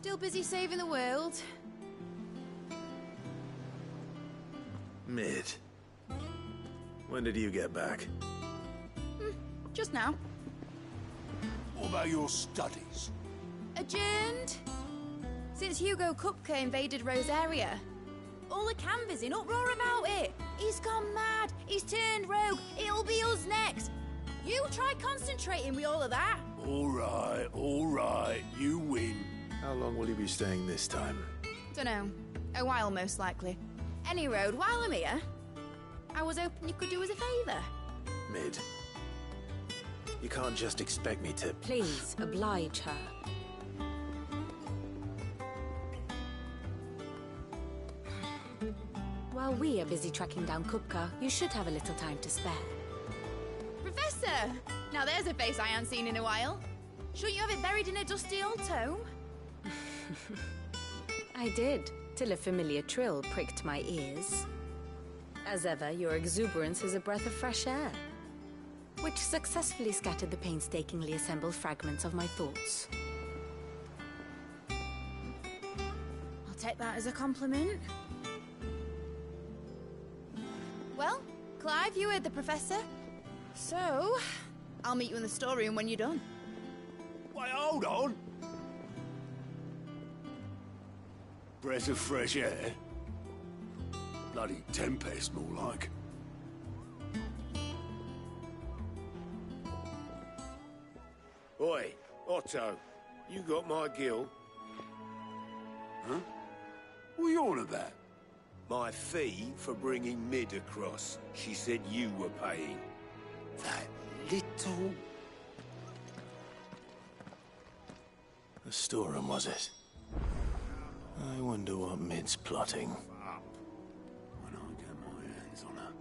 Still busy saving the world. Mid. When did you get back? Just now. What about your studies? Adjourned. Since Hugo Kupka invaded Rosaria. All the canvassers in uproar about it. He's gone mad. He's turned rogue. It'll be us next. You try concentrating with all of that. All right. You win. How long will you be staying this time? Dunno. A while, most likely. Any road, while I'm here, I was hoping you could do us a favour. Mid. You can't just expect me to... Please, oblige her. While we are busy tracking down Kupka, you should have a little time to spare. Professor! Now there's a face I haven't seen in a while. Shouldn't you have it buried in a dusty old tome? I did, till a familiar trill pricked my ears. As ever, your exuberance is a breath of fresh air, which successfully scattered the painstakingly assembled fragments of my thoughts. I'll take that as a compliment. Well, Clive, you heard the Professor. So, I'll meet you in the storeroom when you're done. Wait, hold on. Breath of fresh air? Bloody tempest, more like. Oi, Otto, you got my gill? Huh? What are you on about? My fee for bringing Mid across. She said you were paying. That little... The storeroom, was it? I wonder what Mid's plotting. Up. When I get my hands on her.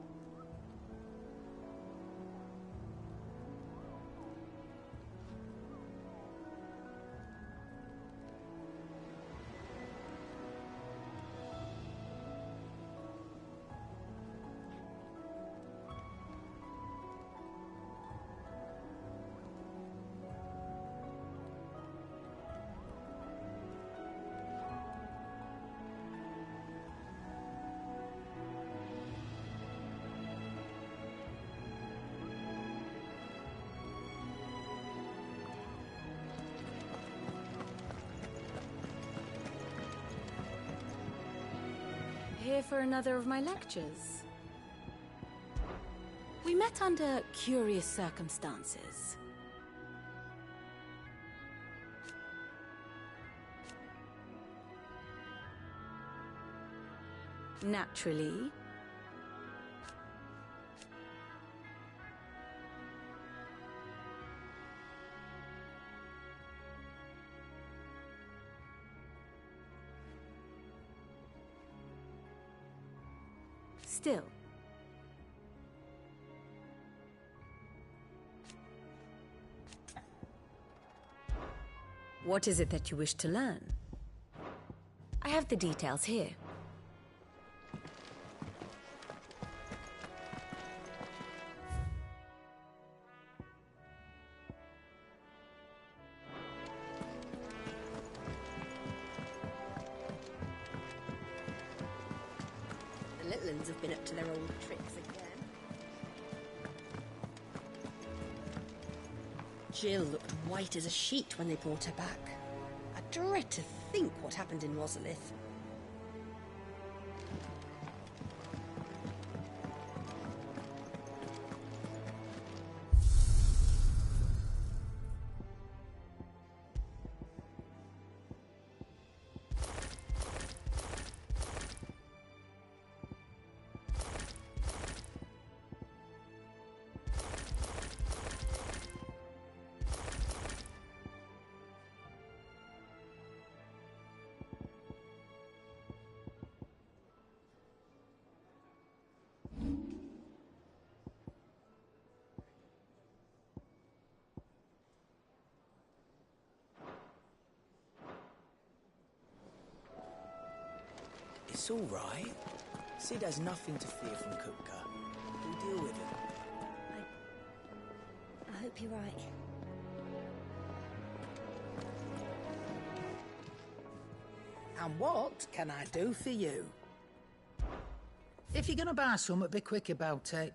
Here for another of my lectures. We met under curious circumstances. Naturally. Still. What is it that you wish to learn? I have the details here. The little ones have been up to their old tricks again. Jill looked white as a sheet when they brought her back. I dread to think what happened in Rosalith. It's all right. Sid has nothing to fear from Kupka. We'll deal with him. I hope you're right. And what can I do for you? If you're gonna buy something, be quick about it.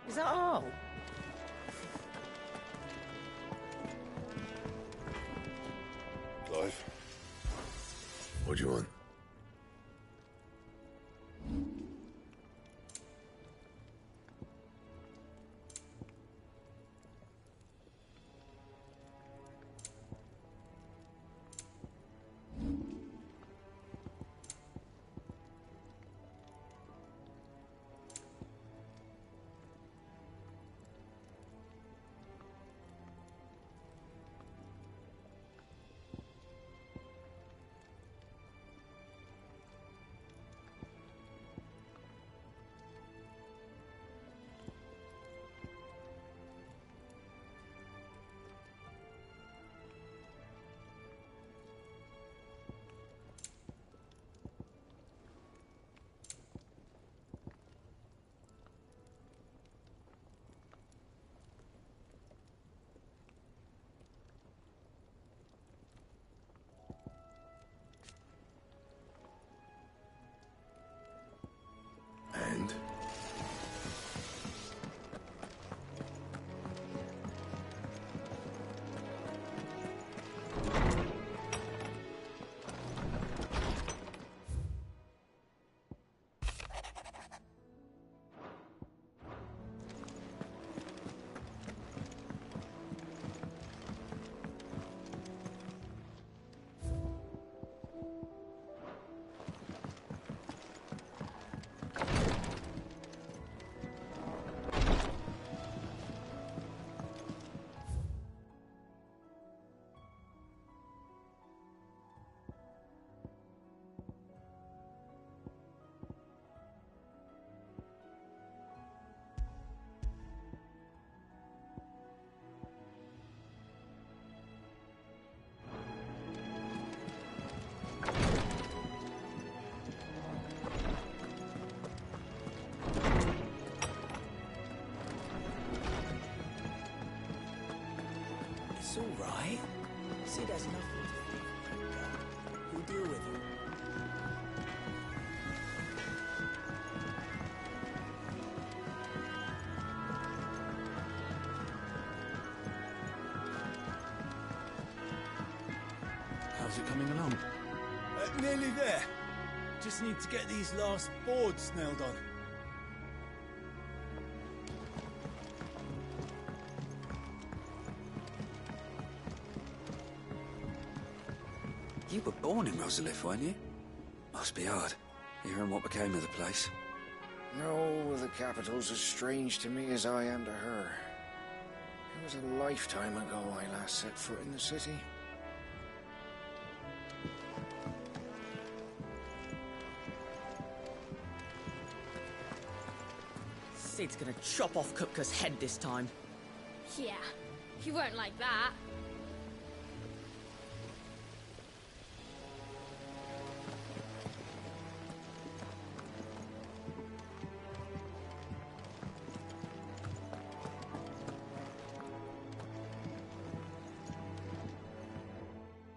Is that all? Clive? What do you want? And? It's all right. See, there's nothing to fear. We'll deal with it. How's it coming along? Nearly there. Just need to get these last boards nailed on. You were born in Rosalith, weren't you? Must be hard, hearing what became of the place. No, the capital's as strange to me as I am to her. It was a lifetime ago I last set foot in the city. Sid's gonna chop off Kupka's head this time. Yeah, You won't like that.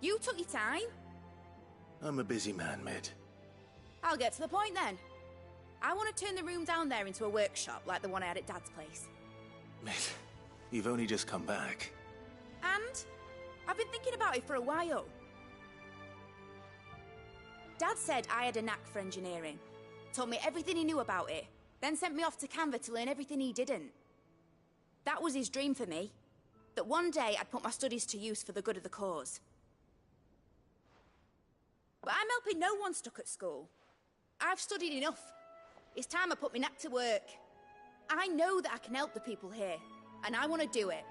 You took your time. I'm a busy man, Mid. I'll get to the point then. I want to turn the room down there into a workshop like the one I had at Dad's place. Mid, you've only just come back. And I've been thinking about it for a while. Dad said I had a knack for engineering, told me everything he knew about it, then sent me off to Canva to learn everything he didn't. That was his dream for me, that one day I'd put my studies to use for the good of the cause. But I'm helping no one stuck at school. I've studied enough. It's time I put my knack to work. I know that I can help the people here, and I want to do it.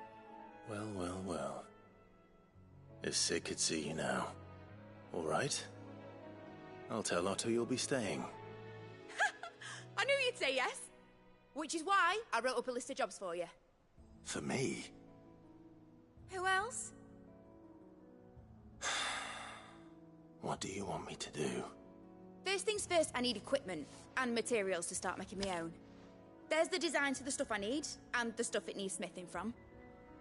Well, well, well. If Sid could see you now. All right. I'll tell Otto you'll be staying. I knew you'd say yes. Which is why I wrote up a list of jobs for you. For me? Who else? What do you want me to do? First things first, I need equipment and materials to start making my own. There's the designs for the stuff I need, and the stuff it needs smithing from.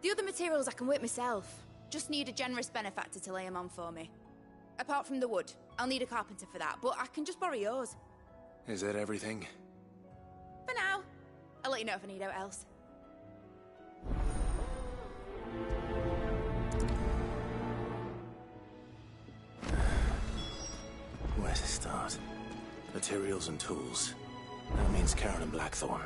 The other materials I can work myself. Just need a generous benefactor to lay them on for me. Apart from the wood, I'll need a carpenter for that, but I can just borrow yours. Is that everything? For now. I'll let you know if I need out else. Where to start? Materials and tools. That means Karen and Blackthorn.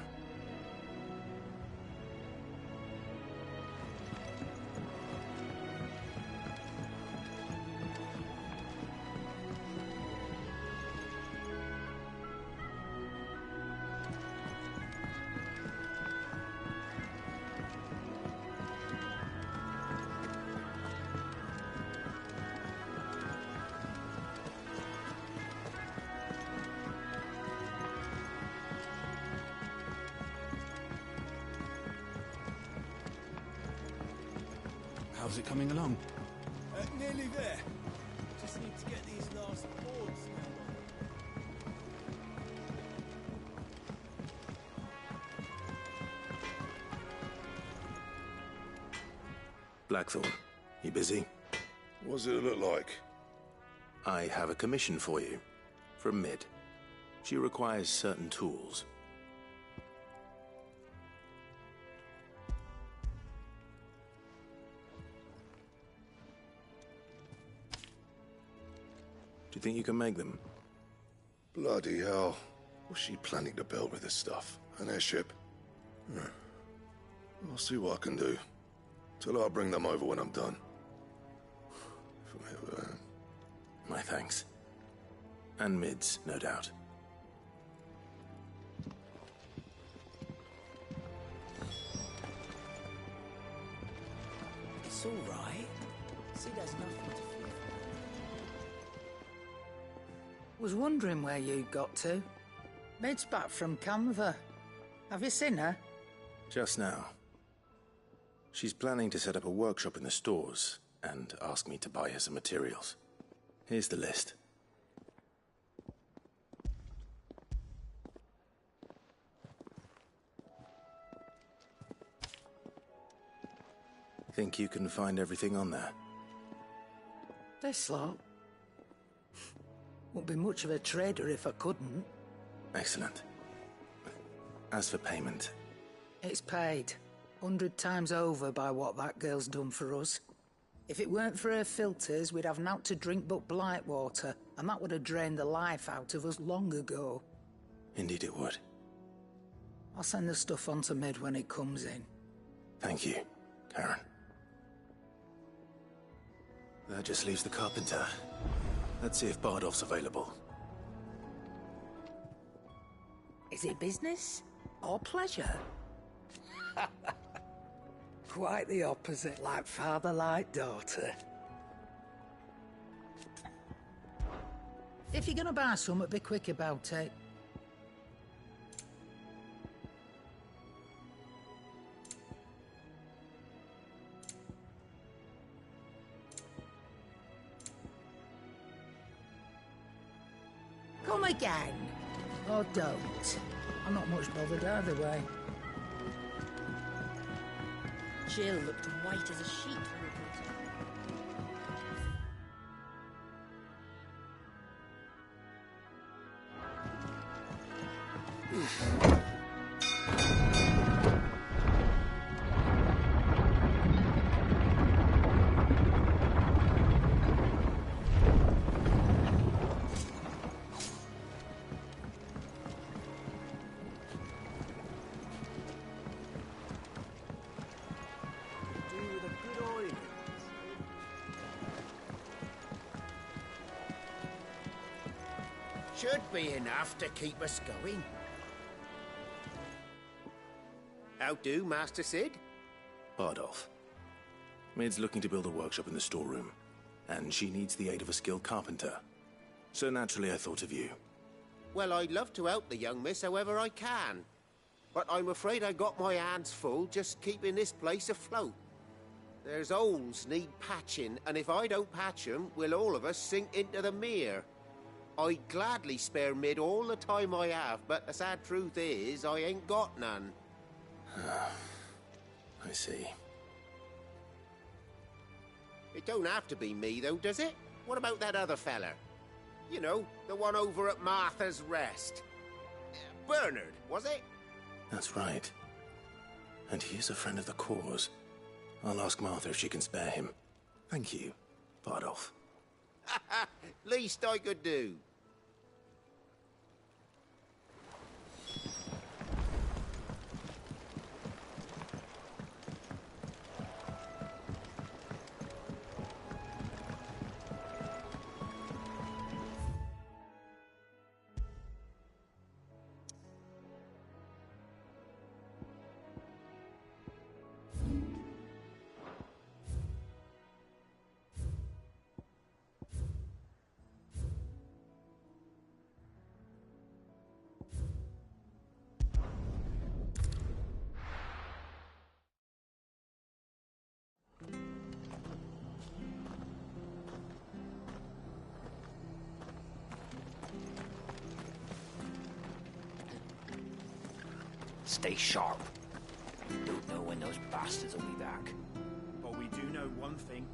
How's it coming along? Nearly there. Just need to get these last boards now. Blackthorn, you busy? What's it look like? I have a commission for you. From Mid. She requires certain tools. Do you think you can make them? Bloody hell. What's she planning to build with this stuff? An airship? I'll see what I can do. Tell her I'll bring them over when I'm done. My thanks. And Mid's, no doubt. It's all right. Sid has nothing to fear. Was wondering where you got to. Mid's back from Canva. Have you seen her? Just now. She's planning to set up a workshop in the stores and ask me to buy her some materials. Here's the list. Think you can find everything on there? This lot. Wouldn't be much of a trader if I couldn't. Excellent. As for payment... It's paid. 100 times over by what that girl's done for us. If it weren't for her filters, we'd have naught to drink but blight water, and that would have drained the life out of us long ago. Indeed it would. I'll send the stuff on to Mid when it comes in. Thank you, Karen. That just leaves the carpenter. Let's see if Bardolph's available. Is it business? Or pleasure? Quite the opposite, like father, like daughter. If you're gonna buy something, be quick about it. come again. Or don't. I'm not much bothered either way. Jill looked white as a sheet when we brought her. Should be enough to keep us going. How do, Master Sid? Bardolph. Mid's looking to build a workshop in the storeroom, and she needs the aid of a skilled carpenter. So naturally I thought of you. Well, I'd love to help the young miss however I can. But I'm afraid I got my hands full just keeping this place afloat. There's holes need patching, and if I don't patch them, we'll all of us sink into the mere. I'd gladly spare Mid all the time I have, but the sad truth is, I ain't got none. I see. It don't have to be me, though, does it? What about that other fella? You know, the one over at Martha's Rest. Bernard, was it? That's right. And he is a friend of the cause. I'll ask Martha if she can spare him. Thank you, Bardolph. Least I could do. Stay sharp. Don't know when those bastards will be back. But we do know one thing.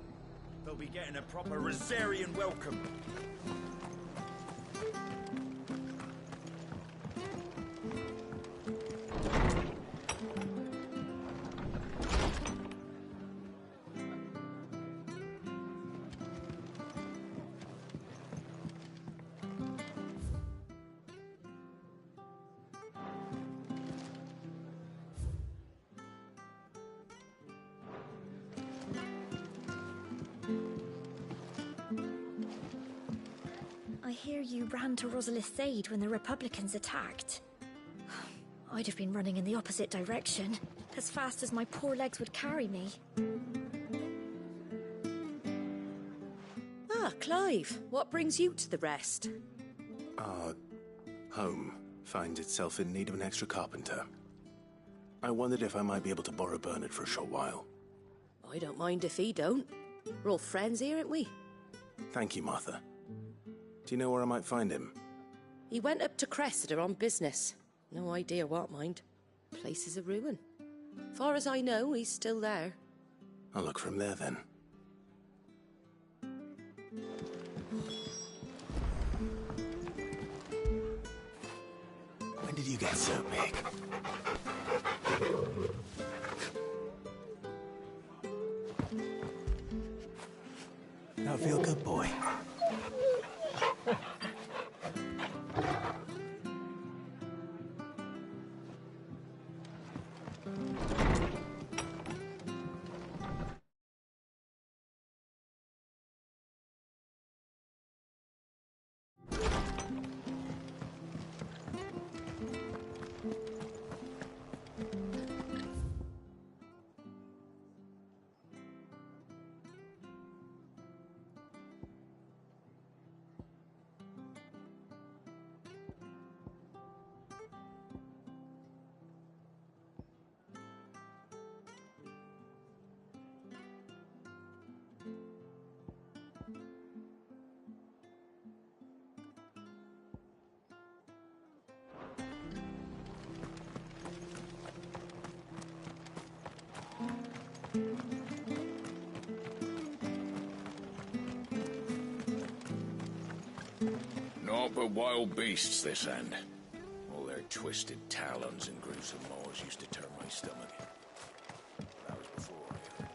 They'll be getting a proper Rosarian welcome. I hear you ran to Rosalith's aid when the Republicans attacked. I'd have been running in the opposite direction, as fast as my poor legs would carry me. Ah, Clive, what brings you to the rest? Our home finds itself in need of an extra carpenter. I wondered if I might be able to borrow Bernard for a short while. I don't mind if he don't. We're all friends here, aren't we? Thank you, Martha. Do you know where I might find him? He went up to Cressida on business. No idea what, mind. Place is a ruin. Far as I know, he's still there. I'll look for him there, then. When did you get so big? Now feel good, boy. Naught but wild beasts this end. All their twisted talons and gruesome maws used to turn my stomach. That was before I heard.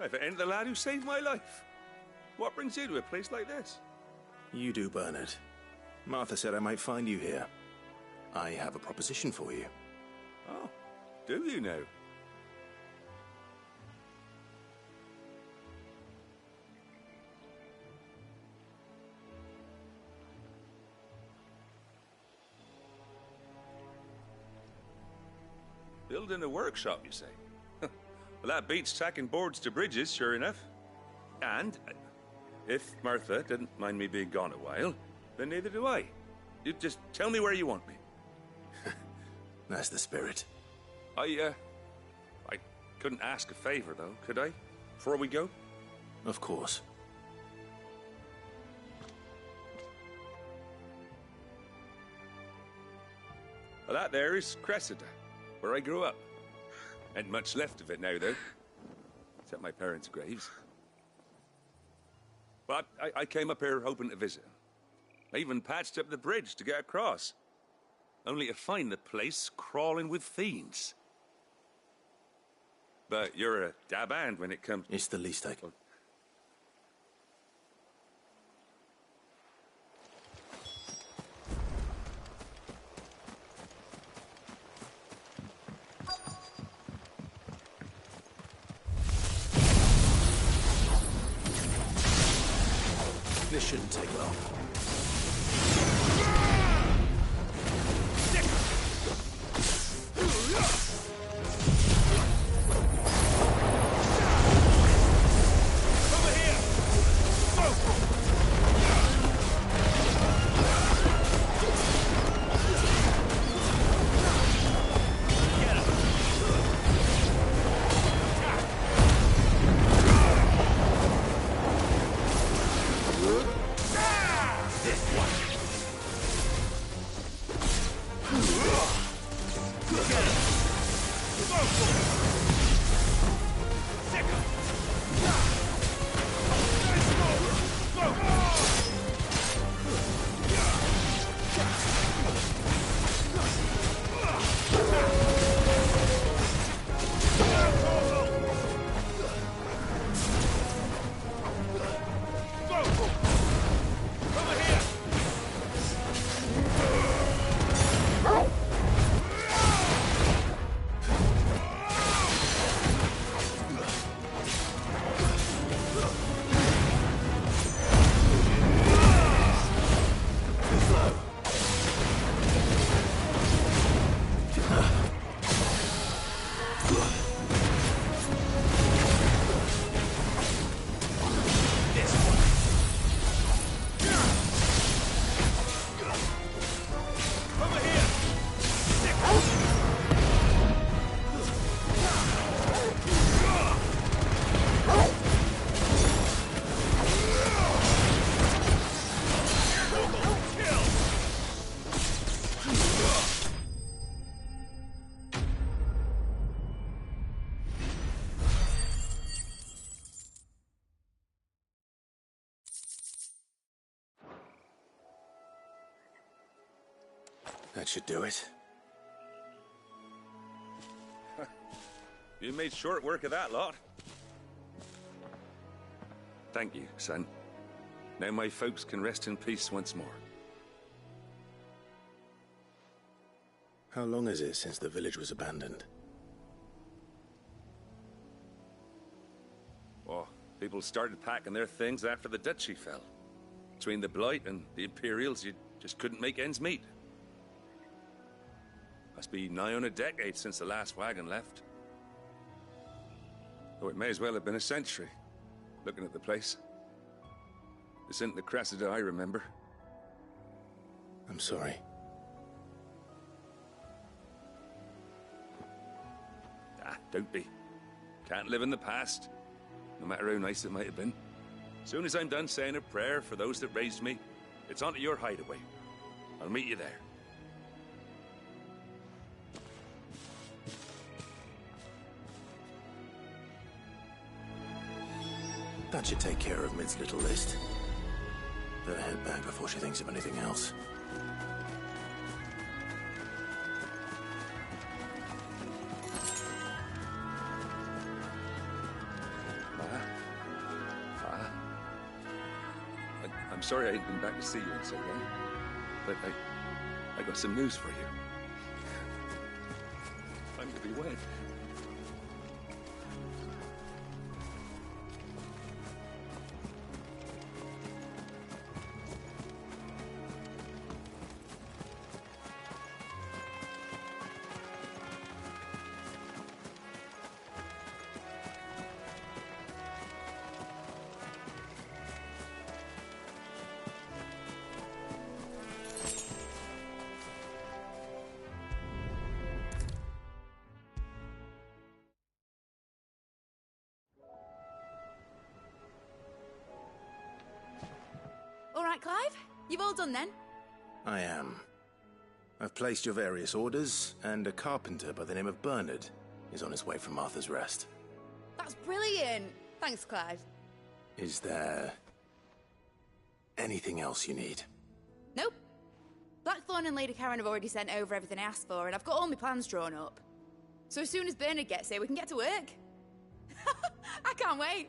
If it ain't the lad who saved my life. What brings you to a place like this? You do, Bernard. Martha said I might find you here. I have a proposition for you. Oh, do you now? Building a workshop, you say? Well, that beats tacking boards to bridges, sure enough. And if Martha didn't mind me being gone a while, then neither do I. You just tell me where you want me. That's the spirit. I couldn't ask a favor, though, could I? Before we go? Of course. Well, that there is Cressida, where I grew up. Ain't much left of it now, though. Except my parents' graves. But I came up here hoping to visit. I even patched up the bridge to get across. Only to find the place crawling with fiends. But you're a dab hand when it comes... It's the least I can... This shouldn't take long. Over here! Go! That should do it. You made short work of that lot. Thank you, son. Now my folks can rest in peace once more. How long is it since the village was abandoned? Oh, people started packing their things after the duchy fell. Between the Blight and the Imperials, you just couldn't make ends meet. Must be nigh on a decade since the last wagon left. Though it may as well have been a century, looking at the place. This isn't the Cressida I remember. I'm sorry. Ah, don't be. Can't live in the past, no matter how nice it might have been. Soon as I'm done saying a prayer for those that raised me, it's on to your hideaway. I'll meet you there. That should take care of Mid's little list. Better head back before she thinks of anything else. I'm sorry I ain't been back to see you in so long, but I got some news for you. I'm to be wed. All right, Clive? You've all done then? I am. I've placed your various orders, and a carpenter by the name of Bernard is on his way from Arthur's Rest. That's brilliant! Thanks, Clive. Is there anything else you need? Nope. Blackthorn and Lady Karen have already sent over everything I asked for, and I've got all my plans drawn up. So as soon as Bernard gets here, we can get to work. I can't wait.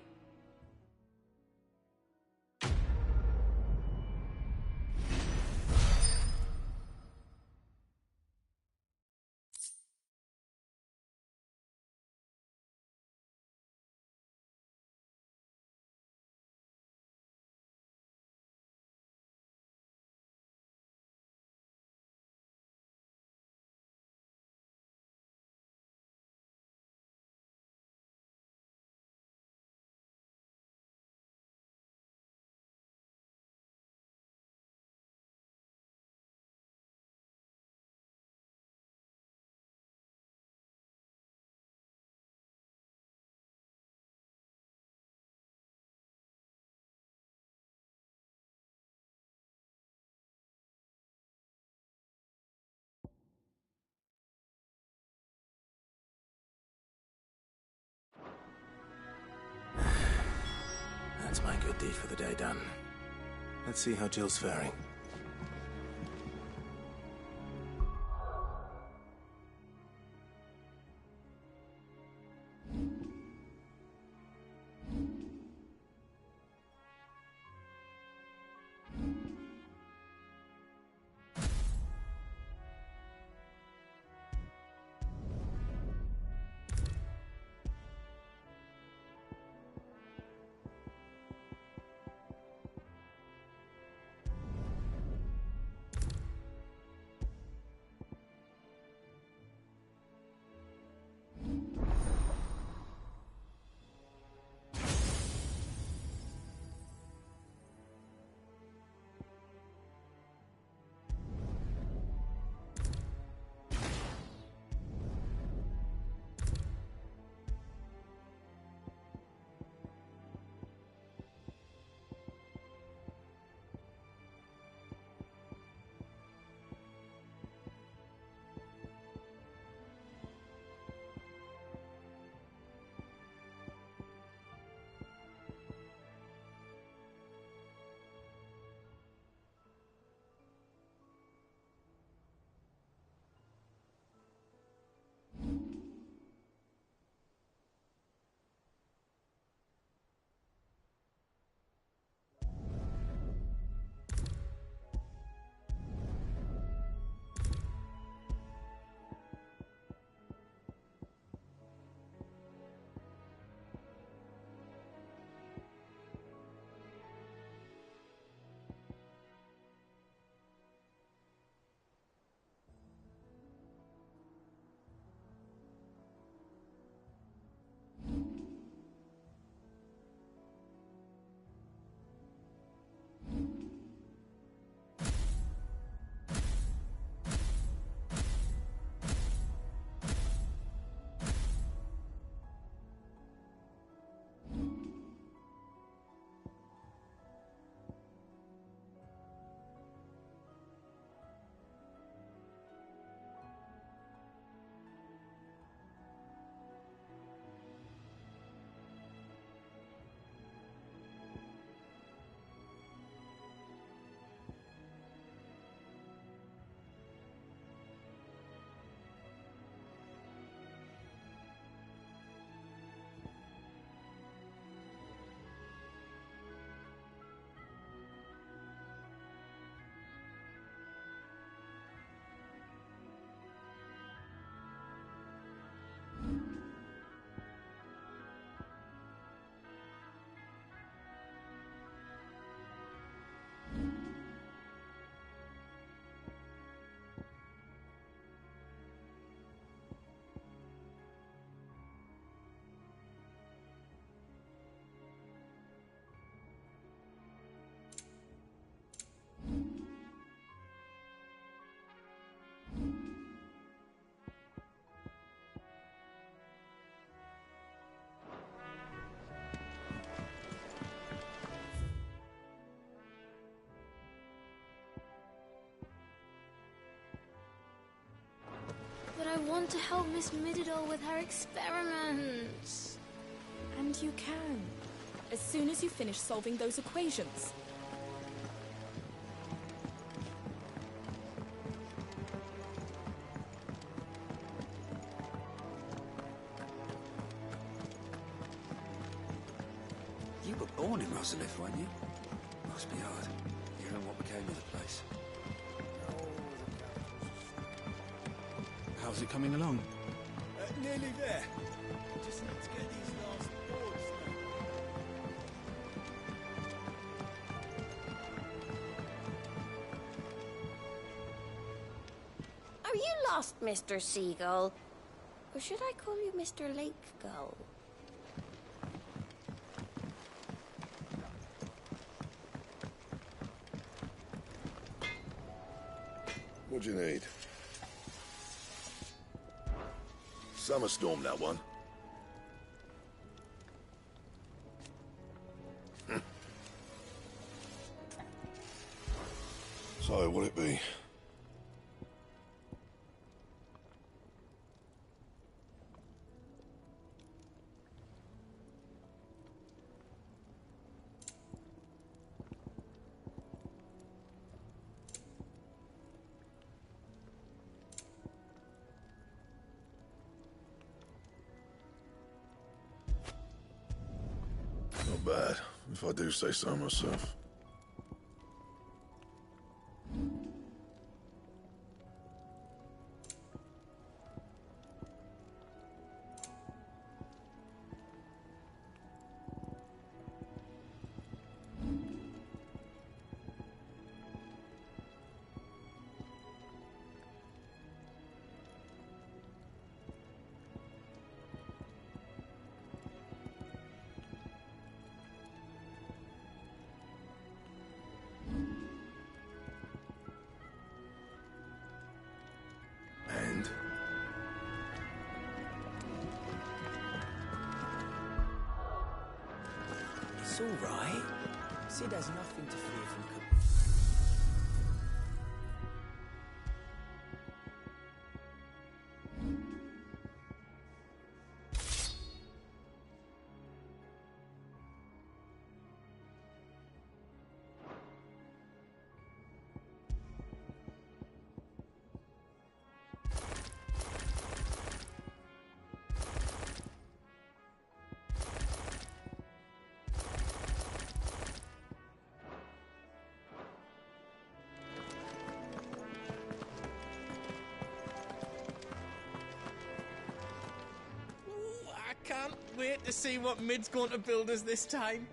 That's my good deed for the day done. Let's see how Jill's faring. want to help Miss Mididol with her experiments. And you can, as soon as you finish solving those equations. You were born in Rosalith, weren't you? Must be hard, hearing what became of the place. How's it coming along? Nearly there. Just need to get these last boards Are you lost, Mr. Seagull? Or should I call you Mr. Lake Gull? What do you need? Summer storm, that one. So, what'll it be? Not bad, if I do say so myself. And? It's all right. Sid has nothing to fear from... I can't wait to see what Mid's going to build us this time.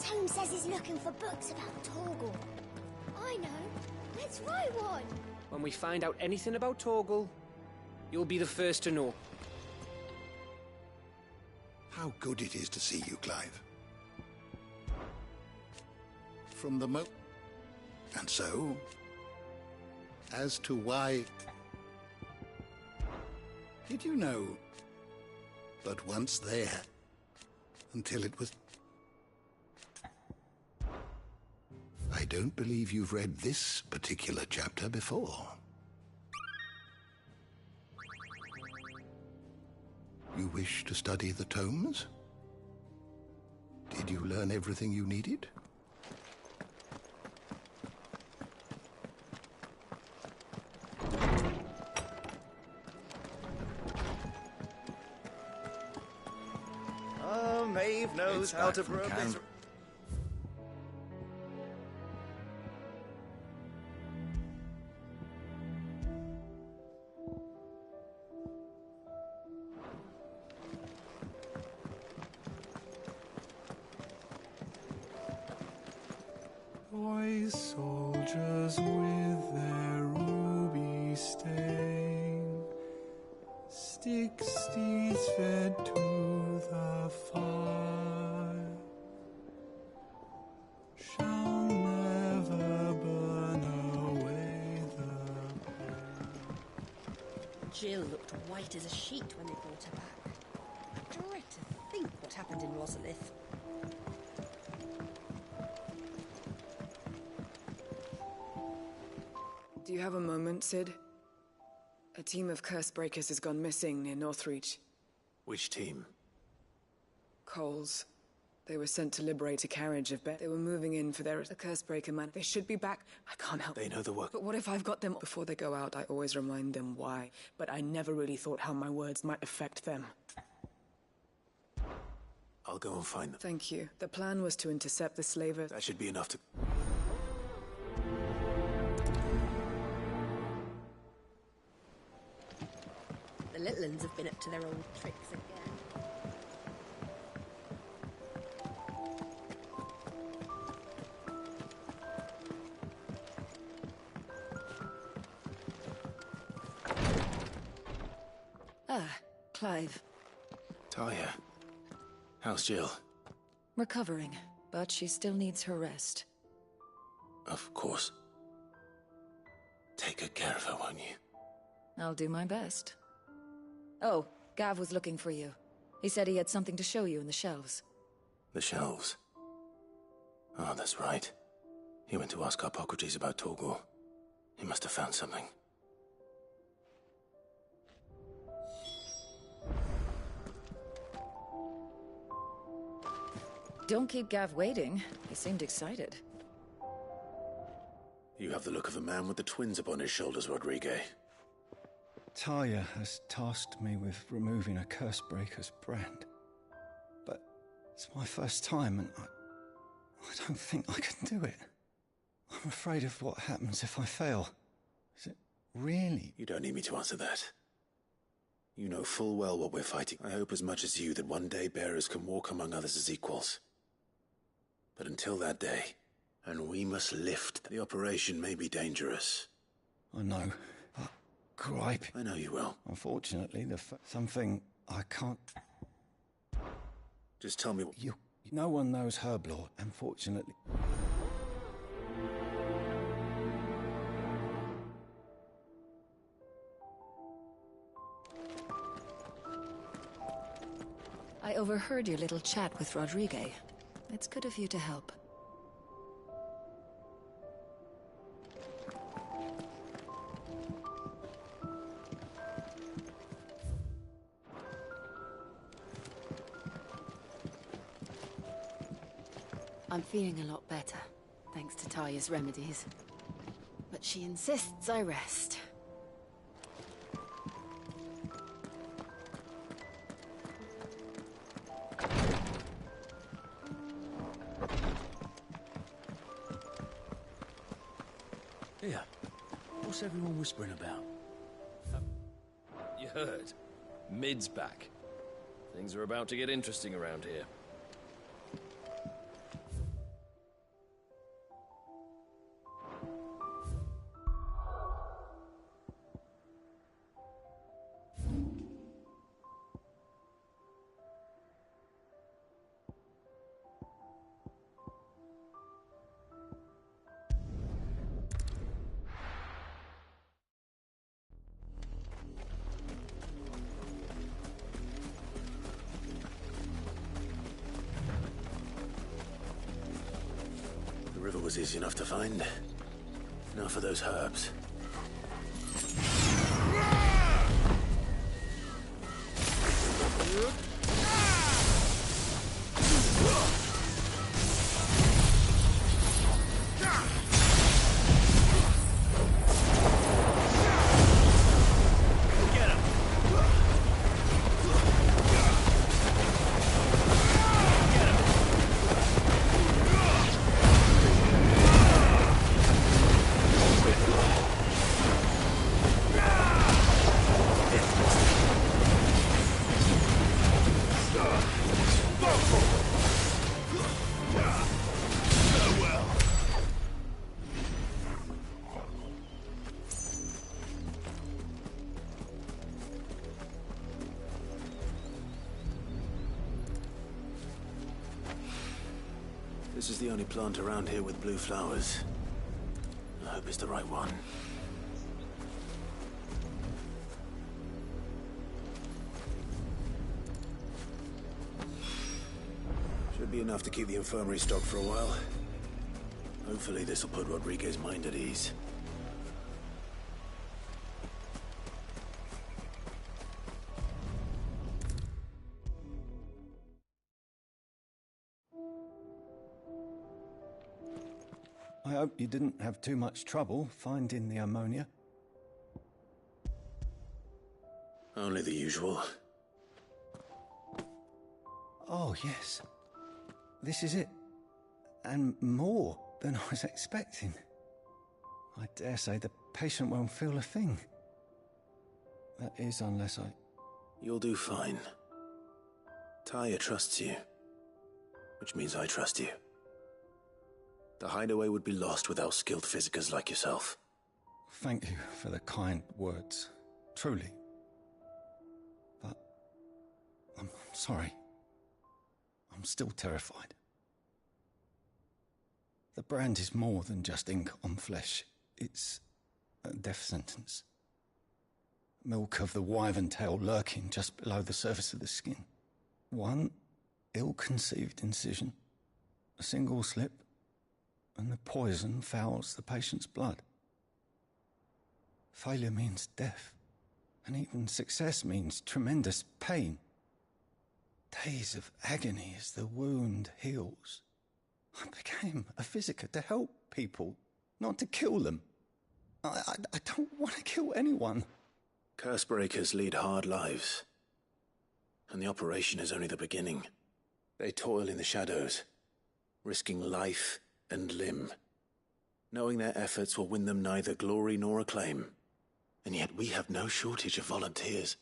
Tome says he's looking for books about Torgal. I know. Let's write one. When we find out anything about Torgal, you'll be the first to know. How good it is to see you, Clive. From the And so, as to why... Did you know? But once there, until it was... I don't believe you've read this particular chapter before. You wish to study the tomes? Did you learn everything you needed? Oh, Maeve knows how to brew this. Boy soldiers with their ruby stain, stick steeds fed to the fire, shall never burn away the pain. Jill looked white as a sheet when they brought her back. dread to think what happened in Rosalith. Do you have a moment, Sid? A team of curse breakers has gone missing near Northreach. Which team? Coles. They were sent to liberate a carriage of They were moving in for their curse breaker man. They should be back. I can't help. They know the work. But what if I've got them? Before they go out, I always remind them why. But I never really thought how my words might affect them. I'll go and find them. Thank you. The plan was to intercept the slavers. That should be enough to... The little uns have been up to their old tricks again. Ah, Clive. Talia. How's Jill? Recovering, but she still needs her rest. Of course. Take good care of her, won't you? I'll do my best. Oh, Gav was looking for you. He said he had something to show you in the shelves. The shelves? Oh, that's right. He went to ask Harpocrates about Torgor. He must have found something. Don't keep Gav waiting. He seemed excited. You have the look of a man with the twins upon his shoulders, Rodrigue. Talia has tasked me with removing a Cursebreaker's brand. But it's my first time, and I don't think I can do it. I'm afraid of what happens if I fail. Is it really? You don't need me to answer that. You know full well what we're fighting. I hope as much as you that one day bearers can walk among others as equals. But until that day, and we must lift, the operation may be dangerous. I know, but gripe. I know you will. Unfortunately, something I can't... Just tell me... No one knows Herblore, unfortunately. I overheard your little chat with Rodrigue. It's good of you to help. I'm feeling a lot better, thanks to Talia's remedies. But she insists I rest. Here, what's everyone whispering about? You heard. Mid's back. Things are about to get interesting around here. The river was easy enough to find. Now for those herbs. This is the only plant around here with blue flowers. I hope it's the right one. Be enough to keep the infirmary stocked for a while. Hopefully this'll put Rodriguez's mind at ease. I hope you didn't have too much trouble finding the ammonia. Only the usual. Oh, yes. This is it. And more than I was expecting. I dare say the patient won't feel a thing. That is, unless I... You'll do fine. Taya trusts you. Which means I trust you. The hideaway would be lost without skilled physicers like yourself. Thank you for the kind words. Truly. But... I'm sorry. I'm still terrified. The brand is more than just ink on flesh. It's a death sentence. Milk of the wyvern tail lurking just below the surface of the skin. One ill-conceived incision, a single slip, and the poison fouls the patient's blood. Failure means death, and even success means tremendous pain. Days of agony as the wound heals. I became a physiker to help people, not to kill them. I don't want to kill anyone. Cursebreakers lead hard lives. And the operation is only the beginning. They toil in the shadows, risking life and limb, knowing their efforts will win them neither glory nor acclaim. And yet we have no shortage of volunteers.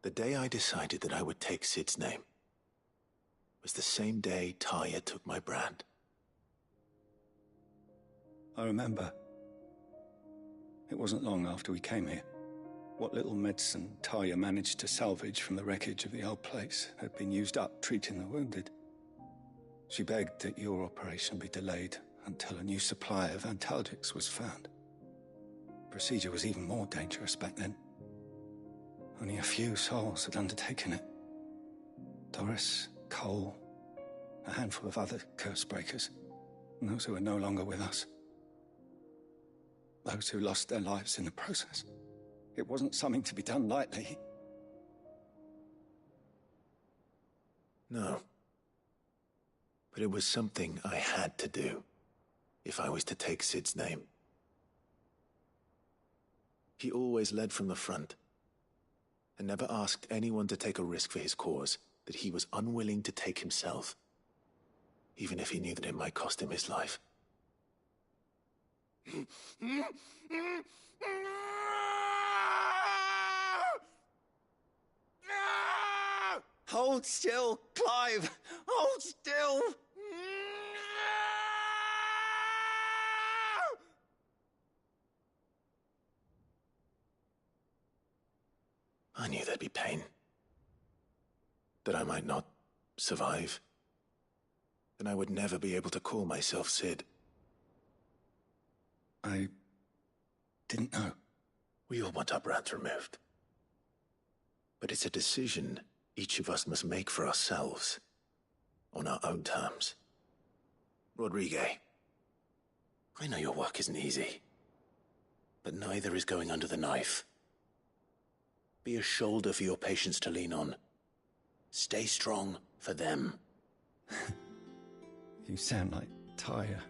The day I decided that I would take Sid's name was the same day Taya took my brand. I remember. It wasn't long after we came here. What little medicine Taya managed to salvage from the wreckage of the old place had been used up treating the wounded. She begged that your operation be delayed until a new supply of antalgics was found. The procedure was even more dangerous back then. Only a few souls had undertaken it. Doris, Cole, a handful of other Cursebreakers, and those who are no longer with us. Those who lost their lives in the process. It wasn't something to be done lightly. No. But it was something I had to do, if I was to take Sid's name. He always led from the front, and never asked anyone to take a risk for his cause that he was unwilling to take himself, even if he knew that it might cost him his life. Hold still, Clive! Hold still! I knew there'd be pain. That I might not survive. And I would never be able to call myself Sid. I didn't know. We all want our brands removed. But it's a decision each of us must make for ourselves, on our own terms. Rodriguez, I know your work isn't easy, but neither is going under the knife. Be a shoulder for your patients to lean on. Stay strong for them. You sound like Taya.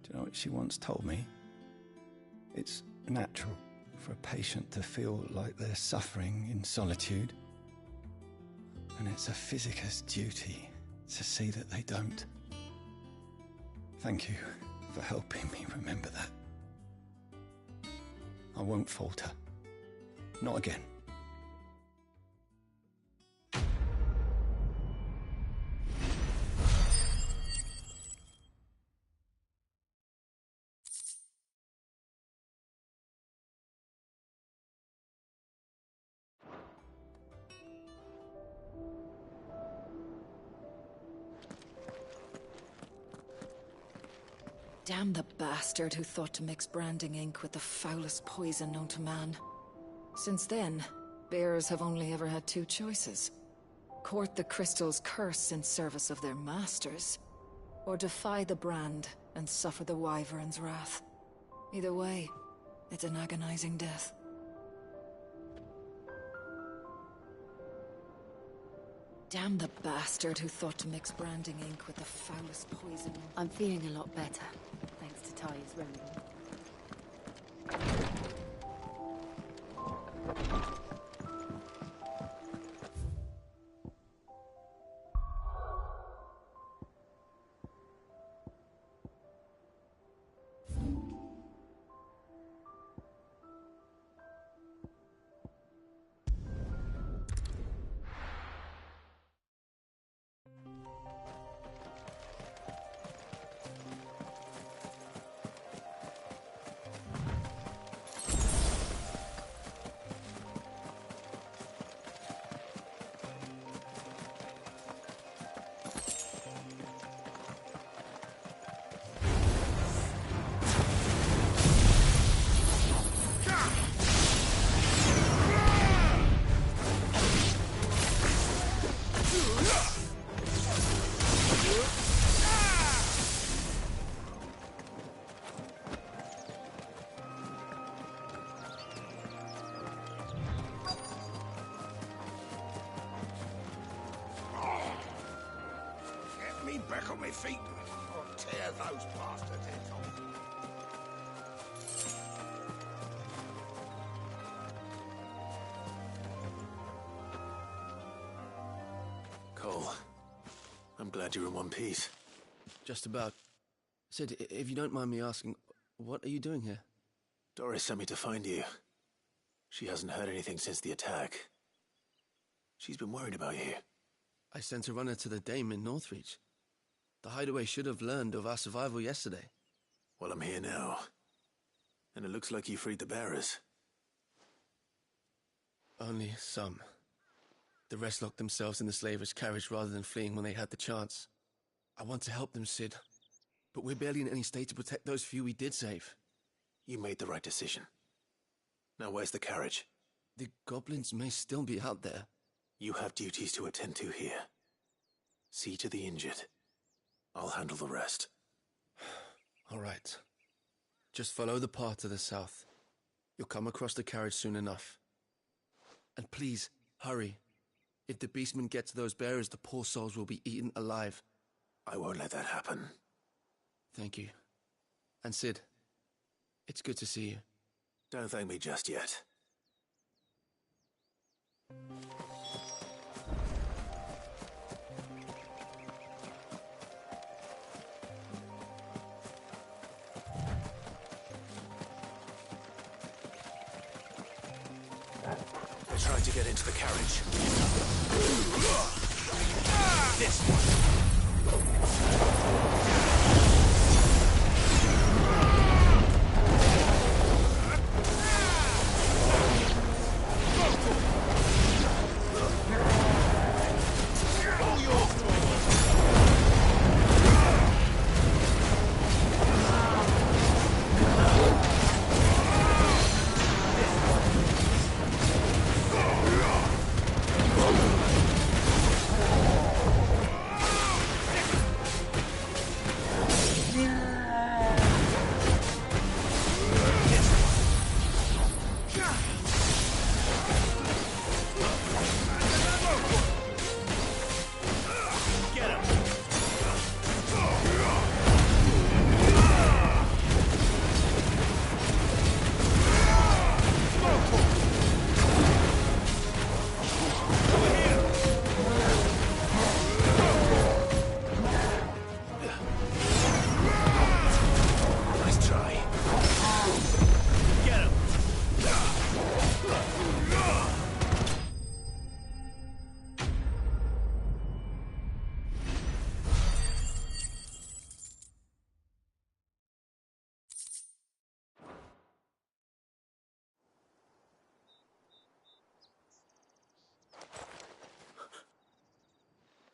Do you know what she once told me? It's natural for a patient to feel like they're suffering in solitude. And it's a physiker's duty to see that they don't. Thank you for helping me remember that. I won't falter. Not again. Damn the bastard who thought to mix branding ink with the foulest poison known to man. Since then, Bears have only ever had two choices. Court the crystal's curse in service of their masters, or defy the brand and suffer the wyvern's wrath. Either way, it's an agonizing death. Damn the bastard who thought to mix branding ink with the foulest poison. I'm feeling a lot better, thanks to Taya's remedy. Back on my feet, or tear those bastards' heads off. Cole, I'm glad you're in one piece. Just about. Sid, if you don't mind me asking, what are you doing here? Doris sent me to find you. She hasn't heard anything since the attack. She's been worried about you. I sent a runner to the Dame in Northreach. The hideaway should have learned of our survival yesterday. Well, I'm here now. And it looks like you freed the bearers. Only some. The rest locked themselves in the slavers' carriage rather than fleeing when they had the chance. I want to help them, Sid. But we're barely in any state to protect those few we did save. You made the right decision. Now where's the carriage? The goblins may still be out there. You have duties to attend to here. See to the injured. I'll handle the rest. All right. Just follow the path to the south. You'll come across the carriage soon enough. And please, hurry. If the beastmen get to those bearers, the poor souls will be eaten alive. I won't let that happen. Thank you. And Sid, it's good to see you. Don't thank me just yet. I tried to get into the carriage. This one.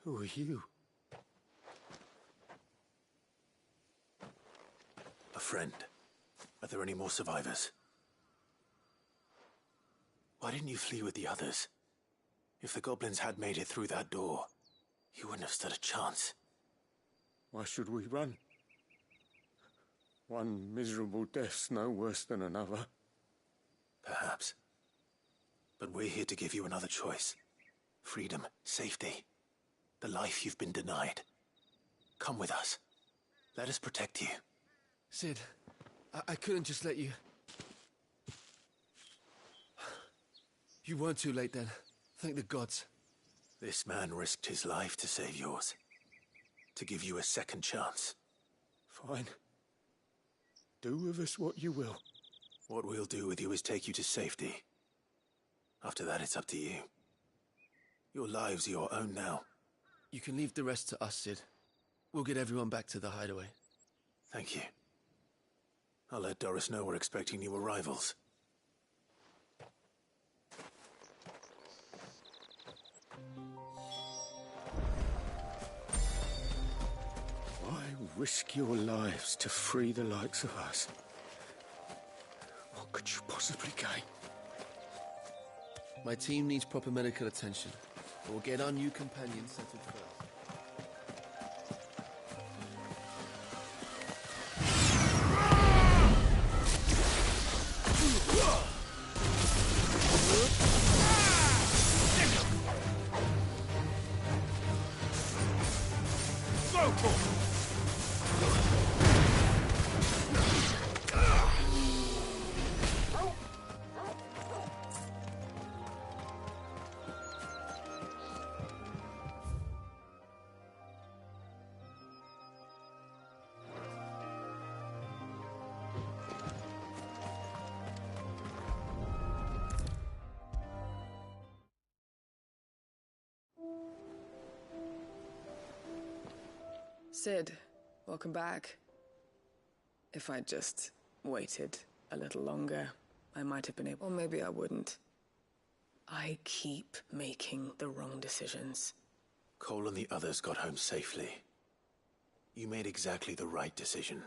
Who are you? A friend. Are there any more survivors? Why didn't you flee with the others? If the goblins had made it through that door, you wouldn't have stood a chance. Why should we run? One miserable death's no worse than another. Perhaps. But we're here to give you another choice. Freedom, safety, the life you've been denied. Come with us. Let us protect you. Sid, I couldn't just let you... You weren't too late then. Thank the gods. This man risked his life to save yours. To give you a second chance. Fine. Do with us what you will. What we'll do with you is take you to safety. After that, it's up to you. Your lives are your own now. You can leave the rest to us, Sid. We'll get everyone back to the hideaway. Thank you. I'll let Doris know we're expecting new arrivals. Why risk your lives to free the likes of us? What could you possibly gain? My team needs proper medical attention. We'll get our new companion settled first. Sid, welcome back. If I'd just waited a little longer, I might have been able... Or maybe I wouldn't. I keep making the wrong decisions. Cole and the others got home safely. You made exactly the right decision.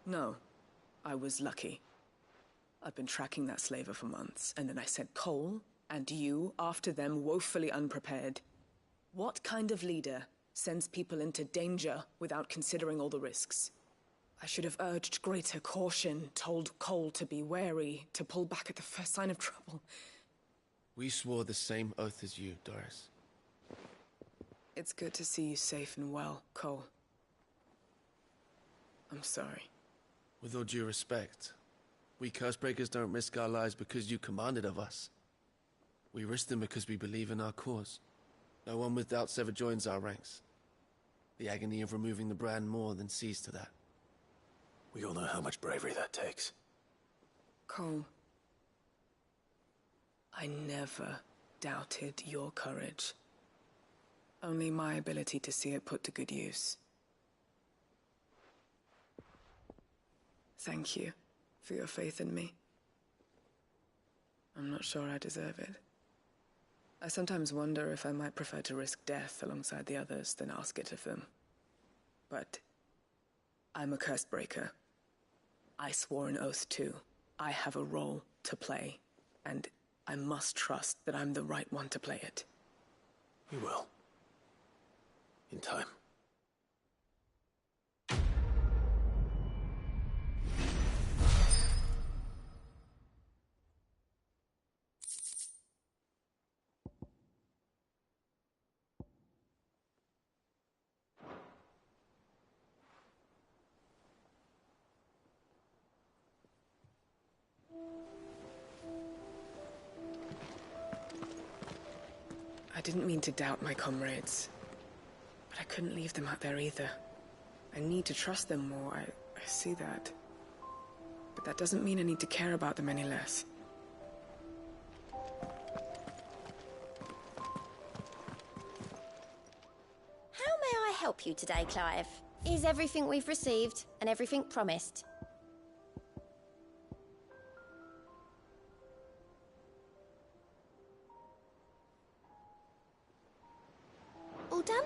No, I was lucky. I've been tracking that slaver for months, and then I sent Cole and you after them woefully unprepared. What kind of leader sends people into danger without considering all the risks? I should have urged greater caution, told Cole to be wary, to pull back at the first sign of trouble. We swore the same oath as you, Doris. It's good to see you safe and well, Cole. I'm sorry. With all due respect, we Cursebreakers don't risk our lives because you commanded of us. We risk them because we believe in our cause. No one with doubts ever joins our ranks. The agony of removing the brand more than sees to that. We all know how much bravery that takes. Cole, I never doubted your courage. Only my ability to see it put to good use. Thank you for your faith in me. I'm not sure I deserve it. I sometimes wonder if I might prefer to risk death alongside the others than ask it of them. But I'm a Cursebreaker. I swore an oath too. I have a role to play, and I must trust that I'm the right one to play it. You will. In time. I didn't mean to doubt my comrades, but I couldn't leave them out there either. I need to trust them more, I see that. But that doesn't mean I need to care about them any less. How may I help you today, Clive? Is everything we've received and everything promised? All done?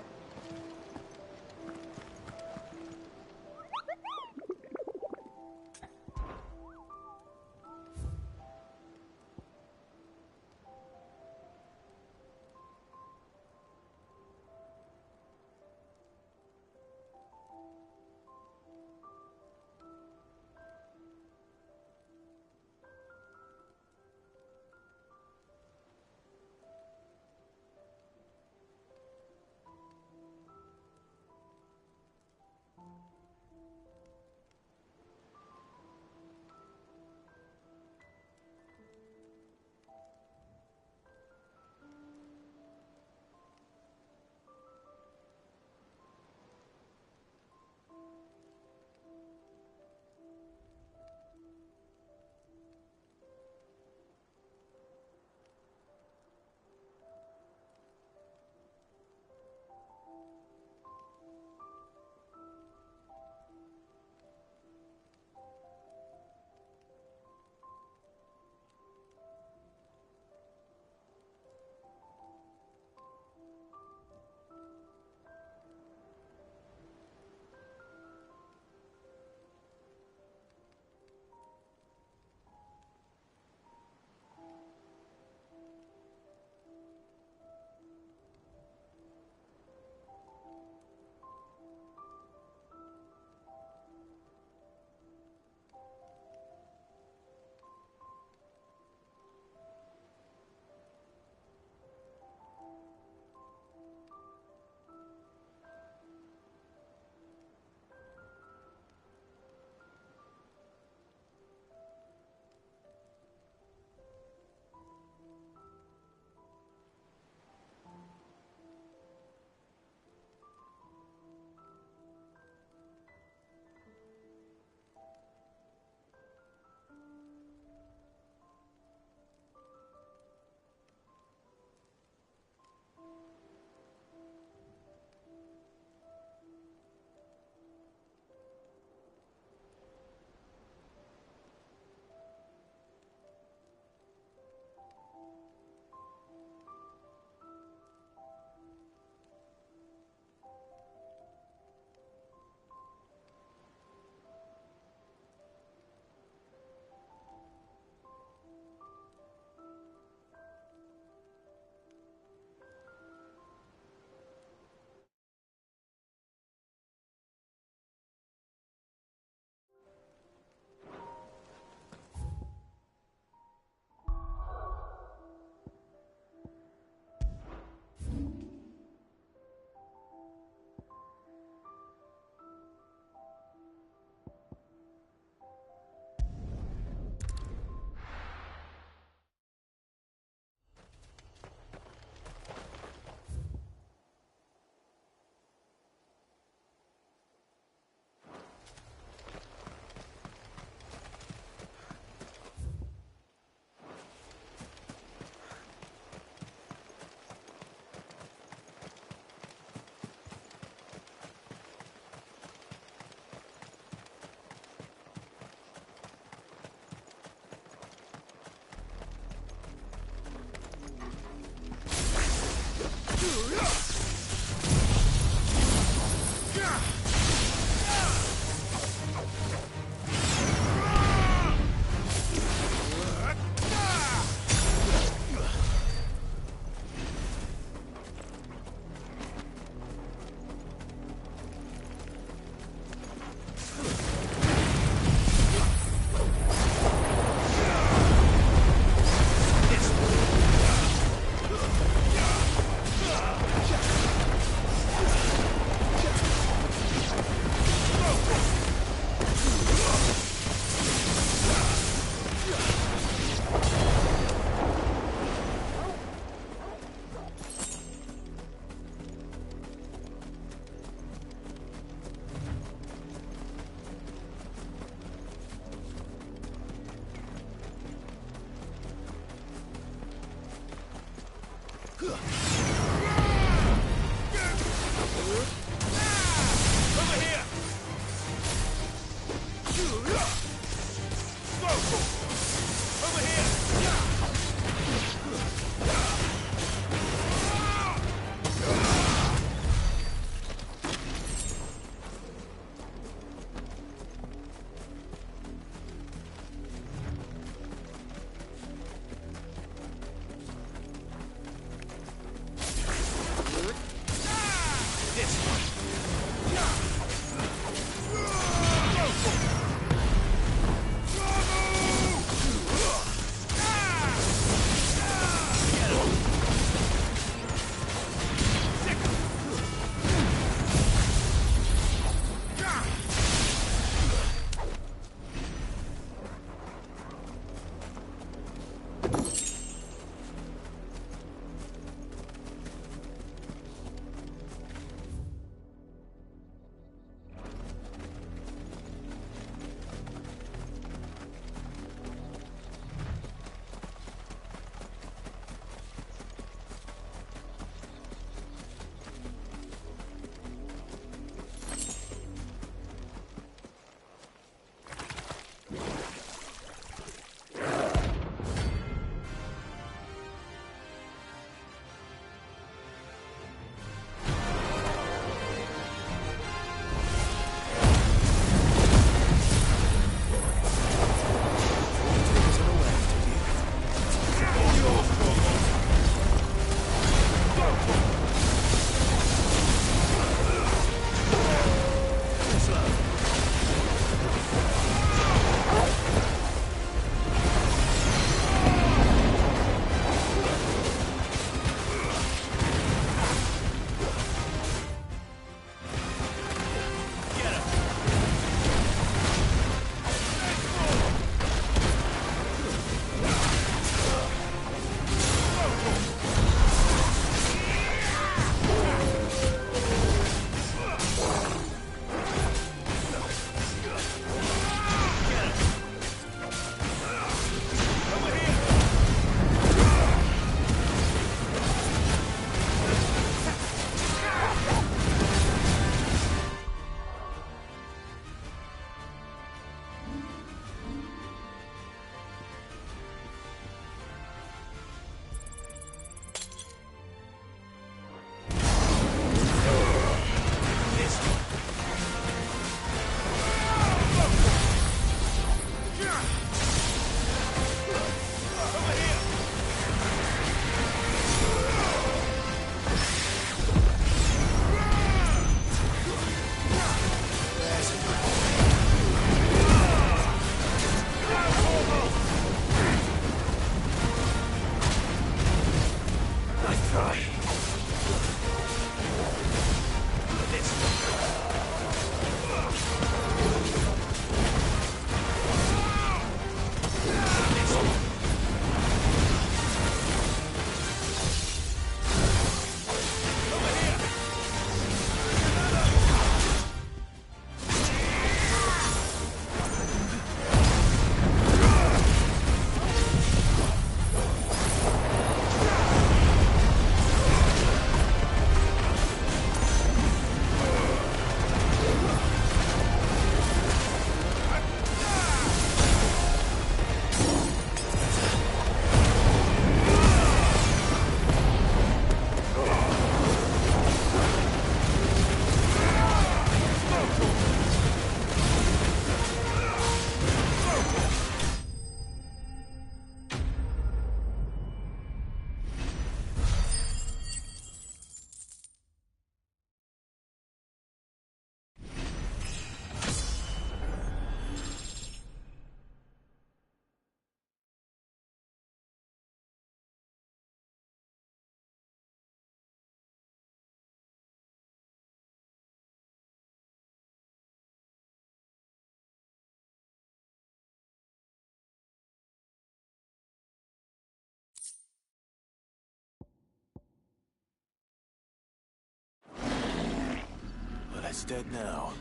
It's dead now.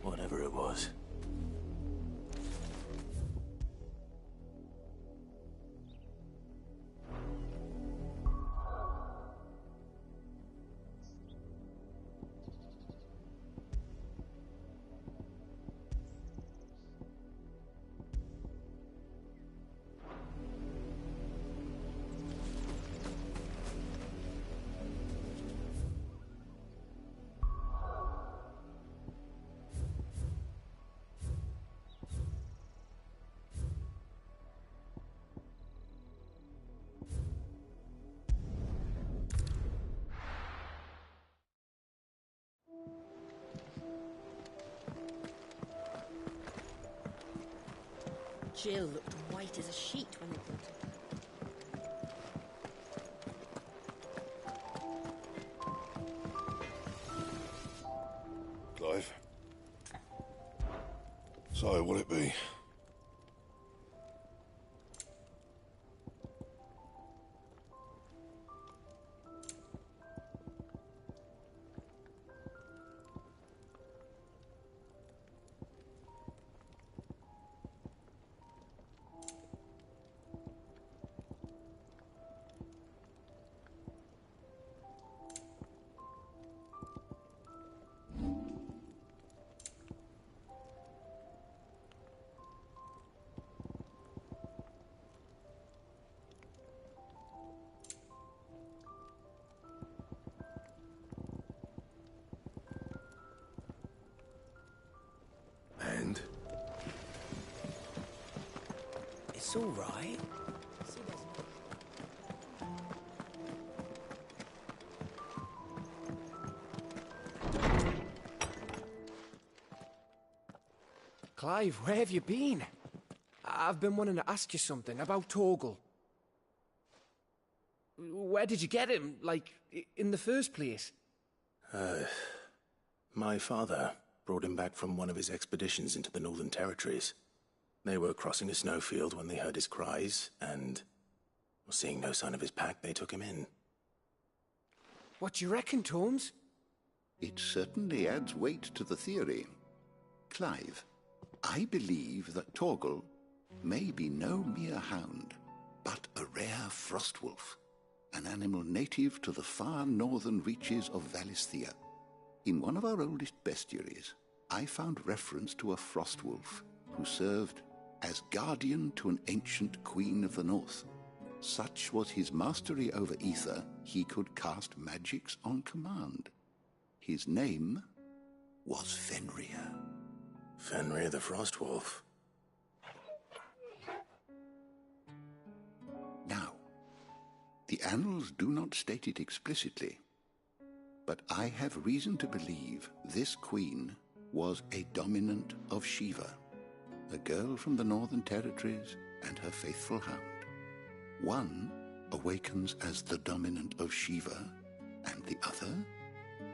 Whatever it was. Jill looked white as a sheet when they brought her. Clive? So, will it be? And? It's all right. Clive, where have you been? I've been wanting to ask you something about Torgal. Where did you get him, like, in the first place? My father brought him back from one of his expeditions into the Northern Territories. They were crossing a snowfield when they heard his cries, and seeing no sign of his pack, they took him in. What do you reckon, Tomes? It certainly adds weight to the theory. Clive, I believe that Torgal may be no mere hound, but a rare frostwolf, an animal native to the far northern reaches of Valisthea. In one of our oldest bestiaries, I found reference to a frostwolf who served as guardian to an ancient queen of the north. Such was his mastery over ether, he could cast magics on command. His name was Fenrir. Fenrir the Frostwolf. Now, the annals do not state it explicitly, but I have reason to believe this queen was a dominant of Shiva, a girl from the Northern Territories and her faithful hound. One awakens as the dominant of Shiva, and the other?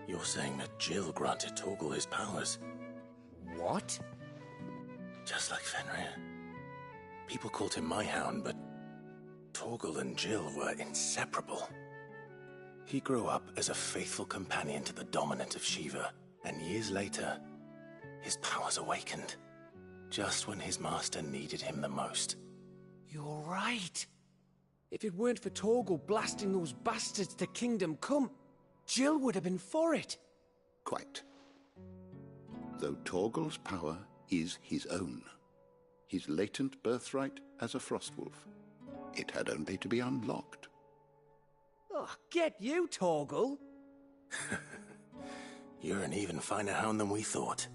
You're saying that Jill granted Torgal his powers? What? Just like Fenrir. People called him my hound, but Torgal and Jill were inseparable. He grew up as a faithful companion to the dominant of Shiva, and years later, his powers awakened, just when his master needed him the most. You're right. If it weren't for Torgal blasting those bastards to Kingdom Come, Jill would have been for it. Quite. Though Torgal's power is his own, his latent birthright as a frostwolf, it had only to be unlocked. Oh, get you, Torgal! You're an even finer hound than we thought.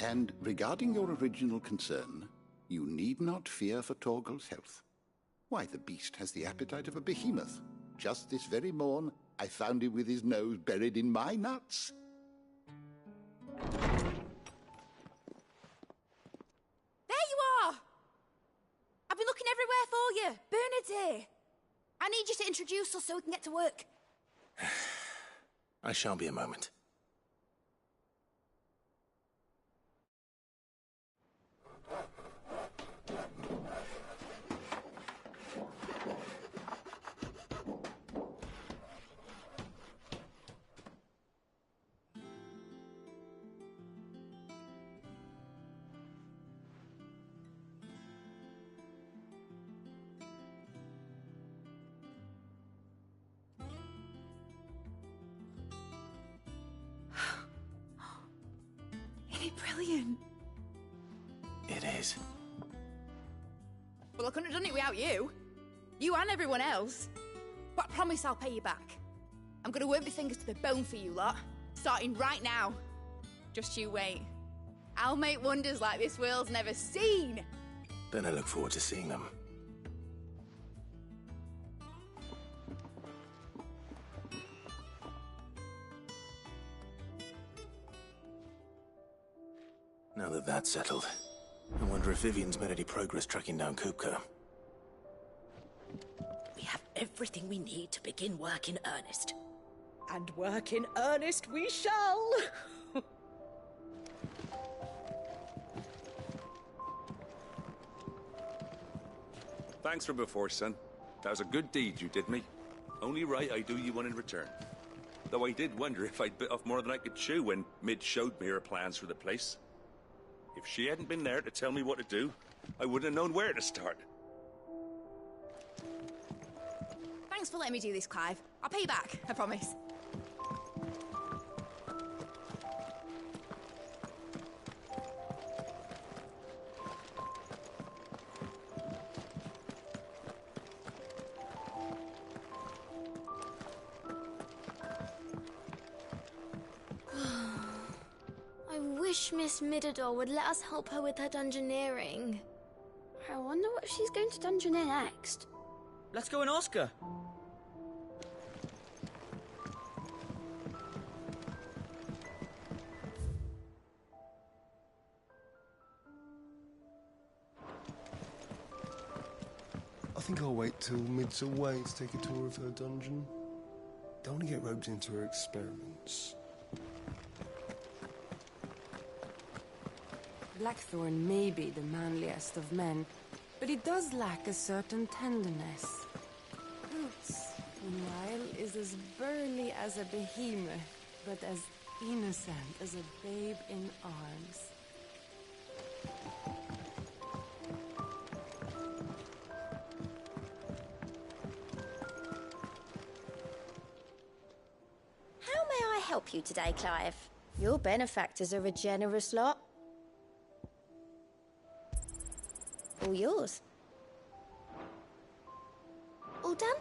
And regarding your original concern, you need not fear for Torgal's health. Why, the beast has the appetite of a behemoth. Just this very morn, I found him with his nose buried in my nuts. There you are! I've been looking everywhere for you. Bernard's here. I need you to introduce us so we can get to work. I shall be a moment. Isn't it brilliant? It is. Well, I couldn't have done it without you. You and everyone else. But I promise I'll pay you back. I'm gonna work my fingers to the bone for you lot. Starting right now. Just you wait. I'll make wonders like this world's never seen. Then I look forward to seeing them. Now that that's settled, Wonder if Vivian's made any progress tracking down Kupka. We have everything we need to begin work in earnest. And work in earnest we shall! Thanks for before, son. That was a good deed you did me. Only right I do you one in return. Though I did wonder if I'd bit off more than I could chew when Mid showed me her plans for the place. If she hadn't been there to tell me what to do, I wouldn't have known where to start. Thanks for letting me do this, Clive. I'll pay you back, I promise. I wish Miss Midador would let us help her with her dungeoneering. I wonder what she's going to dungeoneer next. Let's go and ask her. I think I'll wait till Mid's away to take a tour of her dungeon. Don't want to get roped into her experiments. Blackthorn may be the manliest of men, but he does lack a certain tenderness. Boots, meanwhile, is as burly as a behemoth, but as innocent as a babe in arms. How may I help you today, Clive? Your benefactors are a generous lot. All yours. All done?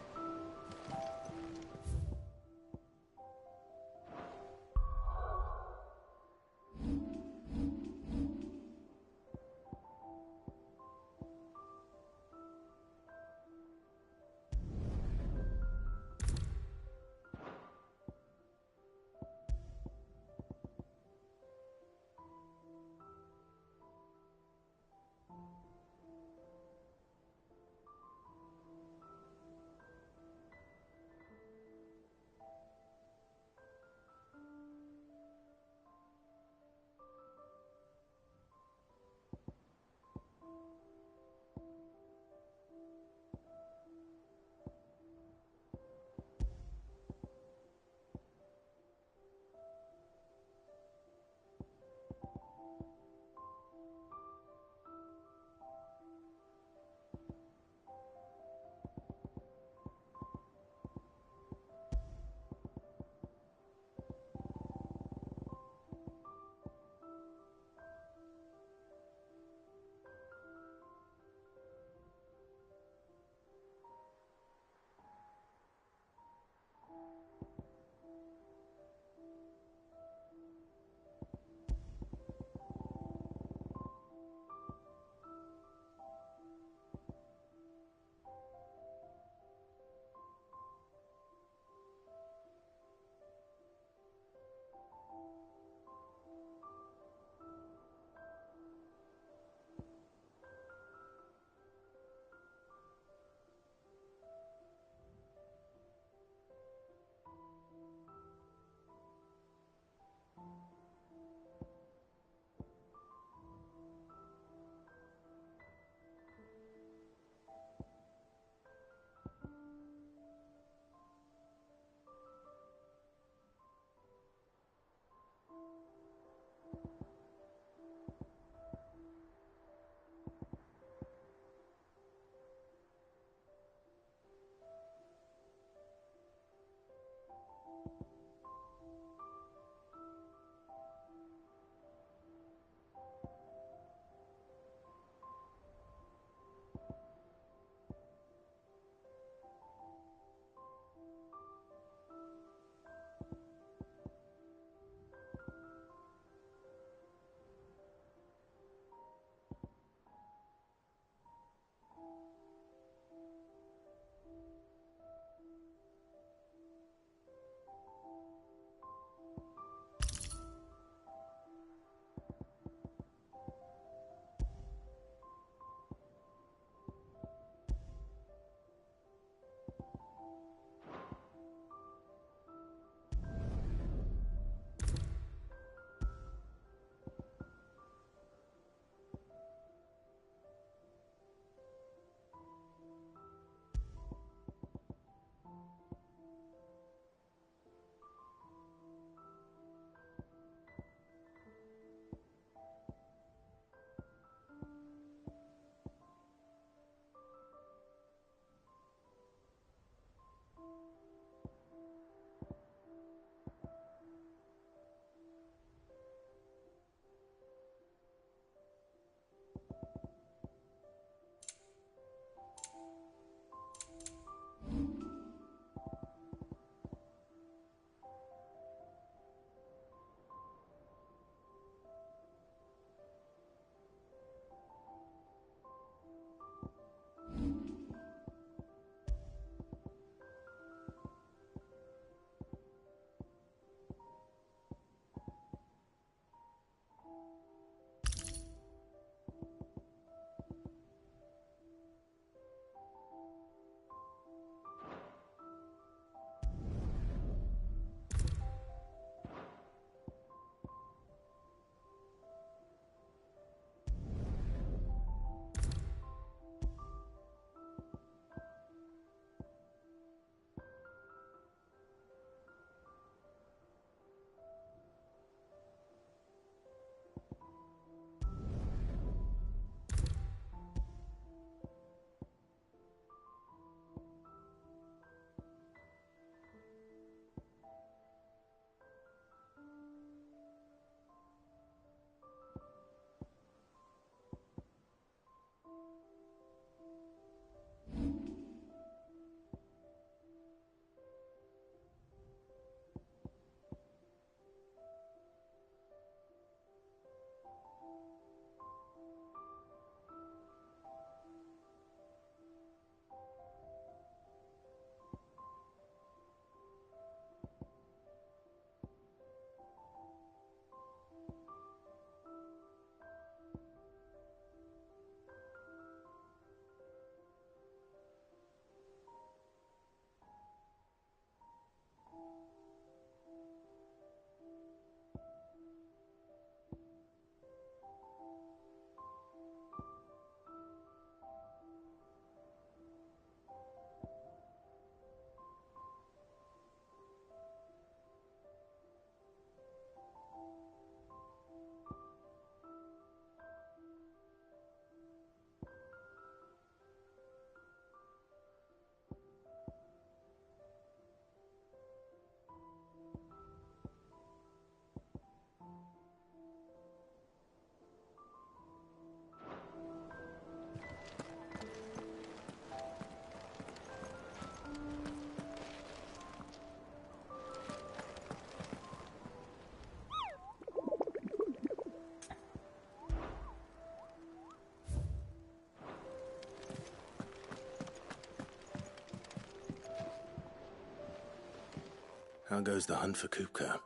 How goes the hunt for Kupka?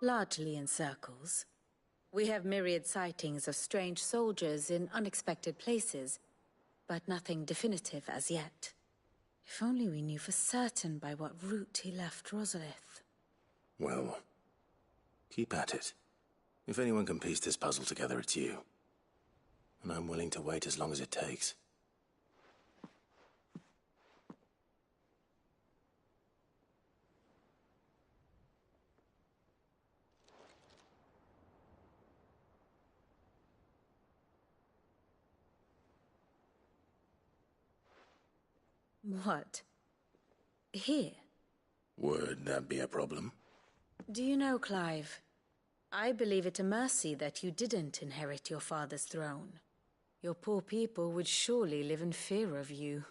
Largely in circles. We have myriad sightings of strange soldiers in unexpected places, but nothing definitive as yet. If only we knew for certain by what route he left Rosalith. Well, keep at it. If anyone can piece this puzzle together, it's you. And I'm willing to wait as long as it takes. What? Here? Would that be a problem? Do you know, Clive? I believe it a mercy that you didn't inherit your father's throne. Your poor people would surely live in fear of you.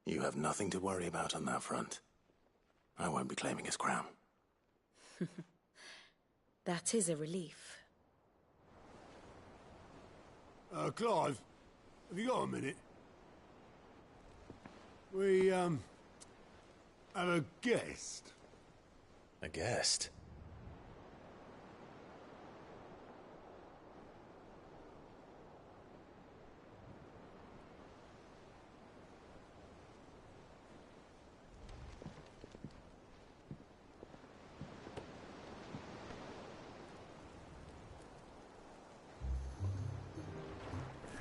You have nothing to worry about on that front. I won't be claiming his crown. That is a relief. Clive, have you got a minute? We, have a guest. A guest?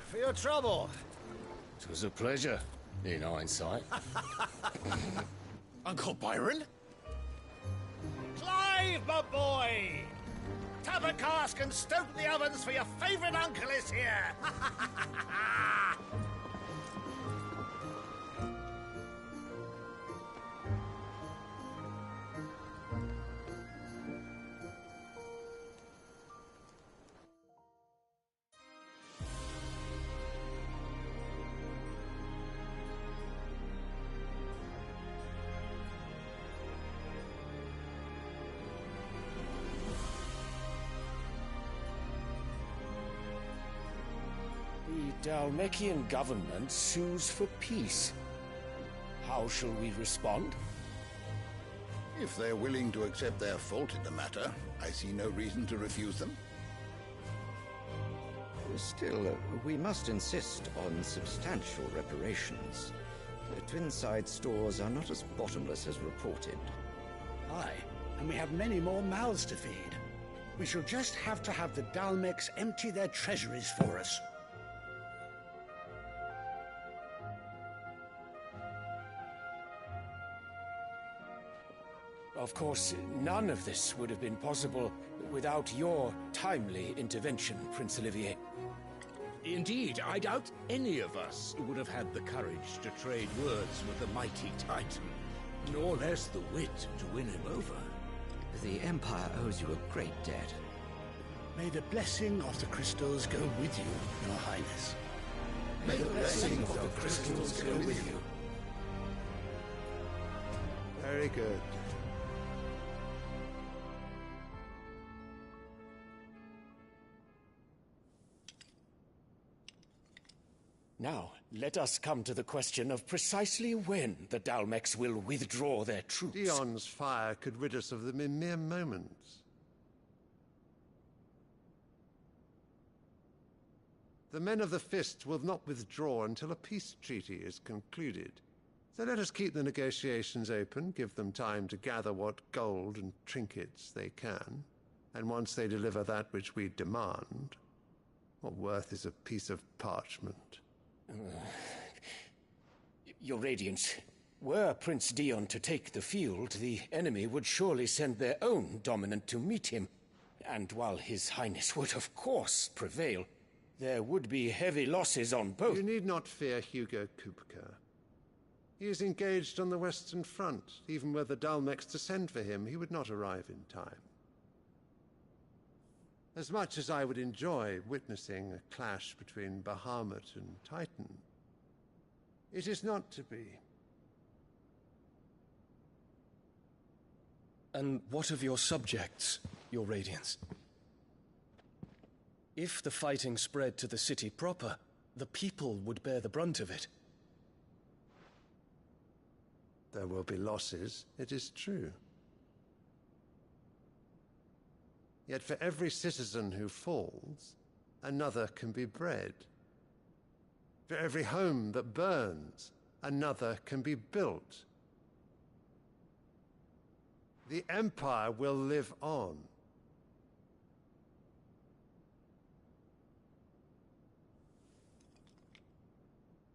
For your trouble. It was a pleasure, in hindsight. Uncle Byron? Clive, my boy! Tap a cask and stoke the ovens for your favourite uncle is here! The Dalmekian government sues for peace. How shall we respond? If they're willing to accept their fault in the matter, I see no reason to refuse them. Still, we must insist on substantial reparations. The Twinside stores are not as bottomless as reported. Aye, and we have many more mouths to feed. We shall just have to have the Dalmecs empty their treasuries for us. Of course, none of this would have been possible without your timely intervention, Prince Olivier. Indeed, I doubt any of us would have had the courage to trade words with the mighty Titan, nor less the wit to win him over. The Empire owes you a great debt. May the blessing of the crystals go with you, Your Highness. May the blessing of the crystals go with you. Very good. Now, let us come to the question of precisely when the Dalmecs will withdraw their troops. Dion's fire could rid us of them in mere moments. The men of the Fist will not withdraw until a peace treaty is concluded. So let us keep the negotiations open, give them time to gather what gold and trinkets they can, and once they deliver that which we demand, what worth is a piece of parchment? Your Radiance, were Prince Dion to take the field, the enemy would surely send their own dominant to meet him. And while His Highness would of course prevail, there would be heavy losses on both. You need not fear Hugo Kupka. He is engaged on the Western Front. Even were the Dalmecs to send for him, he would not arrive in time. As much as I would enjoy witnessing a clash between Bahamut and Titan, it is not to be. And what of your subjects, Your Radiance? If the fighting spread to the city proper, the people would bear the brunt of it. There will be losses, it is true. Yet for every citizen who falls, another can be bred. For every home that burns, another can be built. The Empire will live on.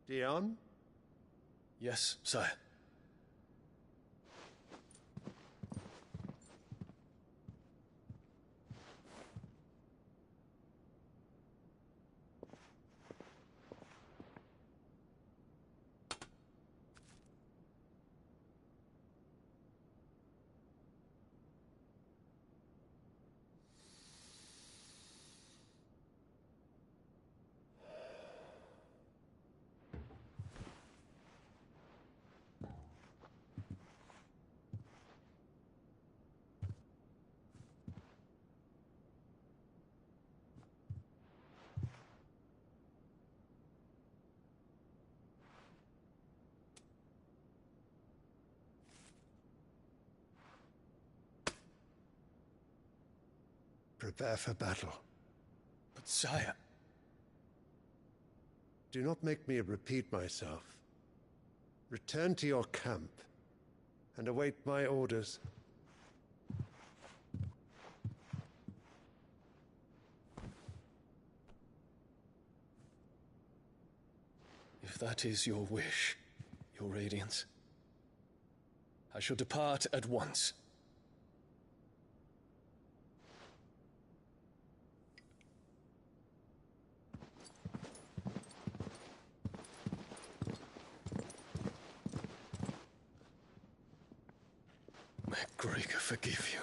Dion? Yes, sire. Prepare for battle. But sire... Do not make me repeat myself. Return to your camp and await my orders. If that is your wish, Your Radiance, I shall depart at once. May Gregor forgive you.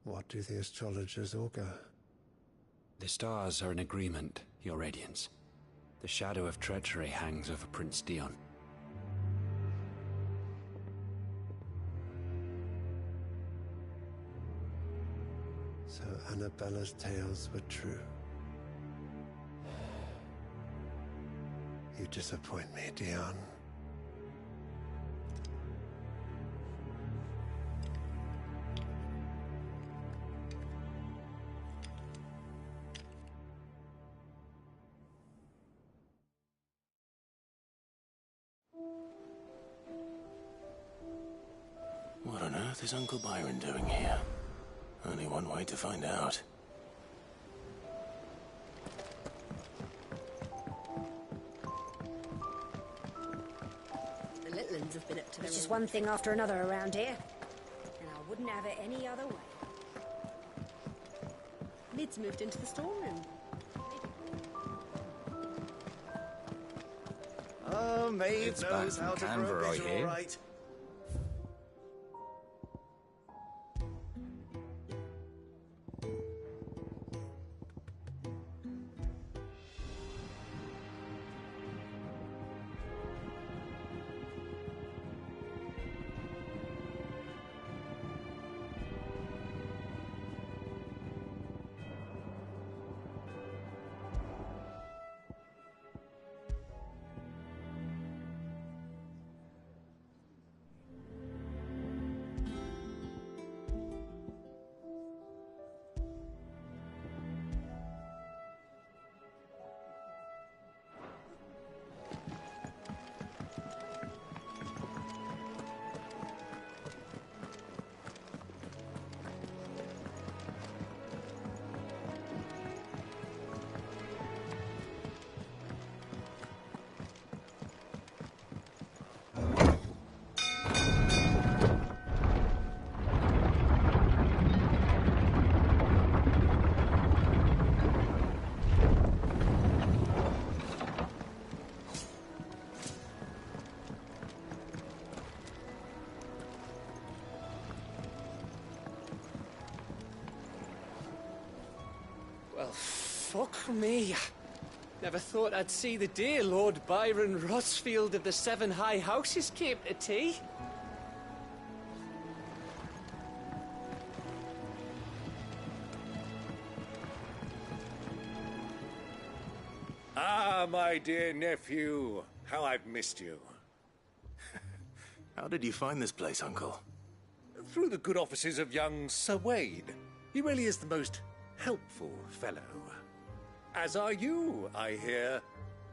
What do the astrologers augur? The stars are in agreement, Your Radiance. The shadow of treachery hangs over Prince Dion. So Annabella's tales were true. You disappoint me, Dion. What on earth is Uncle Byron doing here? Only one way to find out. The little uns have been up to their It's just own. one thing after another around here. And I wouldn't have it any other way. Mid's moved into the storeroom. Oh, Maeve It's knows back how from to grow Canberra, I visual hear. right. Well, fuck me. Never thought I'd see the dear Lord Byron Rossfield of the Seven High Houses came to tea. Ah, Ah, my dear nephew. How I've missed you. How did you find this place, Uncle? Through the good offices of young Sir Wade. He really is the most helpful fellow. As are you, I hear.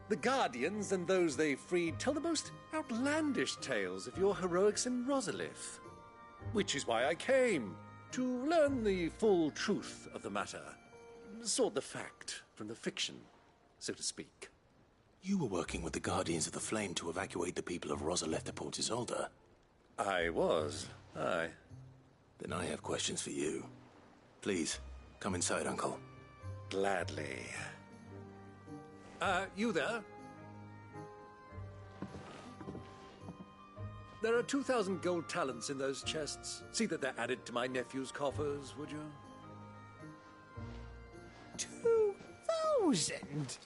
The Guardians and those they freed tell the most outlandish tales of your heroics in Rosalith. Which is why I came, to learn the full truth of the matter. Sort the fact from the fiction, so to speak. You were working with the Guardians of the Flame to evacuate the people of Rosalith to Port Isolde. I was, aye. Then I have questions for you. Please, come inside, Uncle. Gladly. You there? There are 2,000 gold talents in those chests. See that they're added to my nephew's coffers, would you? 2,000?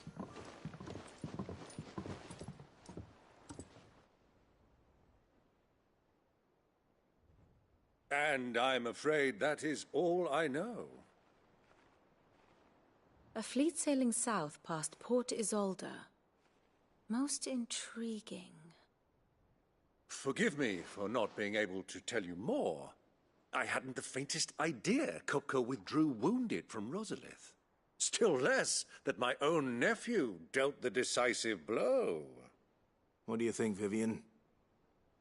And I'm afraid that is all I know. A fleet sailing south past Port Isolde. Most intriguing. Forgive me for not being able to tell you more. I hadn't the faintest idea Kupka withdrew wounded from Rosalith. Still less that my own nephew dealt the decisive blow. What do you think, Vivian?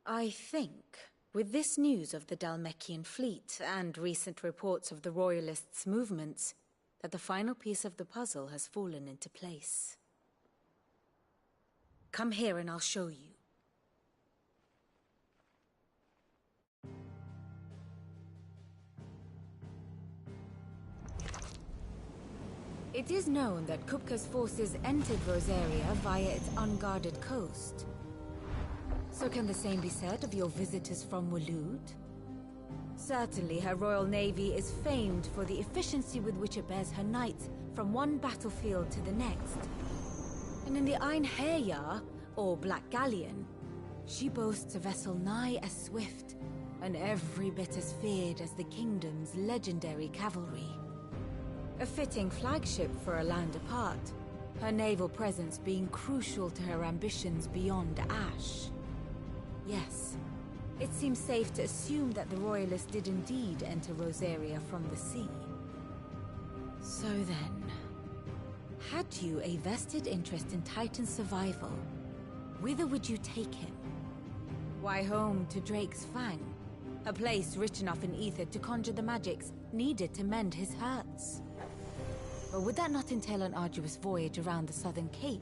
I think, with this news of the Dhalmekian fleet and recent reports of the Royalists' movements, that the final piece of the puzzle has fallen into place. Come here and I'll show you. It is known that Kupka's forces entered Rosaria via its unguarded coast. So can the same be said of your visitors from Waloed? Certainly her royal navy is famed for the efficiency with which it bears her knights from one battlefield to the next. And in the Einherjar, or Black Galleon, she boasts a vessel nigh as swift and every bit as feared as the kingdom's legendary cavalry. A fitting flagship for a land apart, her naval presence being crucial to her ambitions beyond Ash. Yes, it seems safe to assume that the Royalists did indeed enter Rosaria from the sea. So then, had you a vested interest in Titan's survival, whither would you take him? Why, home to Drake's Fang, a place rich enough in ether to conjure the magics needed to mend his hurts. But would that not entail an arduous voyage around the southern cape?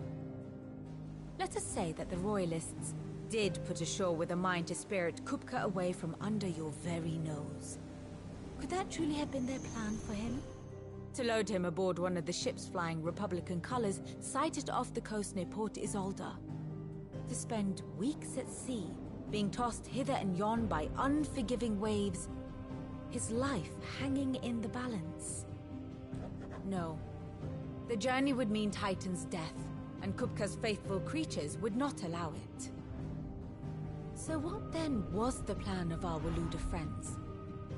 Let us say that the Royalists did put ashore with a mind to spirit Kupka away from under your very nose. Could that truly have been their plan for him? To load him aboard one of the ships flying Republican colors sighted off the coast near Port Isolde. To spend weeks at sea, being tossed hither and yon by unforgiving waves, his life hanging in the balance. No. The journey would mean Titan's death, and Kupka's faithful creatures would not allow it. So what then was the plan of our Waluda friends?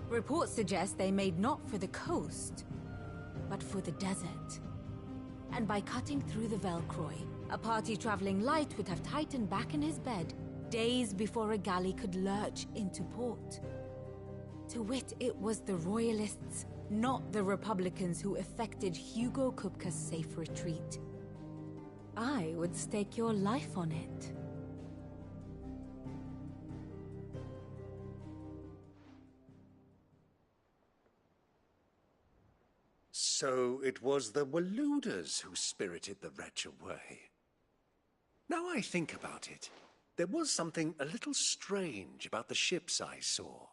Reports suggest they made not for the coast, but for the desert. And by cutting through the Velcroy, a party traveling light would have Titan back in his bed days before a galley could lurch into port. To wit, it was the Royalists, not the Republicans, who effected Hugo Kupka's safe retreat. I would stake your life on it. So it was the Waludas who spirited the wretch away. Now I think about it, there was something a little strange about the ships I saw.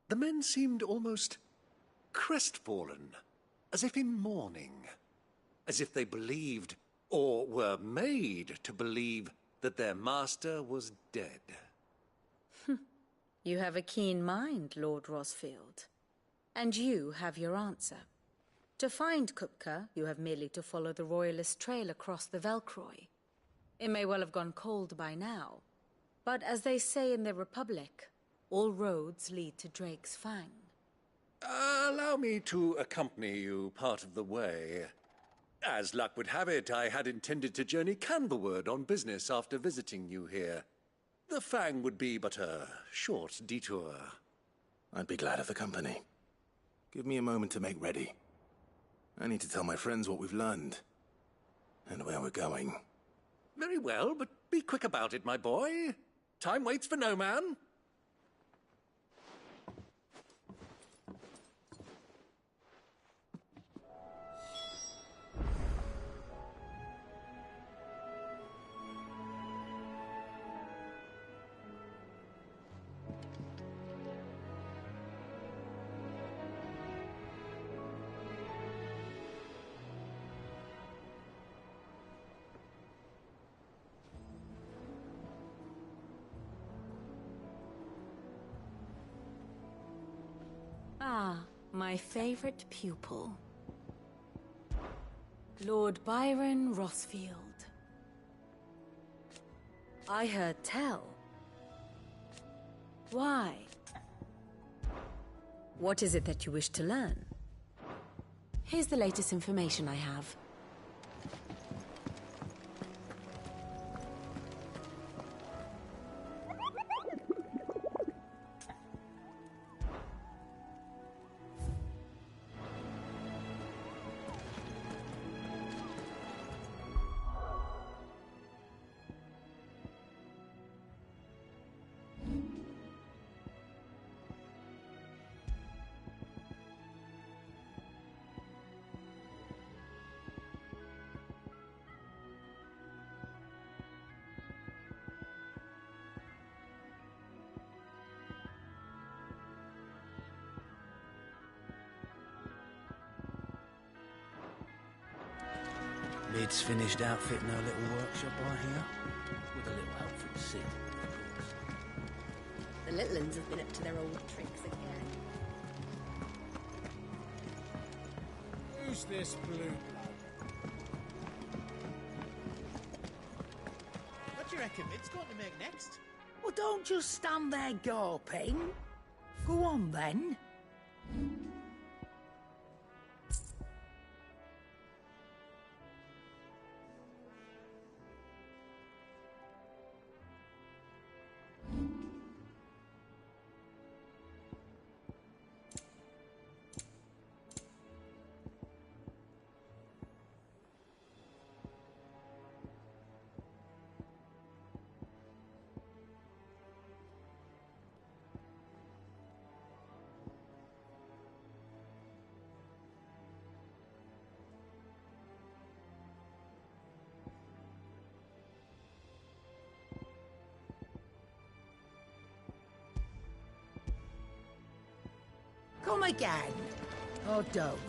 The men seemed almost crestfallen, as if in mourning, as if they believed, or were made to believe, that their master was dead. You have a keen mind, Lord Rosfield. And you have your answer. To find Kupka, you have merely to follow the Royalist trail across the Velcroy. It may well have gone cold by now, but as they say in the Republic, all roads lead to Drake's Fang. Allow me to accompany you part of the way. As luck would have it, I had intended to journey Canberward on business after visiting you here. The Fang would be but a short detour. I'd be glad of the company. Give me a moment to make ready. I need to tell my friends what we've learned. And where we're going. Very well, but be quick about it, my boy. Time waits for no man. Ah, my favorite pupil. Lord Byron Rosfield. I heard tell. Why? What is it that you wish to learn? Here's the latest information I have. Lid's finished outfitting her little workshop, I hear. With a little help from Sid, of course. The little uns have been up to their old tricks again. Who's this blue blood? What do you reckon Mid's going to make next? Well, don't just stand there gawping. Go on, then. Come again. Or don't.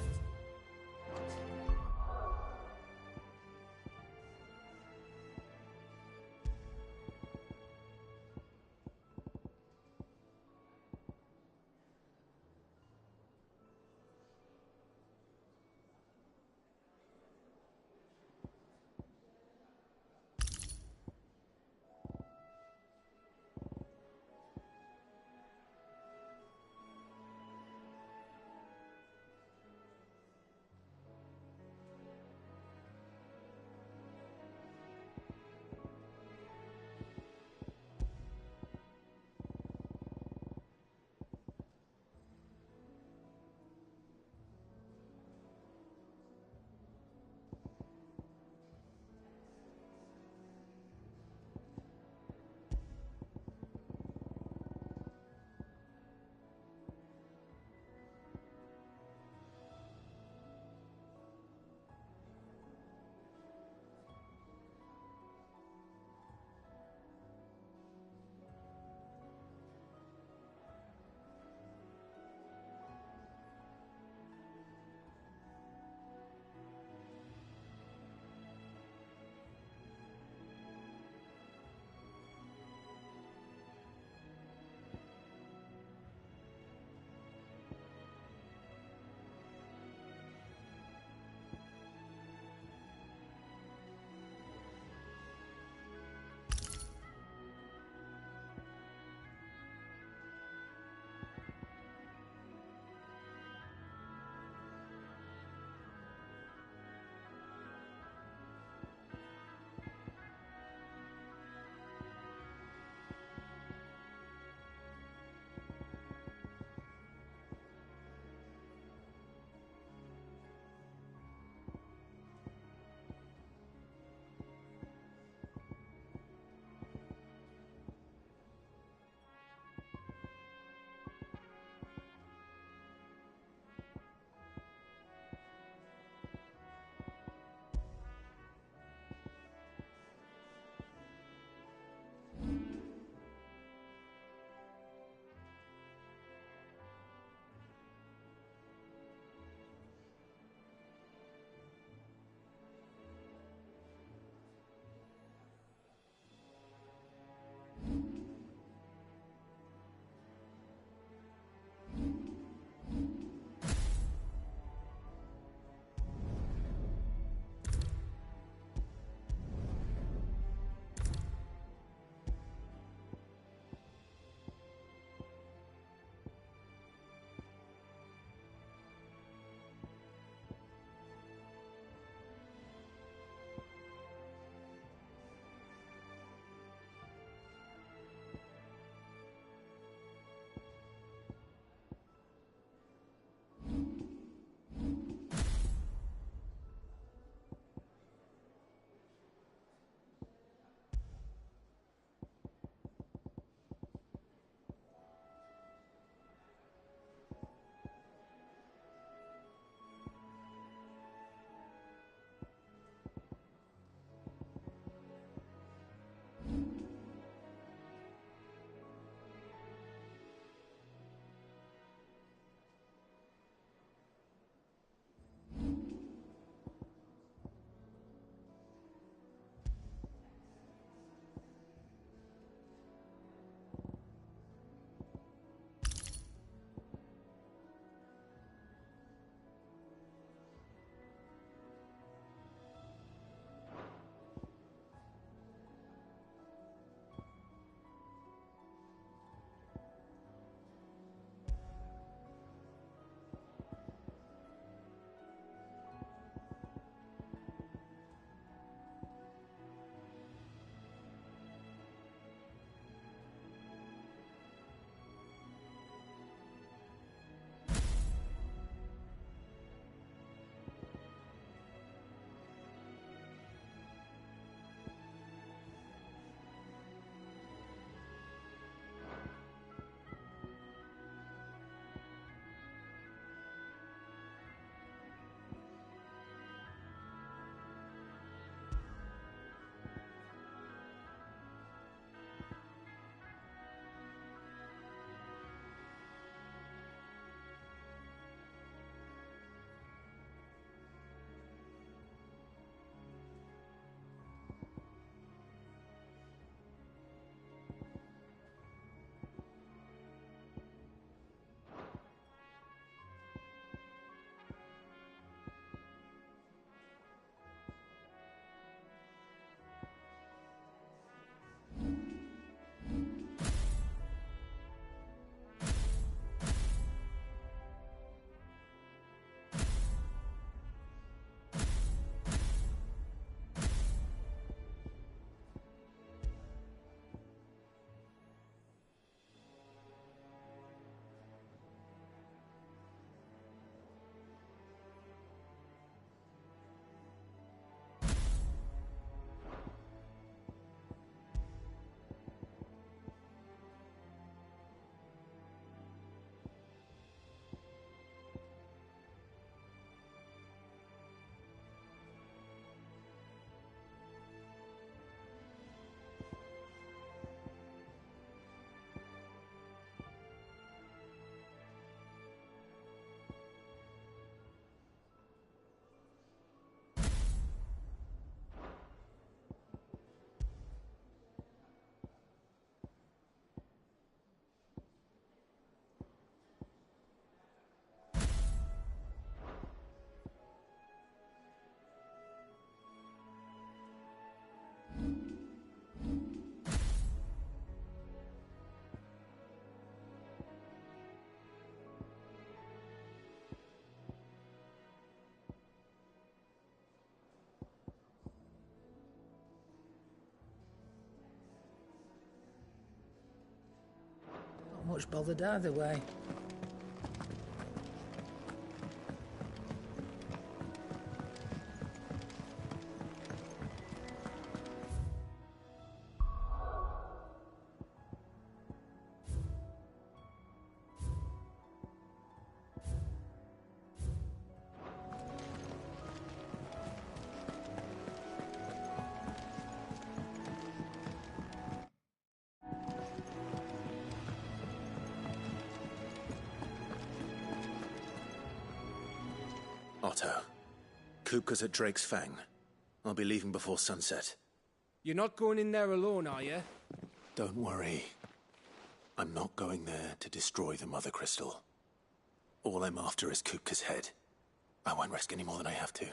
Not much bothered either way. Otto, Kupka's at Drake's Fang. I'll be leaving before sunset. You're not going in there alone, are you? Don't worry. I'm not going there to destroy the Mother Crystal. All I'm after is Kupka's head. I won't risk any more than I have to.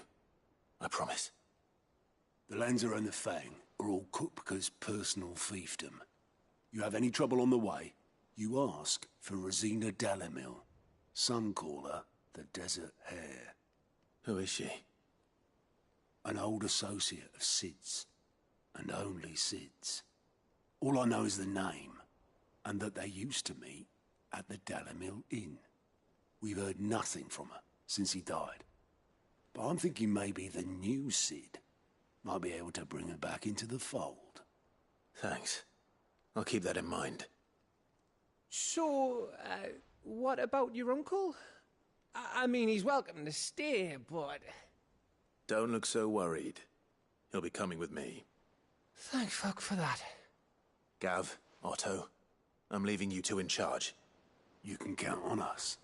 I promise. The Lancer and the Fang are all Kupka's personal fiefdom. You have any trouble on the way, you ask for Rosina Dalamil, Suncaller, the Desert Hare. Who is she? An old associate of Sid's, and only Sid's. All I know is the name, and that they used to meet at the Dalamil Inn. We've heard nothing from her since he died. But I'm thinking maybe the new Sid might be able to bring her back into the fold. Thanks. I'll keep that in mind. So, what about your uncle? I mean, he's welcome to stay, but... Don't look so worried. He'll be coming with me. Thank fuck for that. Gav, Otto, I'm leaving you two in charge. You can count on us.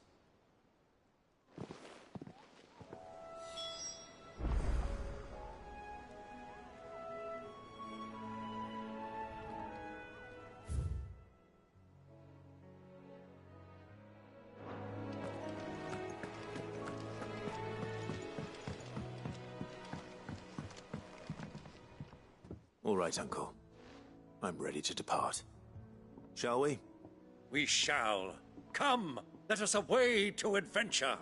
All right, Uncle. I'm ready to depart. Shall we? We shall. Come, let us away to adventure.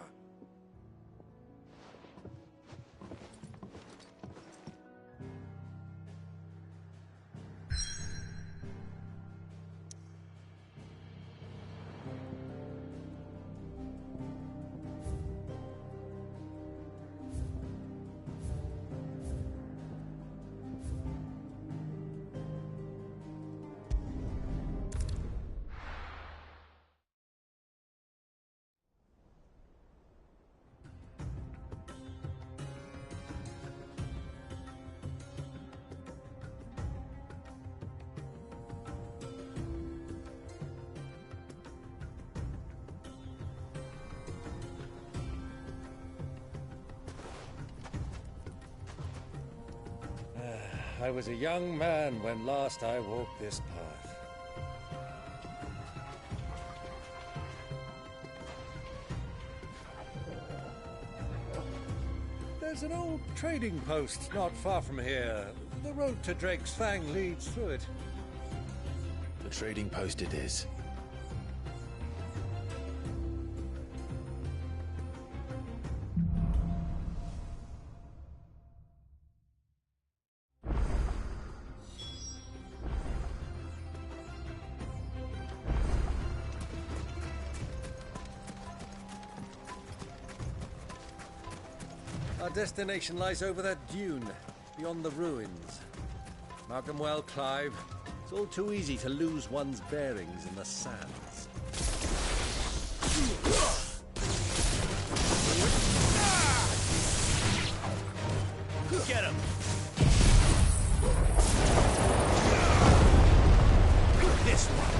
I was a young man when last I walked this path. There's an old trading post not far from here. The road to Drake's Fang leads through it. The trading post it is. Our destination lies over that dune, beyond the ruins. Mark them well, Clive. It's all too easy to lose one's bearings in the sands. Get him! This one!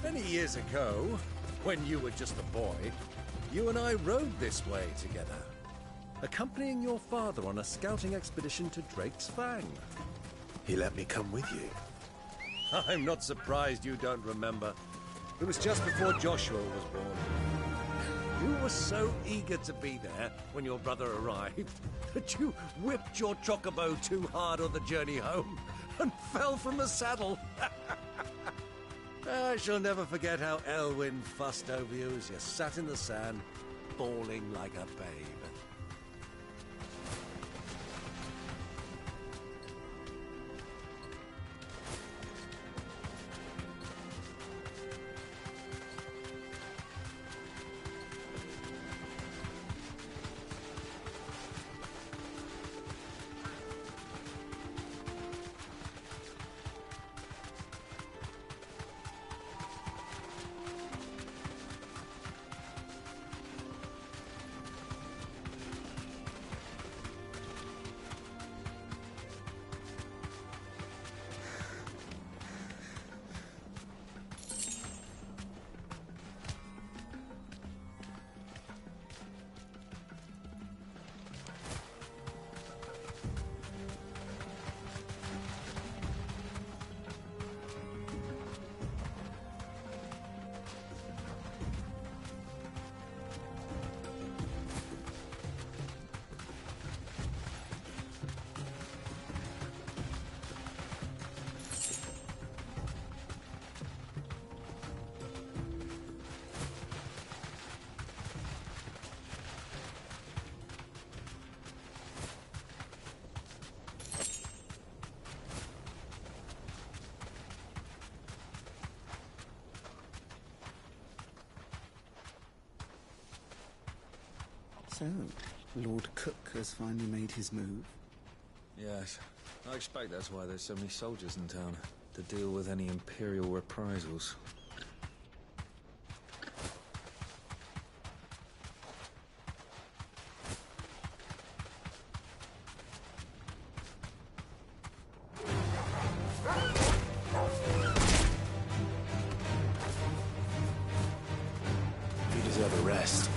Many years ago, when you were just a boy, you and I rode this way together, accompanying your father on a scouting expedition to Drake's Fang. He let me come with you. I'm not surprised you don't remember. It was just before Joshua was born. You were so eager to be there when your brother arrived that you whipped your chocobo too hard on the journey home and fell from the saddle. I shall never forget how Elwyn fussed over you as you sat in the sand, bawling like a babe. So, Lord Cook has finally made his move? Yes. I expect that's why there's so many soldiers in town, to deal with any Imperial reprisals. You deserve a rest.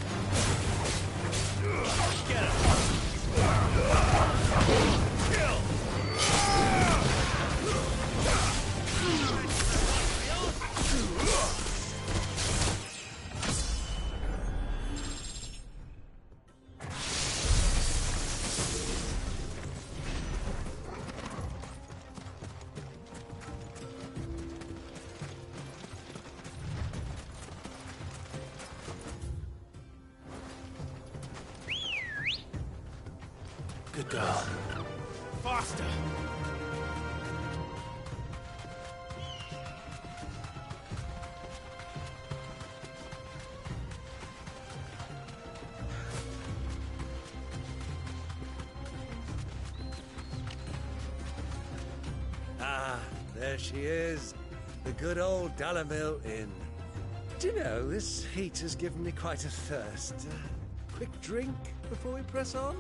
Good girl. Faster! Ah, there she is. The good old Dalamil Inn. Do you know, this heat has given me quite a thirst. Quick drink before we press on?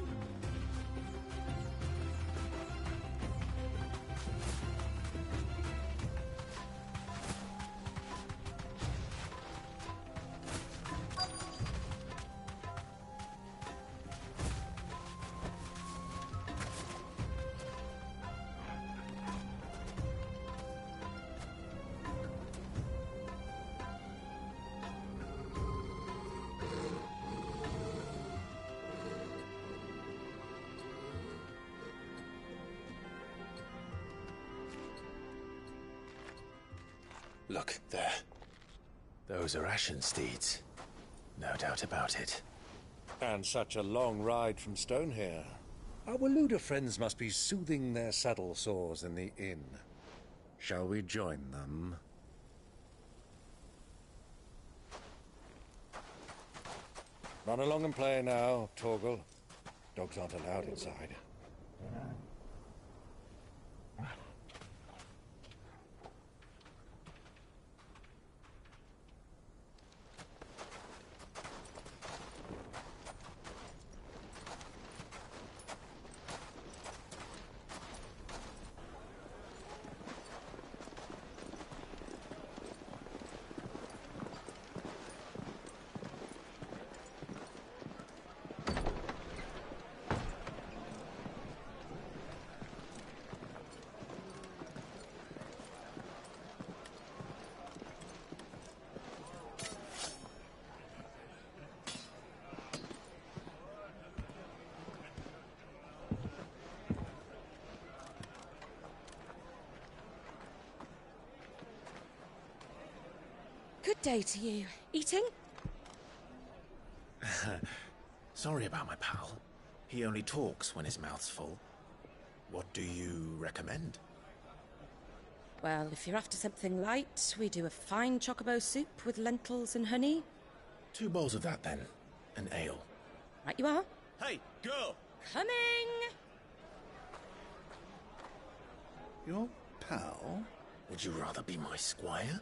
Look, there. Those are Ashen steeds. No doubt about it. And such a long ride from Stonehair. Our Waluda friends must be soothing their saddle sores in the inn. Shall we join them? Run along and play now, Torgal. Dogs aren't allowed inside. Good day to you. Eating? Sorry about my pal. He only talks when his mouth's full. What do you recommend? Well, if you're after something light, we do a fine chocobo soup with lentils and honey. 2 bowls of that, then. An ale. Right you are. Hey, girl! Coming! Your pal? Would you rather be my squire?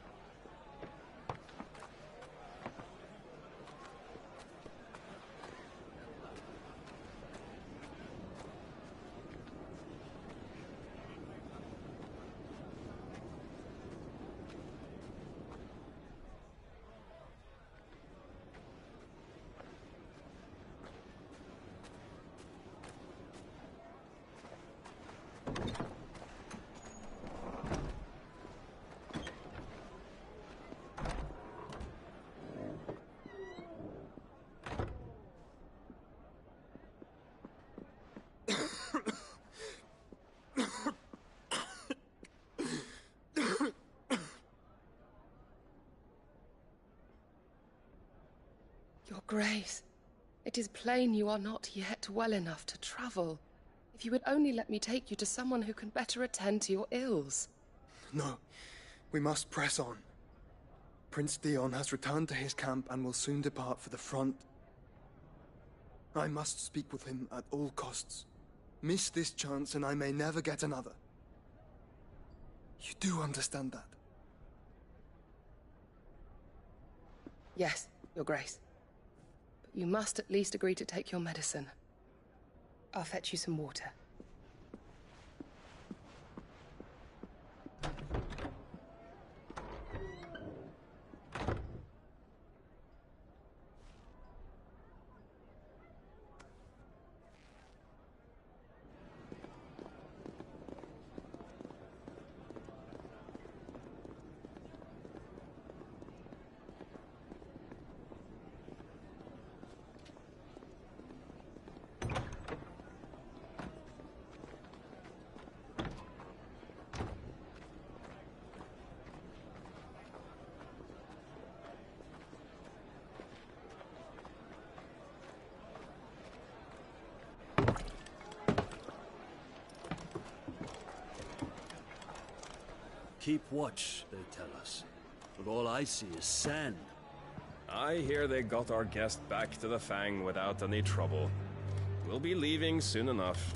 Your Grace, it is plain you are not yet well enough to travel. If you would only let me take you to someone who can better attend to your ills. No, we must press on. Prince Dion has returned to his camp and will soon depart for the front. I must speak with him at all costs. Miss this chance and I may never get another. You do understand that? Yes, Your Grace. But you must at least agree to take your medicine. I'll fetch you some water. Keep watch, they tell us. But all I see is sand. I hear they got our guest back to the Fang without any trouble. We'll be leaving soon enough.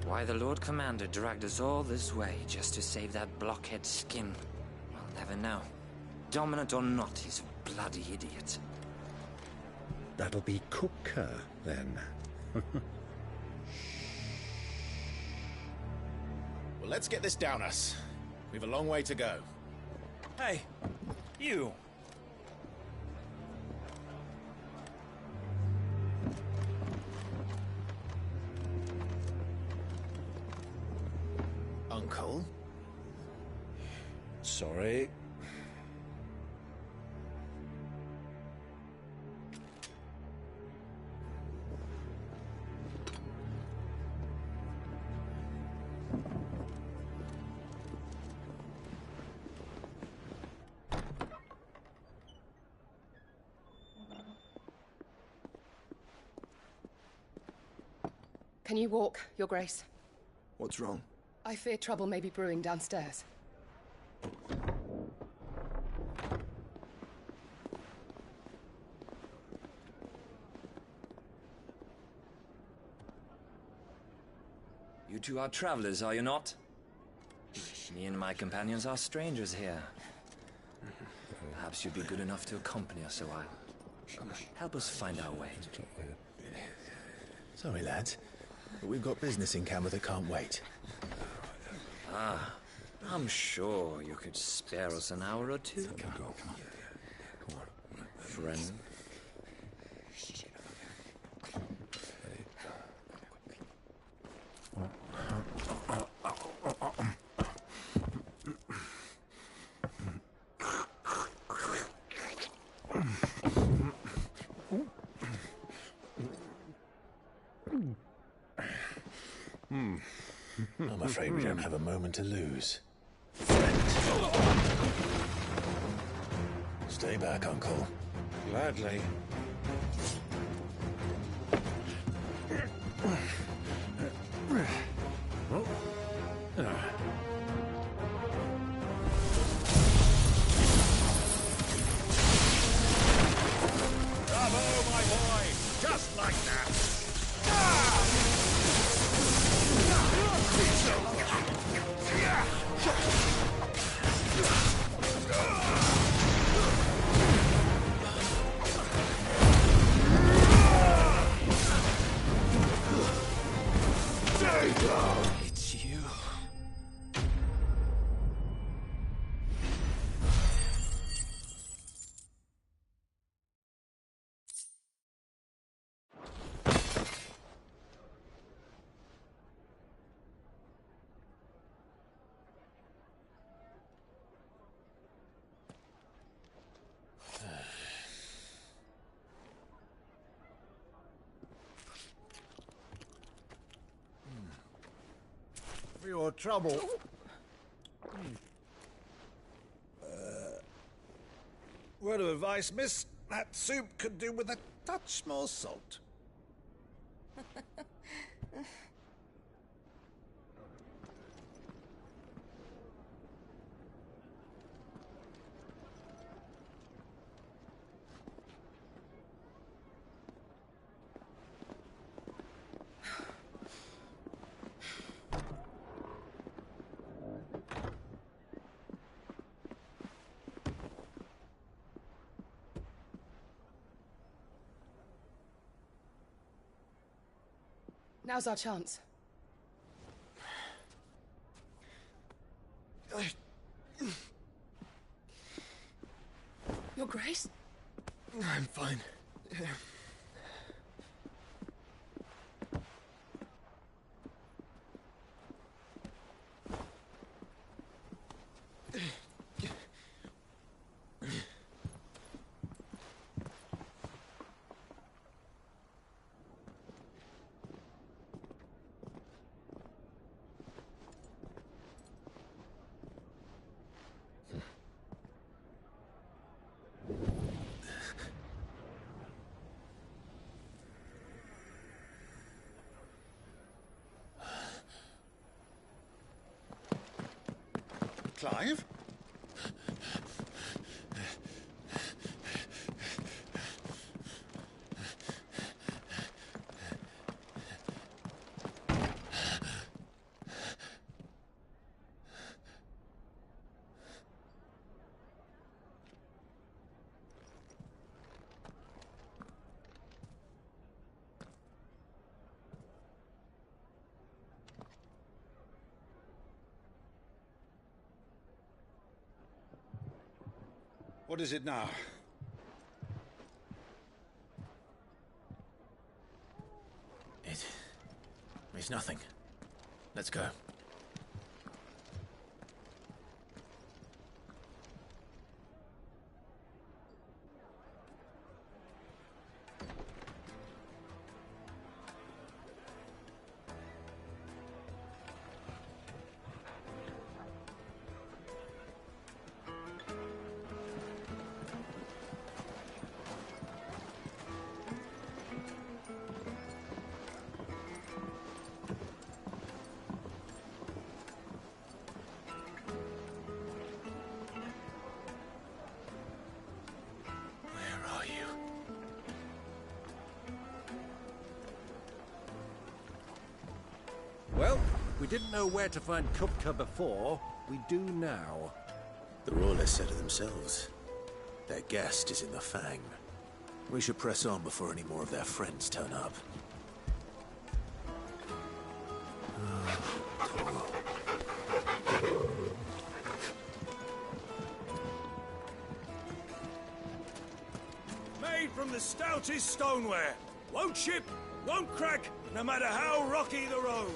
Why the Lord Commander dragged us all this way just to save that blockhead skin, I'll never know. Dominant or not, he's a bloody idiot. That'll be Cooker, then. Well, let's get this down us. We've a long way to go. Hey, you. Uncle? Sorry. Can you walk, Your Grace? What's wrong? I fear trouble may be brewing downstairs. You two are travelers, are you not? Me and my companions are strangers here. Perhaps you'd be good enough to accompany us a while. Help us find our way. Sorry, lads, but we've got business in camera that can't wait. Ah, I'm sure you could spare us an hour or two. Come on. Friend. I'm afraid we don't have a moment to lose. Stay back, Uncle. Gladly. Bravo, my boy! Just like that! It's you. For your trouble. Word of advice, miss. That soup could do with a touch more salt. Now's our chance. Your Grace? I'm fine. Clive? What is it now? It's nothing. Let's go. Well, we didn't know where to find Kupka before. We do now. The Royalists said it themselves. Their guest is in the Fang. We should press on before any more of their friends turn up. Made from the stoutest stoneware. Won't chip, won't crack, no matter how rocky the road.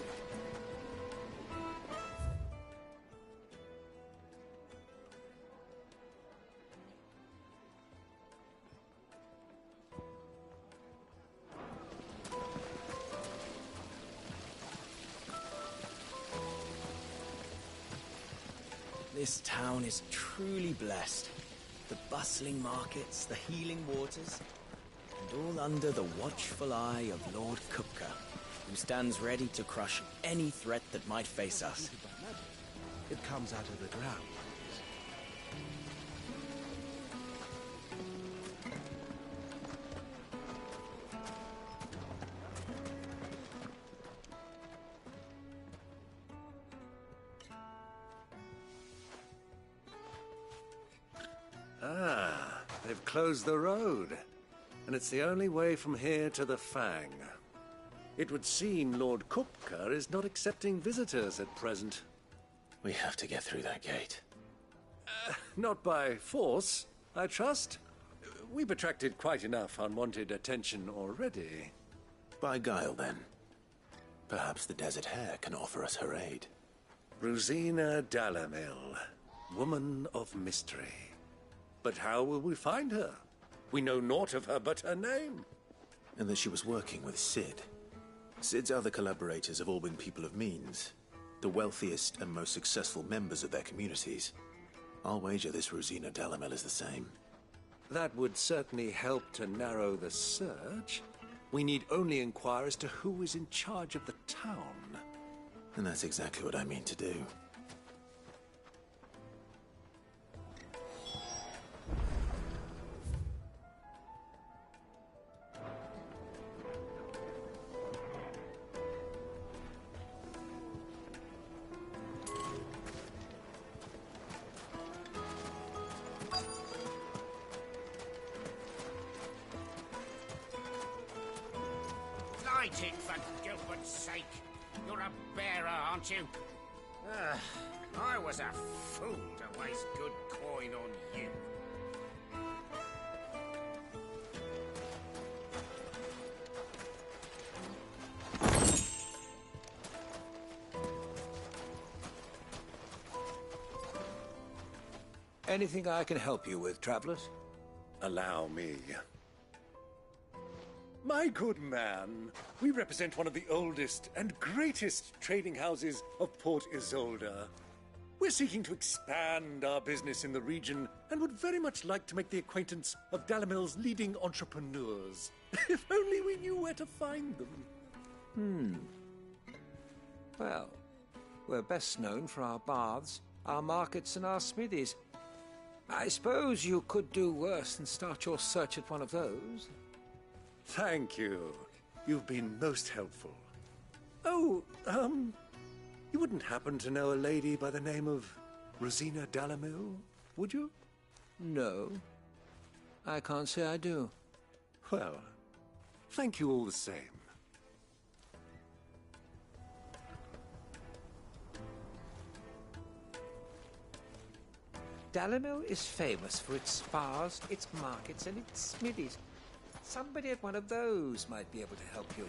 This town is truly blessed. The bustling markets, the healing waters, and all under the watchful eye of Lord Kupka, who stands ready to crush any threat that might face us. It comes out of the ground. Ah, they've closed the road. And it's the only way from here to the Fang. It would seem Lord Kupka is not accepting visitors at present. We have to get through that gate. Not by force, I trust. We've attracted quite enough unwanted attention already. By guile, then. Perhaps the Desert Hare can offer us her aid. Rosina Dalamil, woman of mystery. But how will we find her? We know naught of her but her name. And that she was working with Sid. Sid's other collaborators have all been people of means, the wealthiest and most successful members of their communities. I'll wager this Rosina Dalamel is the same. That would certainly help to narrow the search. We need only inquire as to who is in charge of the town. And that's exactly what I mean to do. Light it, for Gilbert's sake. You're a bearer, aren't you? I was a fool to waste good coin on you. Anything I can help you with, travelers? Allow me. My good man, we represent one of the oldest and greatest trading houses of Port Isolde. We're seeking to expand our business in the region and would very much like to make the acquaintance of Dalamil's leading entrepreneurs. If only we knew where to find them. Well, we're best known for our baths, our markets, and our smithies. I suppose you could do worse than start your search at one of those. Thank you. You've been most helpful. Oh, you wouldn't happen to know a lady by the name of Rosina Dalamil, would you? No. I can't say I do. Well, thank you all the same. Dalamil is famous for its spas, its markets, and its smithies. Somebody at one of those might be able to help you.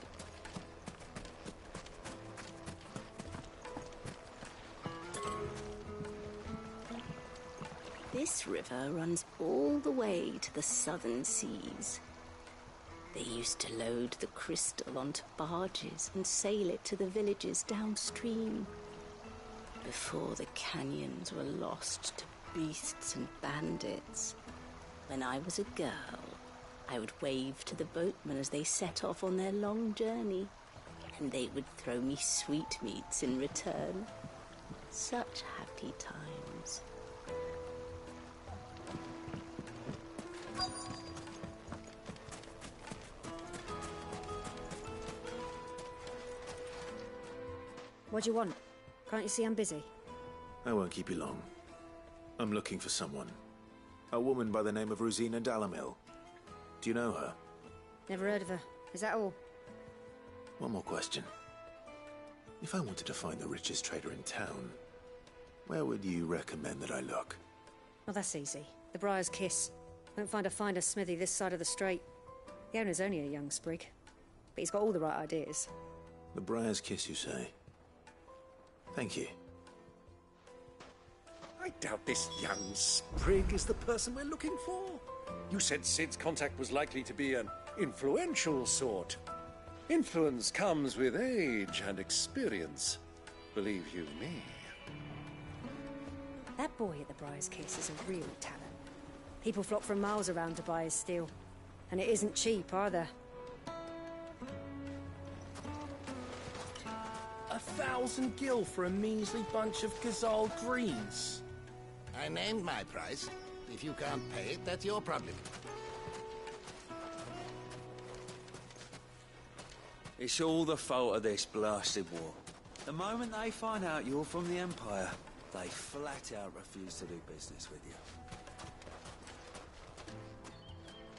This river runs all the way to the southern seas. They used to load the crystal onto barges and sail it to the villages downstream, before the canyons were lost to beasts and bandits. When I was a girl, I would wave to the boatmen as they set off on their long journey, and they would throw me sweetmeats in return. Such happy times. What do you want? Can't you see I'm busy? I won't keep you long. I'm looking for someone. A woman by the name of Rosina Dalamil. Do you know her? Never heard of her. Is that all? One more question. If I wanted to find the richest trader in town, where would you recommend that I look? Oh, that's easy. The Briar's Kiss. Won't find a finer smithy this side of the strait. The owner's only a young sprig, but he's got all the right ideas. The Briar's Kiss, you say? Thank you. I doubt this young sprig is the person we're looking for. You said Sid's contact was likely to be an influential sort. Influence comes with age and experience, believe you me. That boy at the Briar's Kiss is a real talent. People flock from miles around to buy his steel. And it isn't cheap either. 1,000 gil for a measly bunch of Gazal greens. I named my price. If you can't pay it, that's your problem. It's all the fault of this blasted war. The moment they find out you're from the Empire, they flat out refuse to do business with you.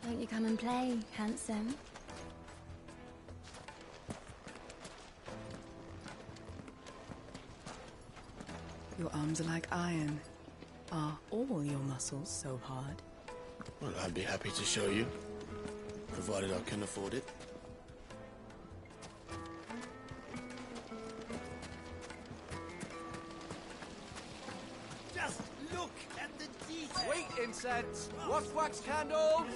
Won't you come and play, handsome? Your arms are like iron. Are all your muscles so hard? Well, I'd be happy to show you, provided I can afford it. Just look at the detail. Sweet incense, wax candles.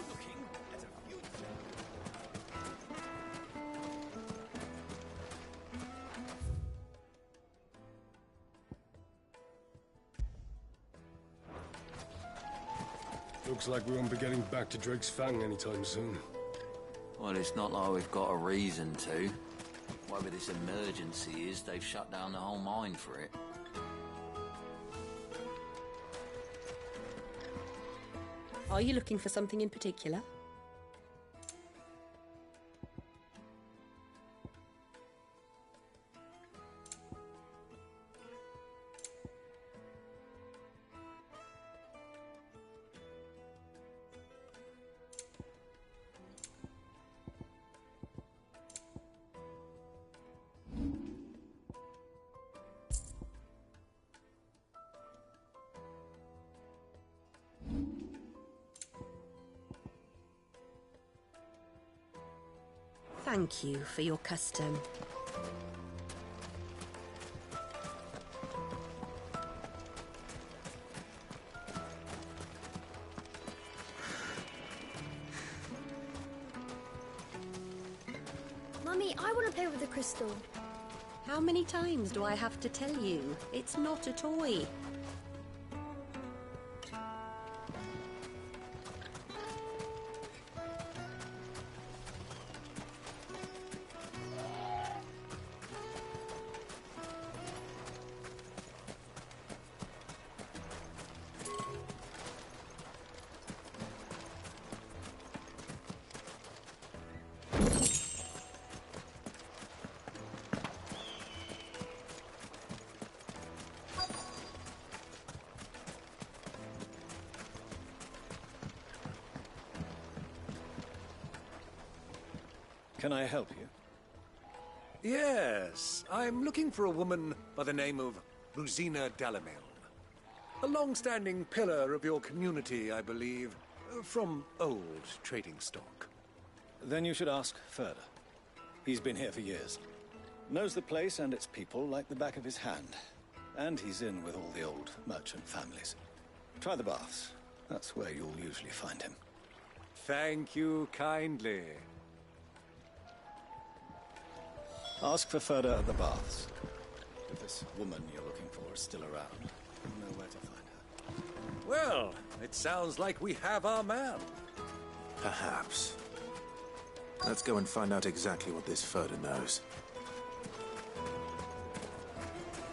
Looks like we won't be getting back to Drake's Fang anytime soon. Well, it's not like we've got a reason to. Whatever this emergency is, they've shut down the whole mine for it. Are you looking for something in particular? Thank you for your custom. Mummy, I want to play with the crystal. How many times do I have to tell you? It's not a toy. Can I help you? Yes, I'm looking for a woman by the name of Rosina Dalamil. A long-standing pillar of your community, I believe, from old trading stock. Then you should ask Ferda. He's been here for years. Knows the place and its people like the back of his hand. And he's in with all the old merchant families. Try the baths. That's where you'll usually find him. Thank you kindly. Ask for Ferda at the baths. If this woman you're looking for is still around, you'll know where to find her. Well, it sounds like we have our man. Perhaps. Let's go and find out exactly what this Ferda knows.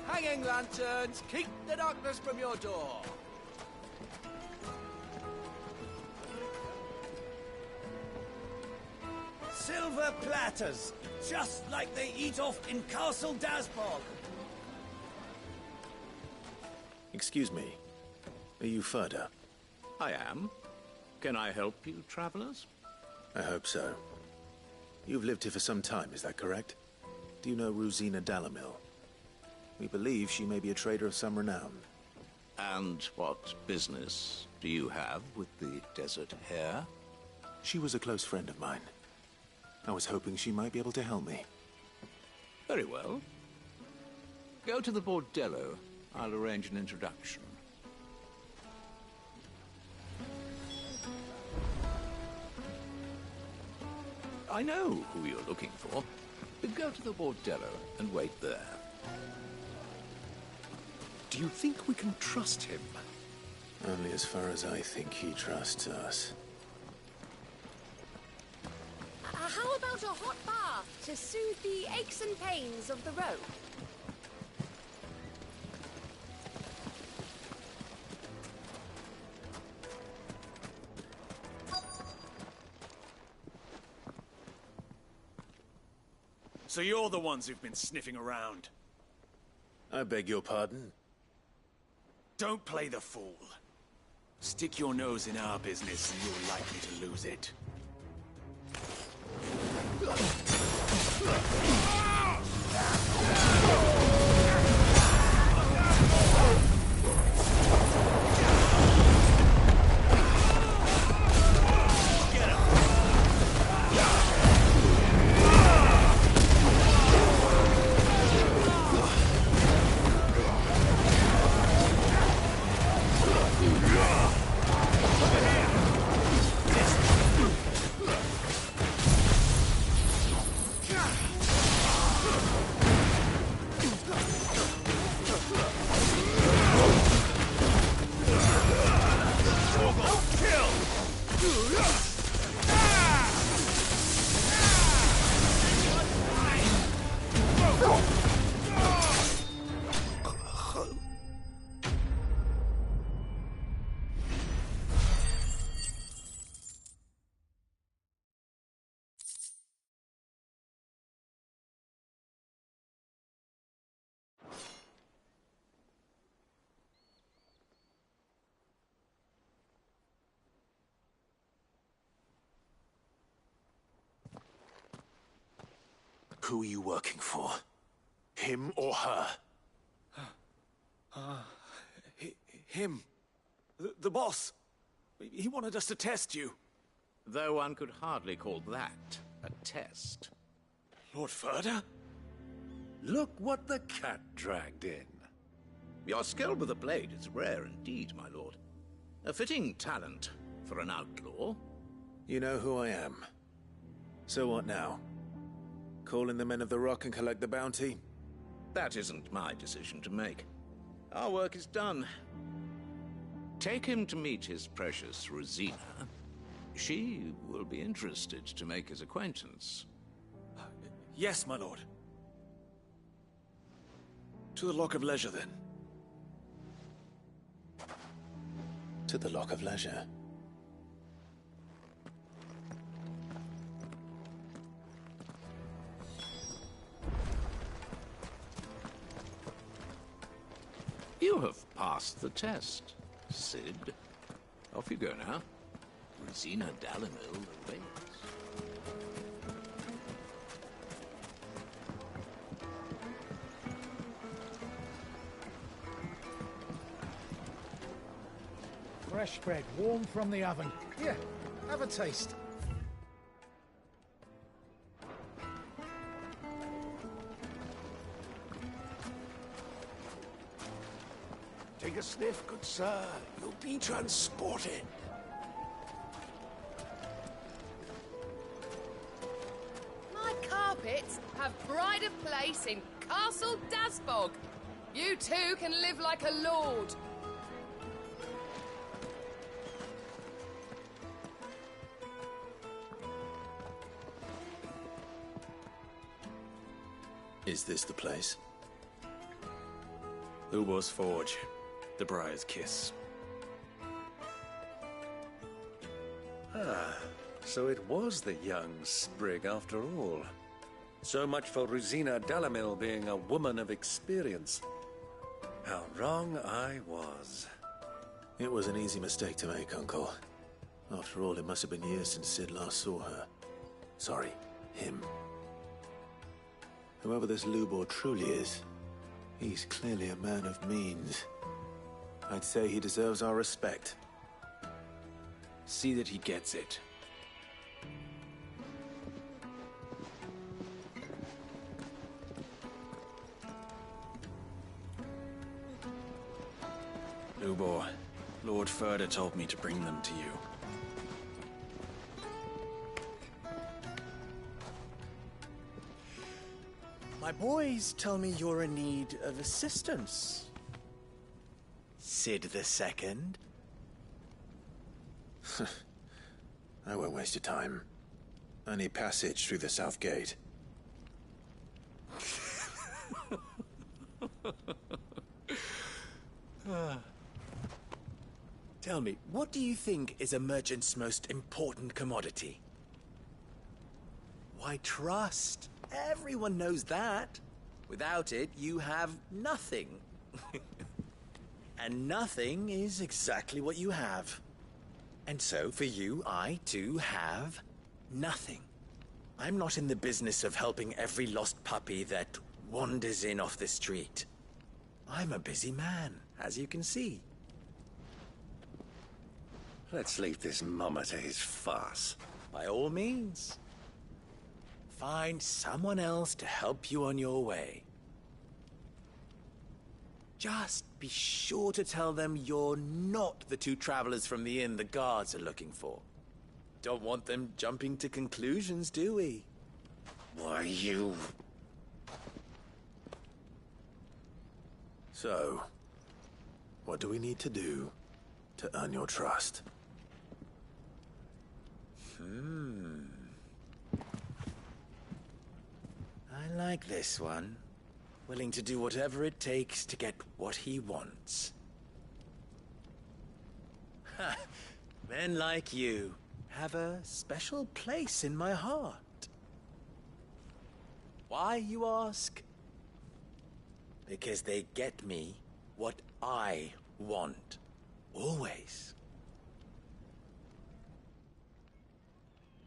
Hanging lanterns, keep the darkness from your door. Silver platters, just like they eat off in Castle Dasbog. Excuse me. Are you Ferda? I am. Can I help you, travelers? I hope so. You've lived here for some time, is that correct? Do you know Rosina Dalamil? We believe she may be a trader of some renown. And what business do you have with the desert hare? She was a close friend of mine. I was hoping she might be able to help me. Very well. Go to the bordello. I'll arrange an introduction. I know who you're looking for. Go to the bordello and wait there. Do you think we can trust him? Only as far as I think he trusts us. How about a hot bath to soothe the aches and pains of the road? So you're the ones who've been sniffing around. I beg your pardon? Don't play the fool. Stick your nose in our business and you're likely to lose it. Who are you working for? Him or her? Him. The boss. He wanted us to test you. Though one could hardly call that a test. Lord Ferda? Look what the cat dragged in. Your skill with the blade is rare indeed, my lord. A fitting talent for an outlaw. You know who I am. So what now? Call in the Men of the Rock and collect the bounty? That isn't my decision to make. Our work is done. Take him to meet his precious Rosina. She will be interested to make his acquaintance. Yes, my lord. To the Lock of Leisure, then. To the Lock of Leisure. You have passed the test, Sid. Off you go now. Rosina Dalimil awaits. Fresh bread, warm from the oven. Here, have a taste. Take a sniff, good sir. You'll be transported. My carpets have pride of place in Castle Dasbog. You too can live like a lord. Is this the place? Lubor's Forge. The Briar's Kiss. Ah, so it was the young sprig after all. So much for Rosina Dalimil being a woman of experience. How wrong I was. It was an easy mistake to make, Uncle. After all, it must have been years since Sid last saw her. Sorry, him. Whoever this Lubor truly is, he's clearly a man of means. I'd say he deserves our respect. See that he gets it. Lubor, Lord Ferda told me to bring them to you. My boys tell me you're in need of assistance. Sid the Second? I won't waste your time. I need passage through the south gate. Tell me, what do you think is a merchant's most important commodity? Why, trust. Everyone knows that. Without it, you have nothing. And nothing is exactly what you have. And so, for you, I, too, have nothing. I'm not in the business of helping every lost puppy that wanders in off the street. I'm a busy man, as you can see. Let's leave this mummer to his farce. By all means. Find someone else to help you on your way. Just be sure to tell them you're not the two travelers from the inn the guards are looking for. Don't want them jumping to conclusions, do we? Why, you... So, what do we need to do to earn your trust? I like this one. Willing to do whatever it takes to get what he wants. Ha! Men like you have a special place in my heart. Why, you ask? Because they get me what I want. Always.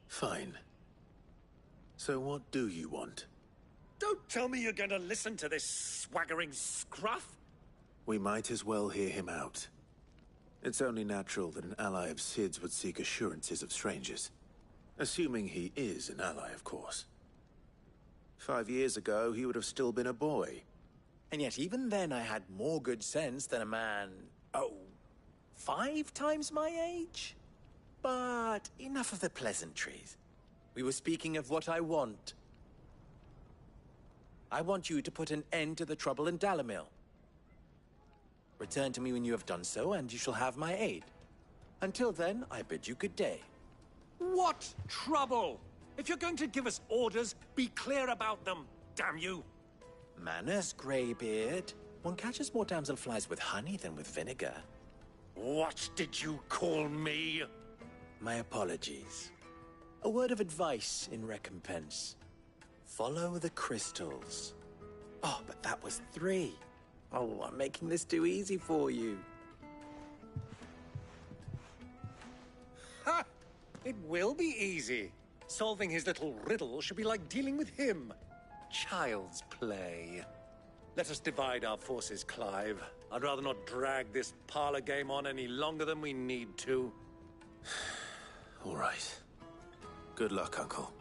Fine. So what do you want? Don't tell me you're going to listen to this swaggering scruff! We might as well hear him out. It's only natural that an ally of Sid's would seek assurances of strangers. Assuming he is an ally, of course. 5 years ago, he would have still been a boy. And yet even then I had more good sense than a man, 5 times my age? But enough of the pleasantries. We were speaking of what I want. I want you to put an end to the trouble in Dalamil. Return to me when you have done so, and you shall have my aid. Until then, I bid you good day. What trouble? If you're going to give us orders, be clear about them, damn you! Manners, Greybeard. One catches more damselflies with honey than with vinegar. What did you call me? My apologies. A word of advice in recompense. Follow the crystals. Oh, but that was 3. Oh, I'm making this too easy for you. Ha! It will be easy. Solving his little riddle should be like dealing with him. Child's play. Let us divide our forces, Clive. I'd rather not drag this parlor game on any longer than we need to. All right. Good luck, Uncle.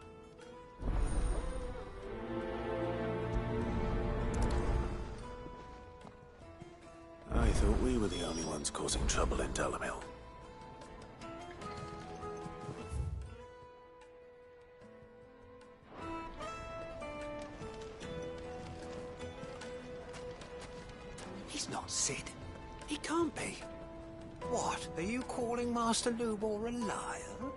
I thought we were the only ones causing trouble in Dalamil. He's not Sid. He can't be. What? Are you calling Master Lubor a liar?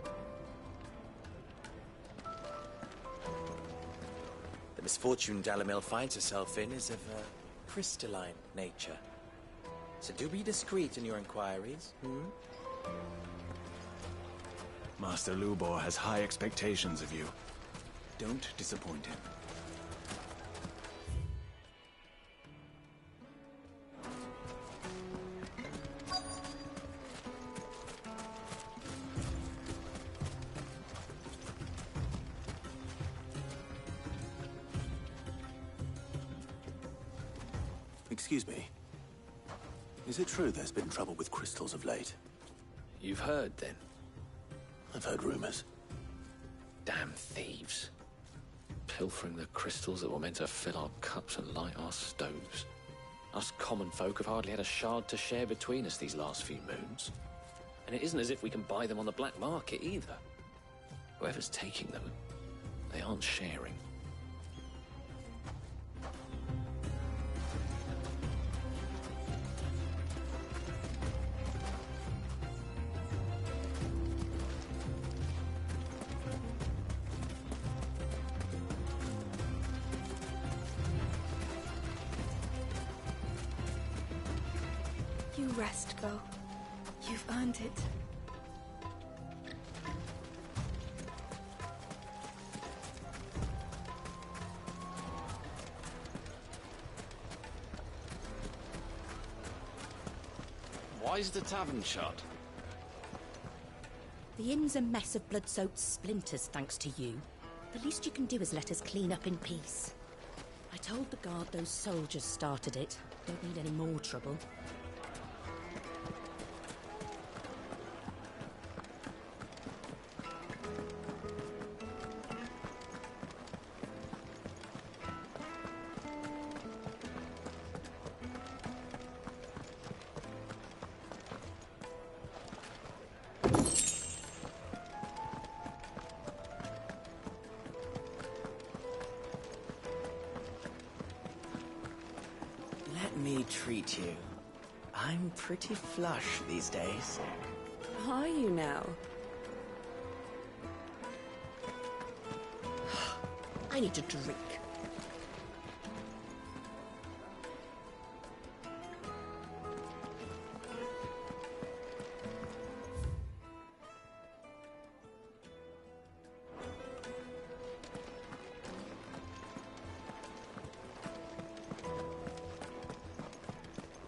The misfortune Dalamil finds herself in is of a crystalline nature. So do be discreet in your inquiries, Master Lubor has high expectations of you. Don't disappoint him. Excuse me. Is it true there's been trouble with crystals of late? You've heard, then? I've heard rumors. Damn thieves. Pilfering the crystals that were meant to fill our cups and light our stoves. Us common folk have hardly had a shard to share between us these last few moons. And it isn't as if we can buy them on the black market, either. Whoever's taking them, they aren't sharing. You rest, girl. You've earned it. Why is the tavern shut? The inn's a mess of blood-soaked splinters, thanks to you. The least you can do is let us clean up in peace. I told the guard those soldiers started it. Don't need any more trouble. Let me treat you. I'm pretty flush these days. Are you now? I need to drink.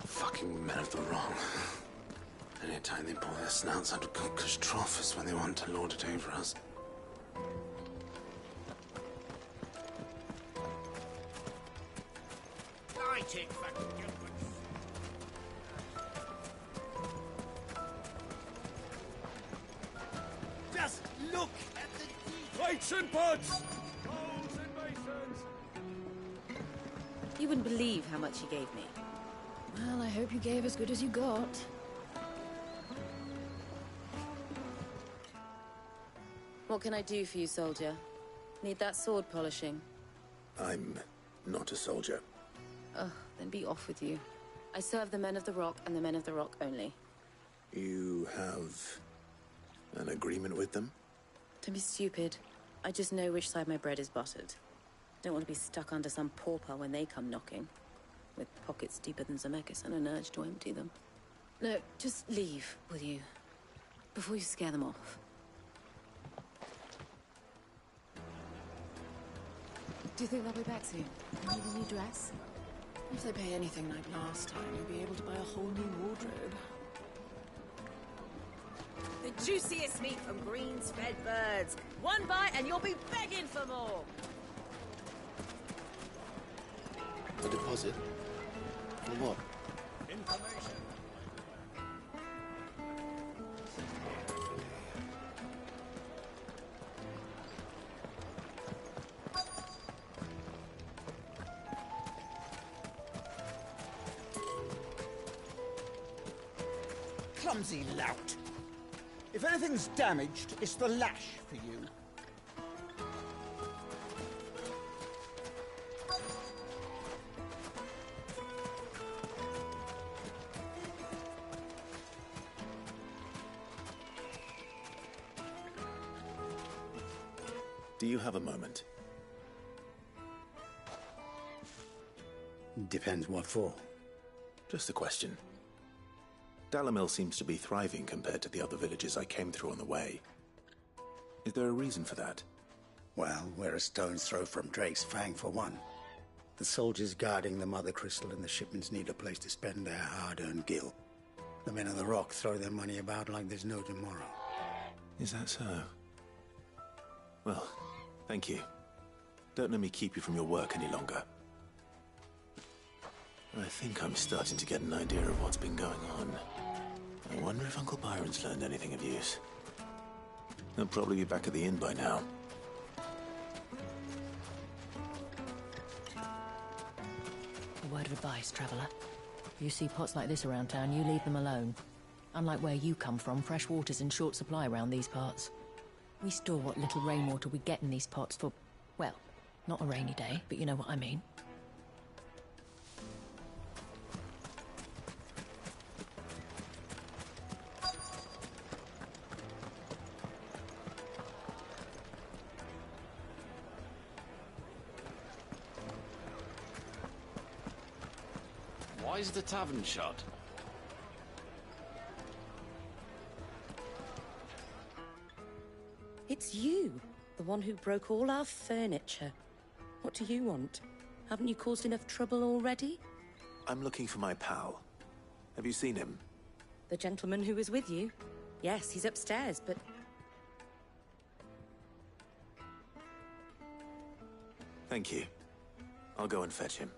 Fucking men of the wrong. Anytime they pull their snouts out of Cook's trough is when they want to lord it over us. Light it for Gilbert. Just look at the plates and pots! Bowls and basins! You wouldn't believe how much he gave me. Well, I hope you gave as good as you got. What can I do for you, soldier? Need that sword polishing? I'm not a soldier. Ugh, then be off with you. I serve the men of the Rock and the men of the Rock only. You have an agreement with them? Don't be stupid. I just know which side my bread is buttered. Don't want to be stuck under some pauper when they come knocking. With pockets deeper than Zemeckis and an urge to empty them. No, just leave, will you? Before you scare them off. Do you think they'll be back soon? Need a new dress? If they pay anything like last time, you'll be able to buy a whole new wardrobe. The juiciest meat from greens-fed birds. One bite and you'll be begging for more. A deposit? For what? Information. Clumsy lout. If anything's damaged, it's the lash for you. Do you have a moment? Depends what for. Just a question. Dalamil seems to be thriving compared to the other villages I came through on the way. Is there a reason for that? Well, we're a stone's throw from Drake's Fang, for one. The soldiers guarding the Mother Crystal and the shipments need a place to spend their hard-earned gil. The men of the Rock throw their money about like there's no tomorrow. Is that so? Well, thank you. Don't let me keep you from your work any longer. I think I'm starting to get an idea of what's been going on. I wonder if Uncle Byron's learned anything of use. He'll probably be back at the inn by now. A word of advice, traveller. If you see pots like this around town, you leave them alone. Unlike where you come from, fresh water's in short supply around these parts. We store what little rainwater we get in these pots for, well, not a rainy day, but you know what I mean. Why is the tavern shut? It's you, the one who broke all our furniture. What do you want? Haven't you caused enough trouble already? I'm looking for my pal. Have you seen him? The gentleman who was with you? Yes, he's upstairs, but... Thank you. I'll go and fetch him.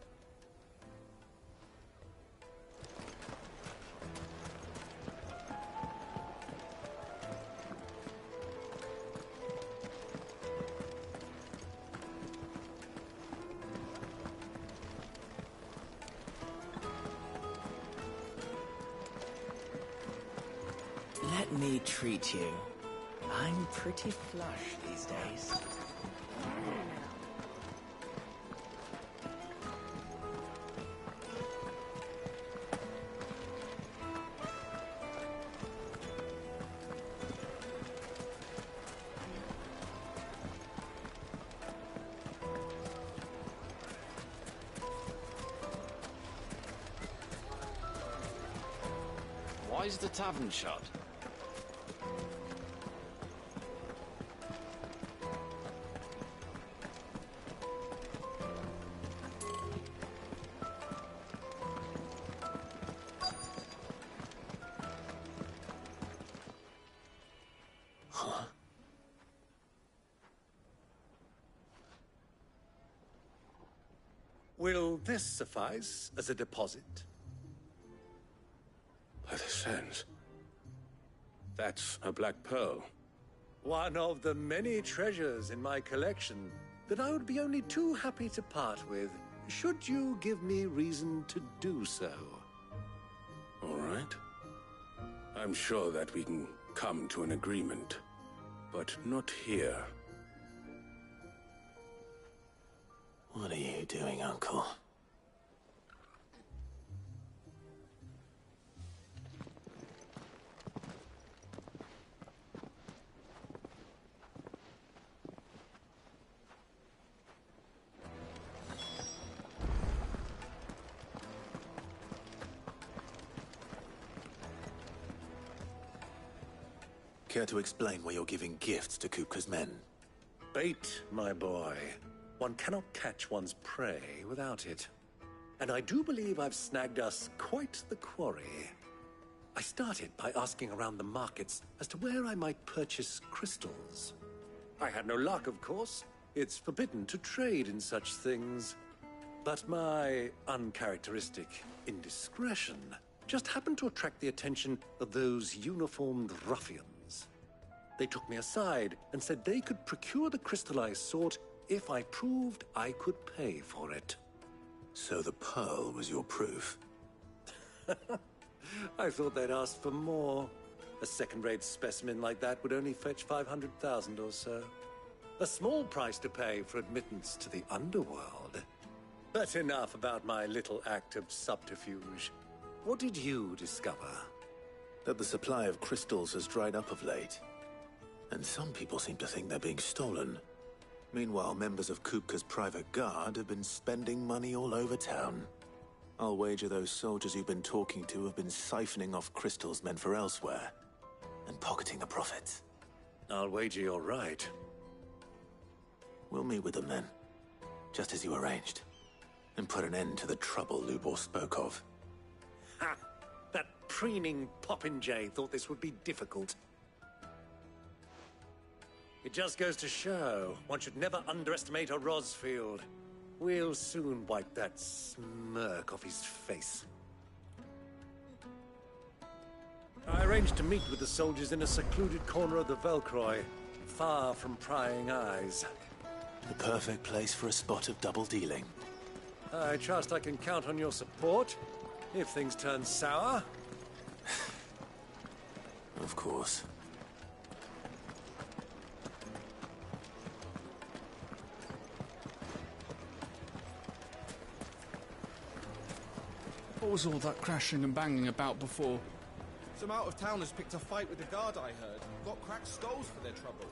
Let me treat you. I'm pretty flush these days. Why is the tavern shut? Will this suffice as a deposit? By the sands. That's a black pearl. One of the many treasures in my collection that I would be only too happy to part with, should you give me reason to do so. All right. I'm sure that we can come to an agreement, but not here. What are you doing, Uncle? Care to explain why you're giving gifts to Kupka's men? Bait, my boy. One cannot catch one's prey without it. And I do believe I've snagged us quite the quarry. I started by asking around the markets as to where I might purchase crystals. I had no luck, of course. It's forbidden to trade in such things. But my uncharacteristic indiscretion just happened to attract the attention of those uniformed ruffians. They took me aside and said they could procure the crystal I sought if I proved I could pay for it. So the pearl was your proof? I thought they'd ask for more. A second-rate specimen like that would only fetch 500,000 or so. A small price to pay for admittance to the underworld. But enough about my little act of subterfuge. What did you discover? That the supply of crystals has dried up of late. And some people seem to think they're being stolen. Meanwhile, members of Kupka's private guard have been spending money all over town. I'll wager those soldiers you've been talking to have been siphoning off crystals meant for elsewhere, and pocketing the profits. I'll wager you're right. We'll meet with them then, just as you arranged, and put an end to the trouble Lubor spoke of. Ha! That preening popinjay thought this would be difficult. It just goes to show, one should never underestimate a Rosfield. We'll soon wipe that smirk off his face. I arranged to meet with the soldiers in a secluded corner of the Velcroy, far from prying eyes. The perfect place for a spot of double dealing. I trust I can count on your support, if things turn sour. Of course. What was all that crashing and banging about before? Some out-of-towners picked a fight with the guard, I heard. Got cracked skulls for their trouble.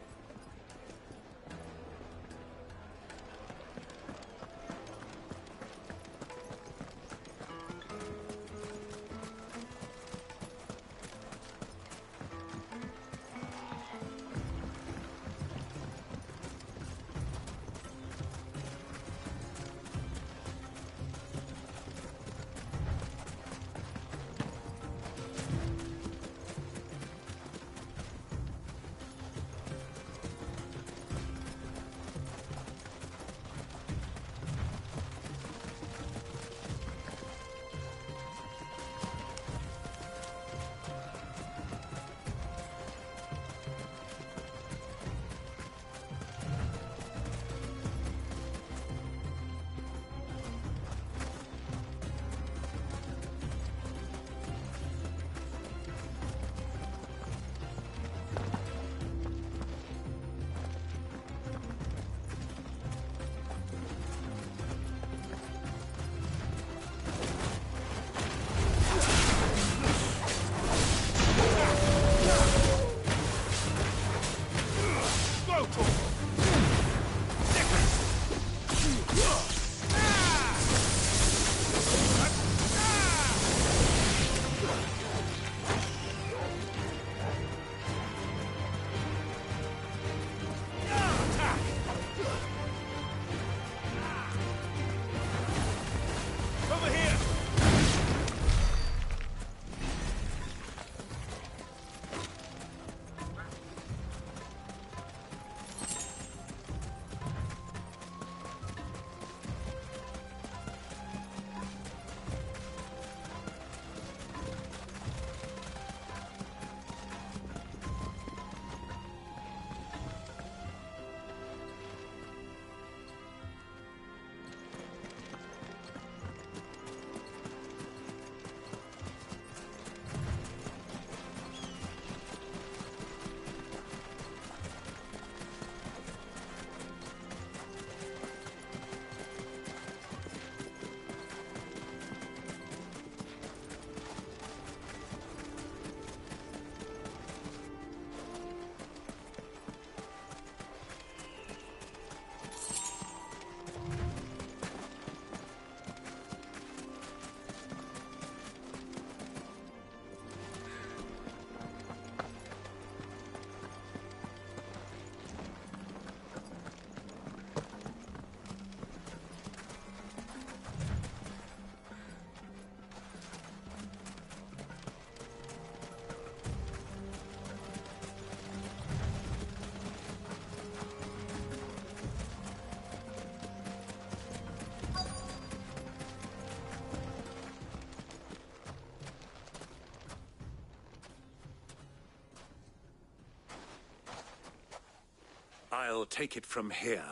I'll take it from here.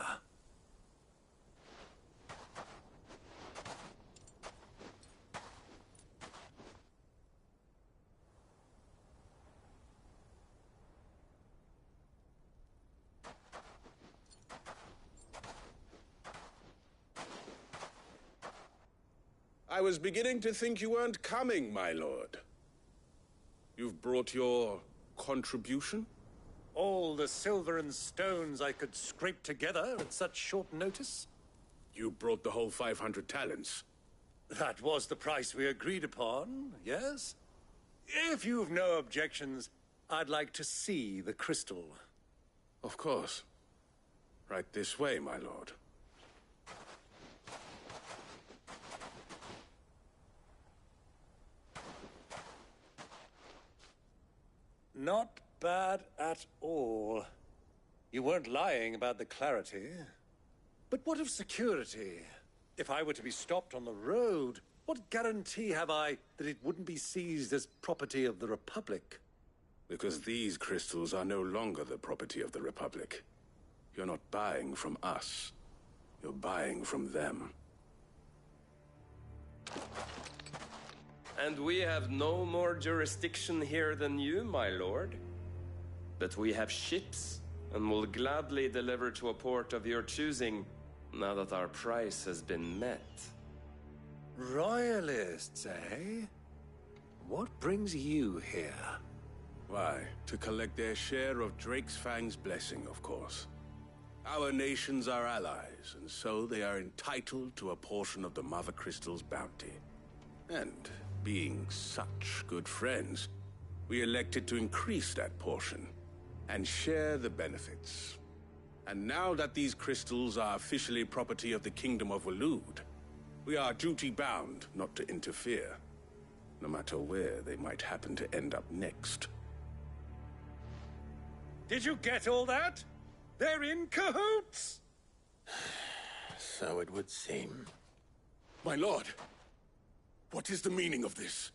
I was beginning to think you weren't coming, my lord. You've brought your contribution? All the silver and stones I could scrape together at such short notice? You brought the whole 500 talents. That was the price we agreed upon, yes? If you've no objections, I'd like to see the crystal. Of course. Right this way, my lord. Not bad at all. You weren't lying about the clarity. But what of security? If I were to be stopped on the road, what guarantee have I that it wouldn't be seized as property of the Republic? Because these crystals are no longer the property of the Republic. You're not buying from us. You're buying from them. And we have no more jurisdiction here than you, my lord. But we have ships, and will gladly deliver to a port of your choosing, now that our price has been met. Royalists, eh? What brings you here? Why, to collect their share of Drake's Fang's blessing, of course. Our nations are allies, and so they are entitled to a portion of the Mother Crystal's bounty. And being such good friends, we elected to increase that portion and share the benefits. And now that these crystals are officially property of the Kingdom of Waloed, we are duty-bound not to interfere, no matter where they might happen to end up next. Did you get all that? They're in cahoots! So it would seem. My lord, what is the meaning of this?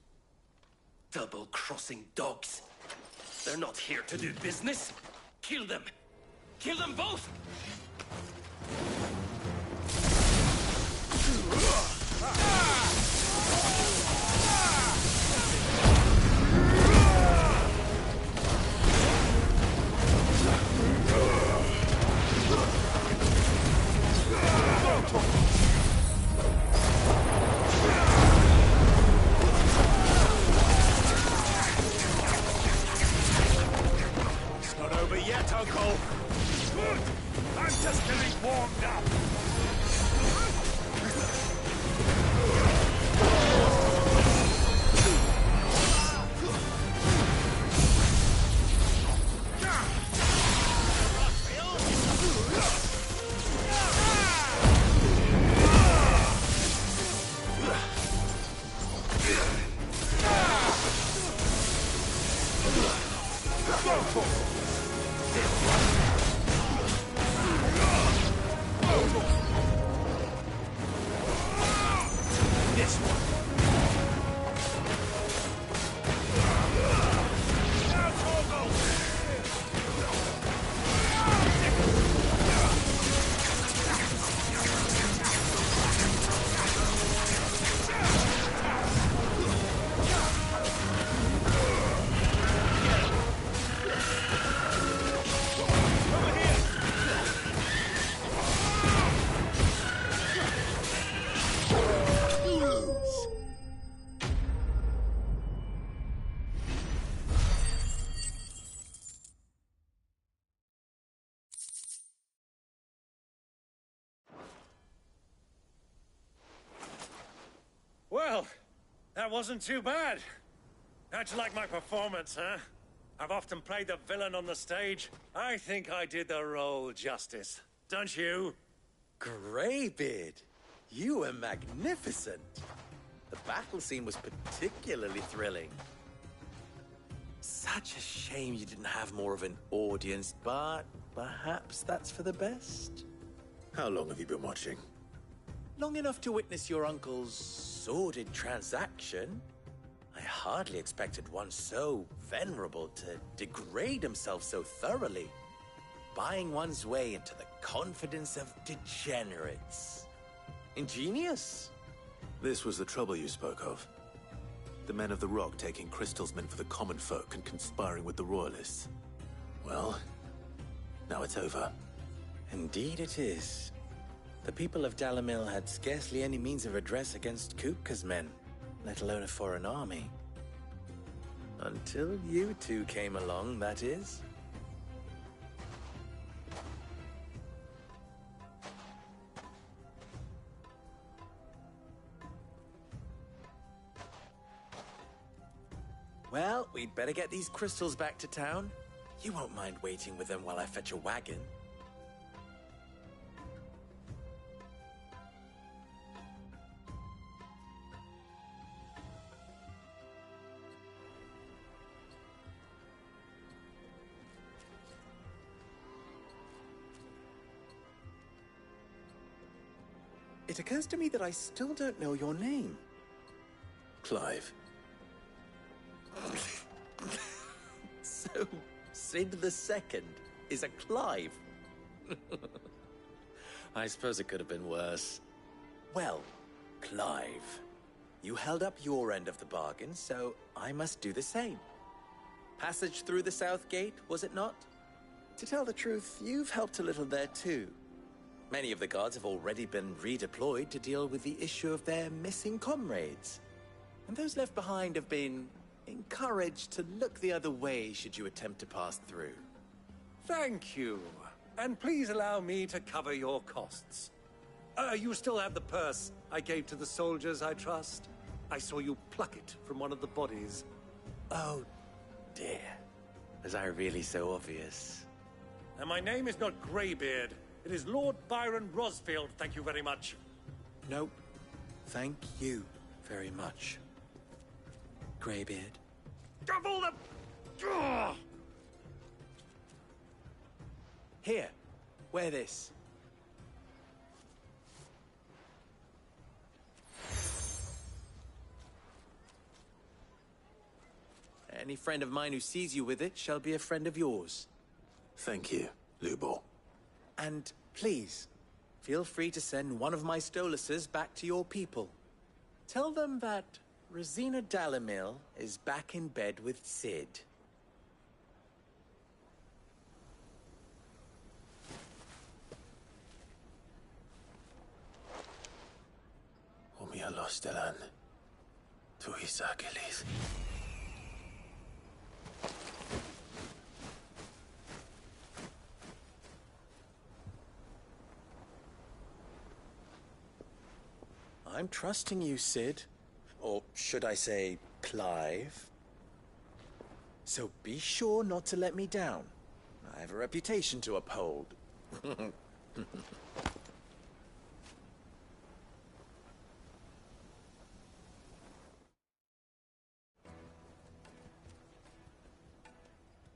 Double-crossing dogs. They're not here to do business. Kill them! Kill them both! It's not over yet, Uncle. Good. I'm just getting warmed up. This one. Now, Togo! Well, that wasn't too bad. How'd you like my performance, huh? I've often played the villain on the stage. I think I did the role justice. Don't you? Greybeard, you were magnificent. The battle scene was particularly thrilling. Such a shame you didn't have more of an audience, but perhaps that's for the best. How long have you been watching? Long enough to witness your uncle's sordid transaction. I hardly expected one so venerable to degrade himself so thoroughly. buying one's way into the confidence of degenerates. Ingenious. This was the trouble you spoke of. The men of the Rock taking crystals meant for the common folk and conspiring with the Royalists. Well, now it's over. Indeed it is. The people of Dalamil had scarcely any means of redress against Kupka's men, let alone a foreign army. Until you two came along, that is. Well, we'd better get these crystals back to town. You won't mind waiting with them while I fetch a wagon. It occurs to me that I still don't know your name. Clive. So, Sid the Second is a Clive. I suppose it could have been worse. Well, Clive, you held up your end of the bargain, so I must do the same. Passage through the South Gate, was it not? To tell the truth, you've helped a little there too. Many of the guards have already been redeployed to deal with the issue of their missing comrades. And those left behind have been encouraged to look the other way should you attempt to pass through. Thank you. And please allow me to cover your costs. You still have the purse I gave to the soldiers, I trust? I saw you pluck it from one of the bodies. Oh, dear. Was I really so obvious? And my name is not Greybeard. It is Lord Byron Rosfield, thank you very much. No, thank you very much, Greybeard. Double the... Ugh! Here, wear this. Any friend of mine who sees you with it shall be a friend of yours. Thank you, Lubor. And please, feel free to send one of my Stoluses back to your people. Tell them that Rosina Dalamil is back in bed with Sid. Omia los Delan. Tu Isakelis. I'm trusting you, Sid. Or should I say, Clive? So be sure not to let me down. I have a reputation to uphold.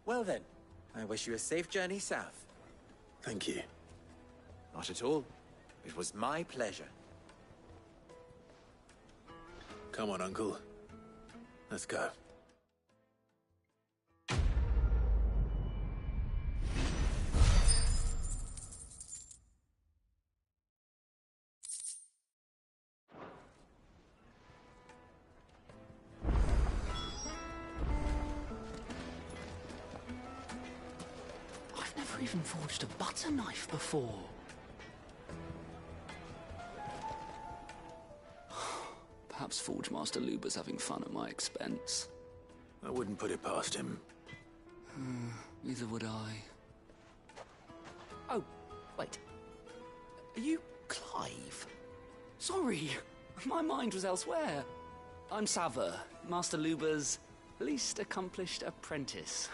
Well then, I wish you a safe journey south. Thank you. Not at all. It was my pleasure. Come on, Uncle. Let's go. I've never even forged a butter knife before. Perhaps Forge Master Luber's having fun at my expense. I wouldn't put it past him. Neither would I. Oh, wait. Are you Clive? Sorry, my mind was elsewhere. I'm Sava, Master Luber's least accomplished apprentice.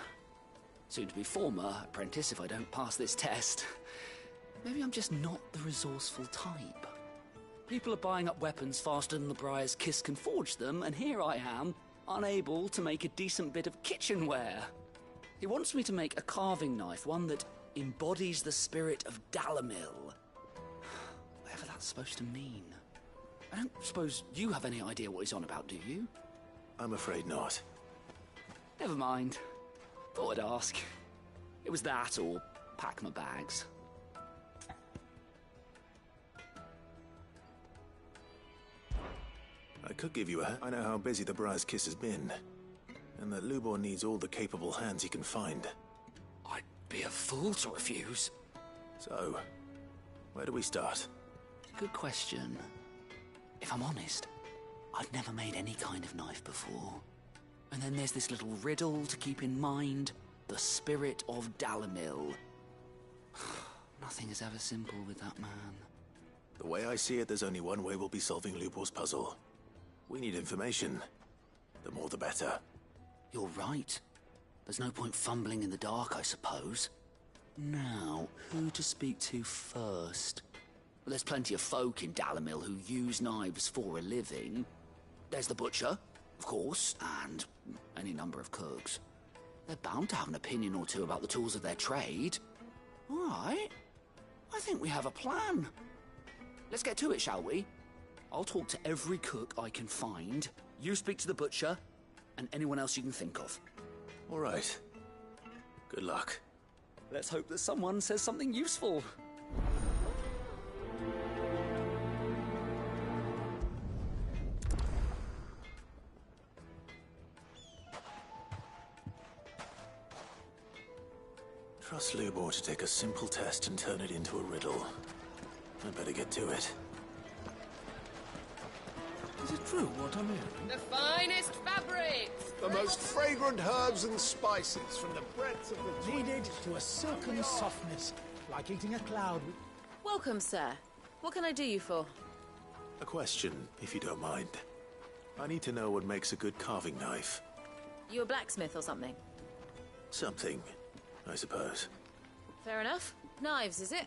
Soon to be former apprentice if I don't pass this test. Maybe I'm just not the resourceful type. People are buying up weapons faster than the Briar's Kiss can forge them, and here I am, unable to make a decent bit of kitchenware. He wants me to make a carving knife, one that embodies the spirit of Dalamil. Whatever that's supposed to mean. I don't suppose you have any idea what he's on about, do you? I'm afraid not. Never mind. Thought I'd ask. It was that, or pack my bags. I could give you a... I know how busy the Briar's Kiss has been, and that Lubor needs all the capable hands he can find. I'd be a fool to refuse. So, where do we start? Good question. If I'm honest, I've never made any kind of knife before. And then there's this little riddle to keep in mind. The spirit of Dalimil. Nothing is ever simple with that man. The way I see it, there's only one way we'll be solving Lubor's puzzle. We need information. The more the better. You're right. There's no point fumbling in the dark, I suppose. Now, who to speak to first? Well, there's plenty of folk in Dalimil who use knives for a living. There's the butcher, of course, and any number of cooks. They're bound to have an opinion or two about the tools of their trade. All right. I think we have a plan. Let's get to it, shall we? I'll talk to every cook I can find. You speak to the butcher, and anyone else you can think of. All right. Good luck. Let's hope that someone says something useful. Trust Lubor to take a simple test and turn it into a riddle. I'd better get to it. Is it true what I'm hearing? The finest fabrics! The most fragrant herbs and spices from the breadth of the... Kneaded to a silken softness, like eating a cloud with... Welcome, sir. What can I do you for? A question, if you don't mind. I need to know what makes a good carving knife. You a blacksmith or something? Something, I suppose. Fair enough. Knives, is it?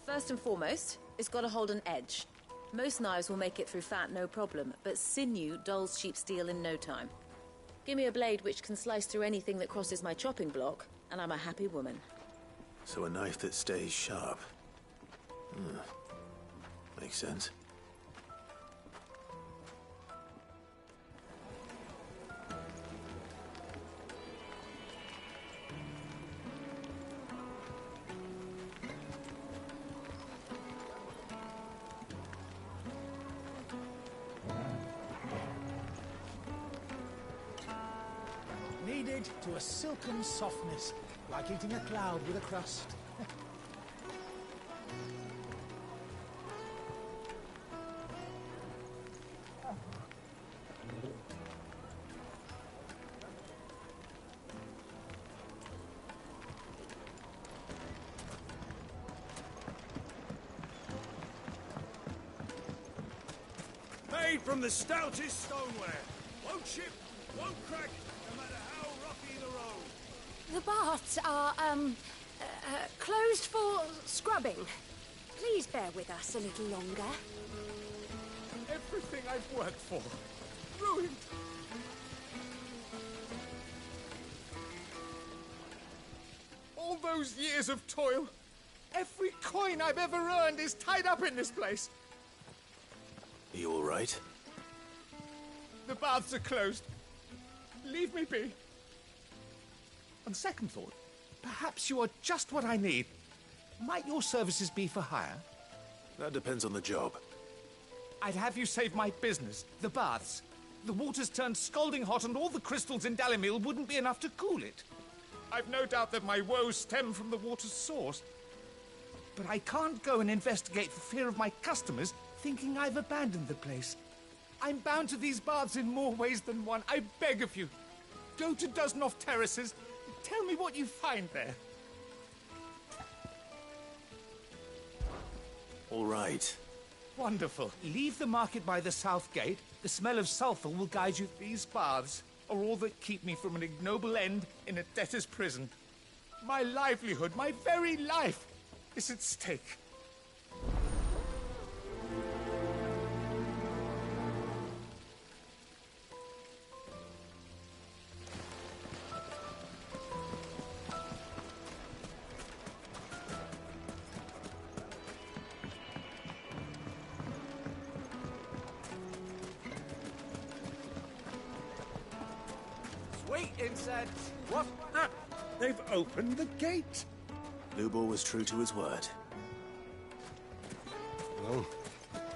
First and foremost, it's got to hold an edge. Most knives will make it through fat, no problem, but sinew dulls cheap steel in no time. Give me a blade which can slice through anything that crosses my chopping block, and I'm a happy woman. So a knife that stays sharp. Makes sense. Kneaded to a silken softness, like eating a cloud with a crust. Made from the stoutest stoneware. Won't chip, won't crack, no matter how rocky the road. The baths are, closed for scrubbing. Please bear with us a little longer. Everything I've worked for. Ruined. All those years of toil. Every coin I've ever earned is tied up in this place. Are you all right? The baths are closed. Leave me be. On second thought, perhaps you are just what I need. Might your services be for hire? That depends on the job. I'd have you save my business, the baths. The water's turned scalding hot and all the crystals in Dalimil wouldn't be enough to cool it. I've no doubt that my woes stem from the water's source. But I can't go and investigate for fear of my customers thinking I've abandoned the place. I'm bound to these baths in more ways than one. I beg of you, go to Dusnoff Terraces. Tell me what you find there. All right. Wonderful. Leave the market by the south gate. The smell of sulphur will guide you. These baths are all that keep me from an ignoble end in a debtor's prison. My livelihood, my very life, is at stake. Wait inside. What? They've opened the gate. Lubor was true to his word. Well,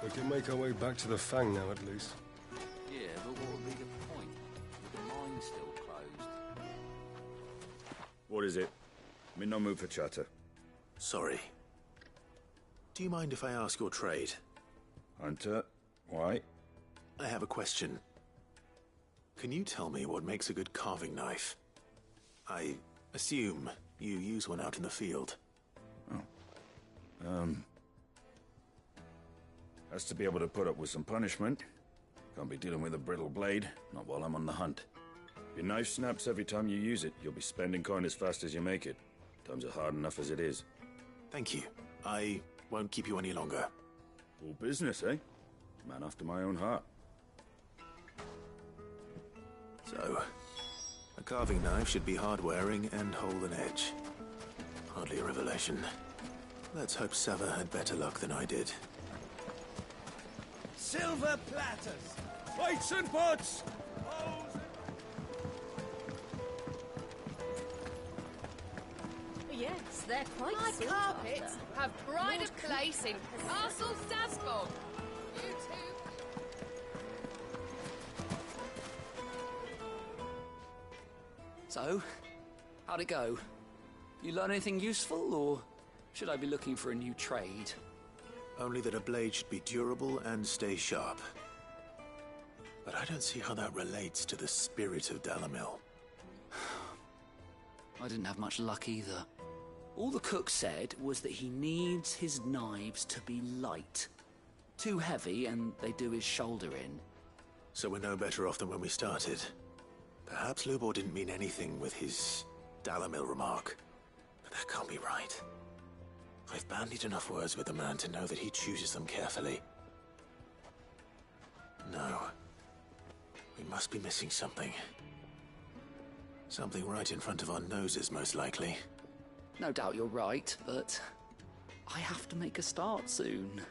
we can make our way back to the Fang now, at least. Yeah, but what would be the point? With the mine still closed. What is it? I'm in no mood for chatter. Sorry. Do you mind if I ask your trade? Hunter, why? I have a question. Can you tell me what makes a good carving knife? I assume you use one out in the field. Has to be able to put up with some punishment. Can't be dealing with a brittle blade, not while I'm on the hunt. If your knife snaps every time you use it, you'll be spending coin as fast as you make it. Times are hard enough as it is. Thank you. I won't keep you any longer. All business, eh? Man after my own heart. So, a carving knife should be hard-wearing and hold an edge. Hardly a revelation. Let's hope Sava had better luck than I did. Silver platters, plates and pots, bowls. Yes, they're quite My sought carpets after. have pride Lord of place in Castle Stasbog. You two. So, how'd it go? You learn anything useful, or should I be looking for a new trade? Only that a blade should be durable and stay sharp. But I don't see how that relates to the spirit of Dalamil. I didn't have much luck either. All the cook said was that he needs his knives to be light. Too heavy and they do his shoulder in. So we're no better off than when we started. Perhaps Lubor didn't mean anything with his Dalamil remark. But that can't be right. I've bandied enough words with the man to know that he chooses them carefully. No. We must be missing something. Something right in front of our noses, most likely. No doubt you're right, but I have to make a start soon.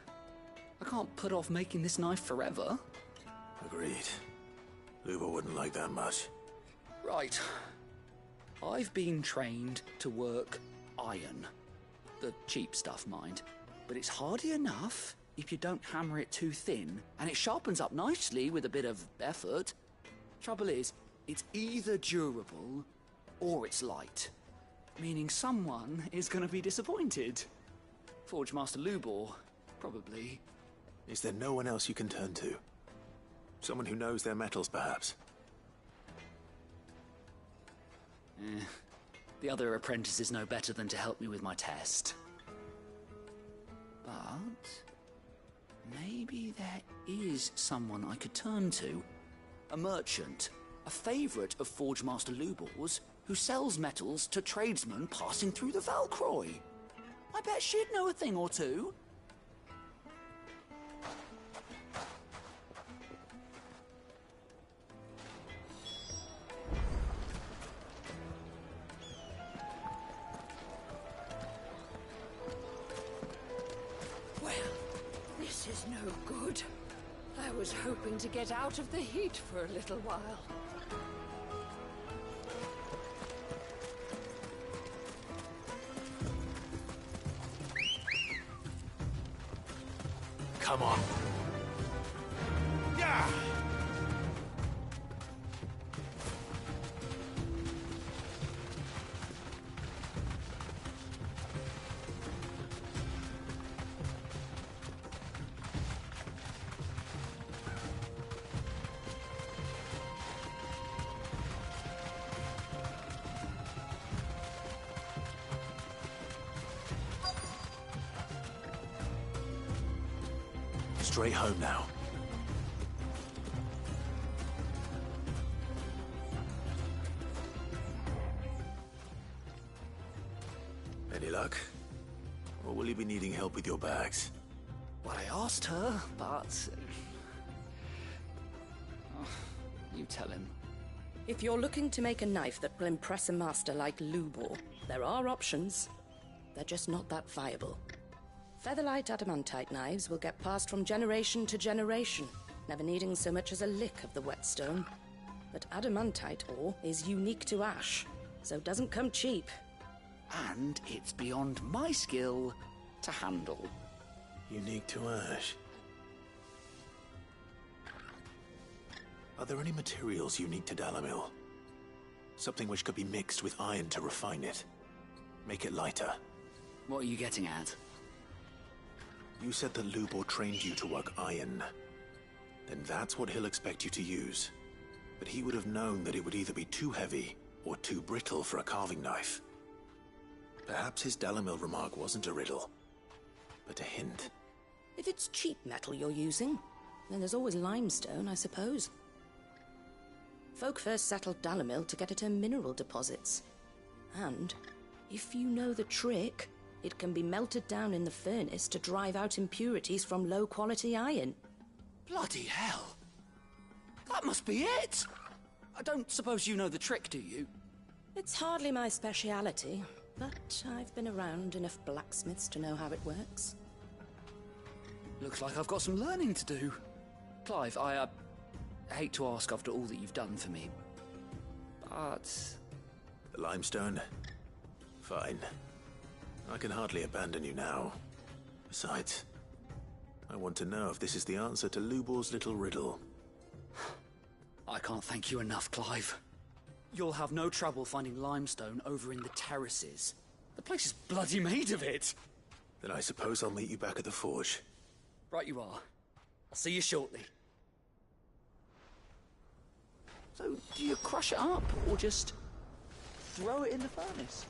I can't put off making this knife forever. Agreed. Lubor wouldn't like that much. Right. I've been trained to work iron. The cheap stuff, mind. But it's hardy enough if you don't hammer it too thin, and it sharpens up nicely with a bit of effort. Trouble is, it's either durable or it's light. Meaning someone is going to be disappointed. Forge Master Lubor, probably. Is there no one else you can turn to? Someone who knows their metals, perhaps? The other apprentices know better than to help me with my test. But maybe there is someone I could turn to. A merchant, a favourite of Forge Master Lubor's, who sells metals to tradesmen passing through the Valcroy. I bet she'd know a thing or two. Well, this is no good. I was hoping to get out of the heat for a little while. Come on. Yeah! Straight home now. Any luck? Or will you be needing help with your bags? Well, I asked her, but... Oh, you tell him. If you're looking to make a knife that will impress a master like Lubor, there are options. They're just not that viable. Featherlight adamantite knives will get passed from generation to generation, never needing so much as a lick of the whetstone. But adamantite ore is unique to ash, so it doesn't come cheap. and it's beyond my skill to handle. Unique to Ash. Are there any materials unique to Dalamil? Something which could be mixed with iron to refine it. Make it lighter. What are you getting at? You said that Lubor trained you to work iron. Then that's what he'll expect you to use. But he would have known that it would either be too heavy or too brittle for a carving knife. Perhaps his Dalamil remark wasn't a riddle, but a hint. If it's cheap metal you're using, then there's always limestone, I suppose. Folk first settled Dalamil to get at her mineral deposits. And, if you know the trick, it can be melted down in the furnace to drive out impurities from low-quality iron. Bloody hell! That must be it! I don't suppose you know the trick, do you? It's hardly my speciality, but I've been around enough blacksmiths to know how it works. Looks like I've got some learning to do. Clive, I hate to ask after all that you've done for me, but... The limestone? Fine. I can hardly abandon you now. Besides, I want to know if this is the answer to Lubor's little riddle. I can't thank you enough, Clive. You'll have no trouble finding limestone over in the terraces. The place is bloody made of it. Then I suppose I'll meet you back at the forge. Right you are. I'll see you shortly. So, do you crush it up, or just throw it in the furnace?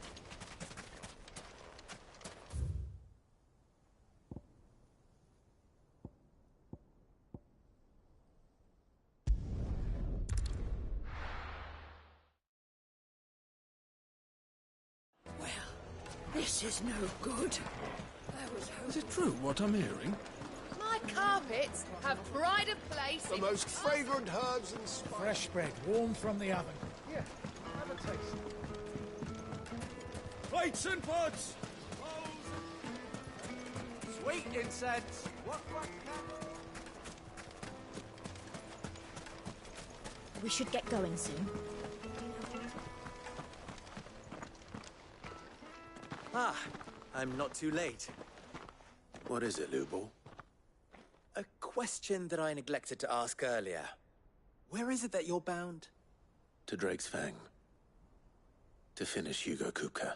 This is no good. Is it true what I'm hearing? My carpets have pride of place. The most fragrant herbs and spices. Fresh bread, warm from the oven. Here, have a taste. Plates and pots! Sweet incense. What? We should get going soon. Ah, I'm not too late. What is it, Lubor? A question that I neglected to ask earlier. Where is it that you're bound? To Drake's Fang. To finish Hugo Kupka.